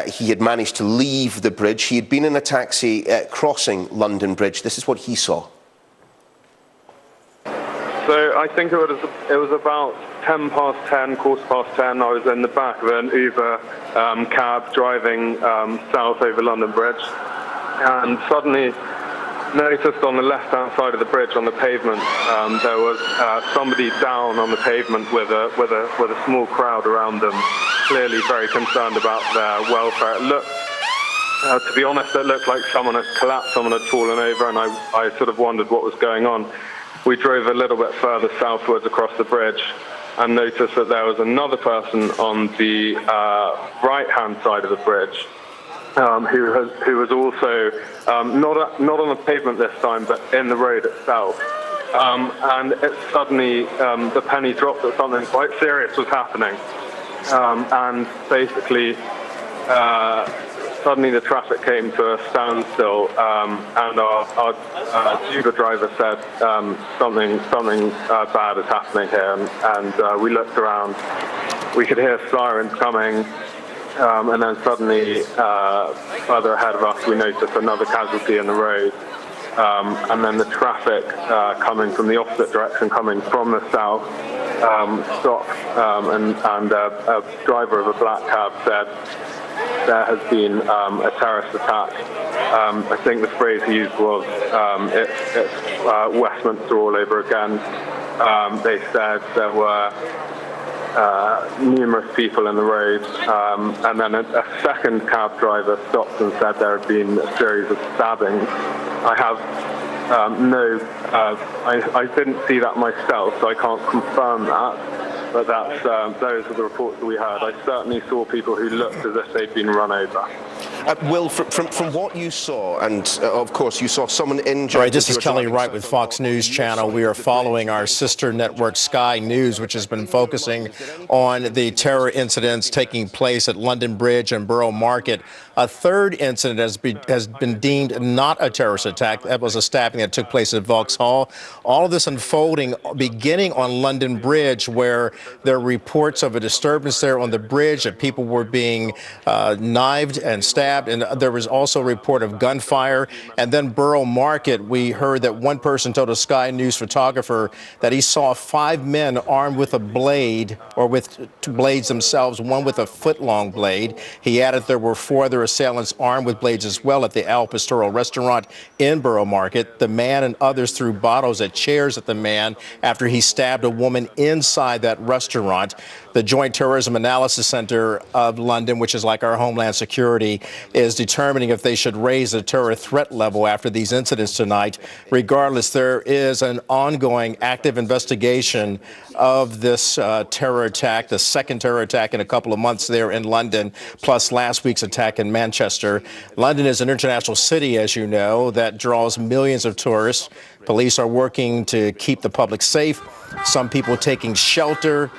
he had managed to leave the bridge. He had been in a taxi crossing London Bridge. This is what he saw. So I think it was about 10 past 10, quarter past 10. I was in the back of an Uber cab driving south over London Bridge, and suddenly noticed on the left-hand side of the bridge, on the pavement, there was somebody down on the pavement with a small crowd around them, clearly very concerned about their welfare. It looked, to be honest, it looked like someone had collapsed, someone had fallen over, and I sort of wondered what was going on. We drove a little bit further southwards across the bridge and noticed that there was another person on the right-hand side of the bridge. who was also not on the pavement this time, but in the road itself. And it suddenly, the penny dropped that something quite serious was happening. And basically, suddenly the traffic came to a standstill, and our Uber driver said something bad is happening here, and we looked around. We could hear sirens coming, and then suddenly, further ahead of us, we noticed another casualty in the road. And then the traffic coming from the opposite direction, coming from the south, stopped, and a driver of a black cab said there has been a terrorist attack. I think the phrase he used was, it's Westminster all over again. They said there were numerous people in the road, and then a second cab driver stopped and said there had been a series of stabbings. I have I didn't see that myself, so I can't confirm that, but that's those are the reports that we heard. I certainly saw people who looked as if they'd been run over. Will, from what you saw, and of course you saw someone injured. All right, this is Kelly Wright with Fox News Channel. We are following our sister network Sky News, which has been focusing on the terror incidents taking place at London Bridge and Borough Market. A third incident has been deemed not a terrorist attack. That was a stabbing that took place at Vauxhall. All of this unfolding beginning on London Bridge, where there are reports of a disturbance there on the bridge, that people were being knifed and stabbed. And there was also a report of gunfire. And then Borough Market, we heard that one person told a Sky News photographer that he saw 5 men armed with a blade, or with blades themselves, one with a foot-long blade. He added there were 4 other assailants armed with blades as well at the Al Pastoral restaurant in Borough Market. The man and others threw bottles at chairs at the man after he stabbed a woman inside that restaurant. The Joint Terrorism Analysis Center of London, which is like our Homeland Security, is determining if they should raise the terror threat level after these incidents tonight. Regardless, there is an ongoing active investigation of this terror attack, the second terror attack in a couple of months there in London, plus last week's attack in Manchester. London is an international city, as you know, that draws millions of tourists. Police are working to keep the public safe. Some people taking shelter,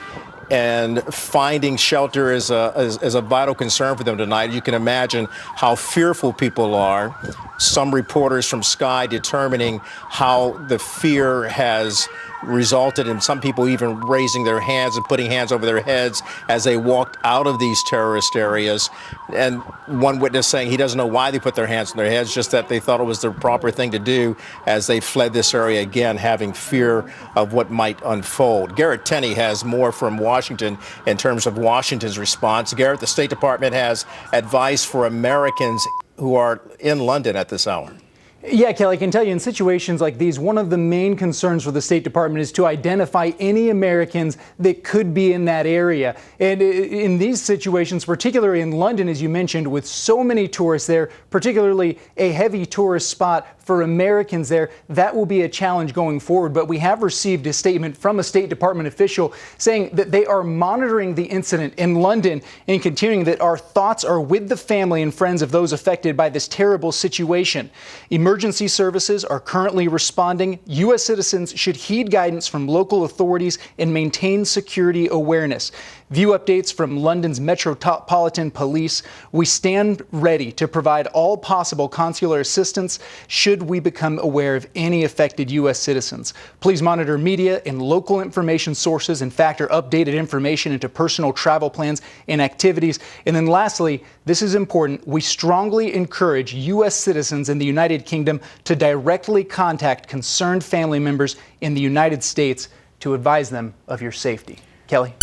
and finding shelter is a vital concern for them tonight. You can imagine how fearful people are. Some reporters from Sky determining how the fear has resulted in some people even raising their hands and putting hands over their heads as they walked out of these terrorist areas. And one witness saying he doesn't know why they put their hands on their heads, just that they thought it was the proper thing to do as they fled this area, again, having fear of what might unfold. Garrett Tenney has more from Washington in terms of Washington's response. Garrett, the State Department has advice for Americans who are in London at this hour. Yeah, Kelly, I can tell you in situations like these, one of the main concerns for the State Department is to identify any Americans that could be in that area. And in these situations, particularly in London, as you mentioned, with so many tourists there, particularly a heavy tourist spot for Americans there, that will be a challenge going forward. But we have received a statement from a State Department official saying that they are monitoring the incident in London and continuing that our thoughts are with the family and friends of those affected by this terrible situation. Emergency services are currently responding. U.S. citizens should heed guidance from local authorities and maintain security awareness. View updates from London's Metropolitan Police. We stand ready to provide all possible consular assistance should we become aware of any affected U.S. citizens. Please monitor media and local information sources and factor updated information into personal travel plans and activities. And then lastly, this is important, we strongly encourage U.S. citizens in the United Kingdom to directly contact concerned family members in the United States to advise them of your safety. Kelly?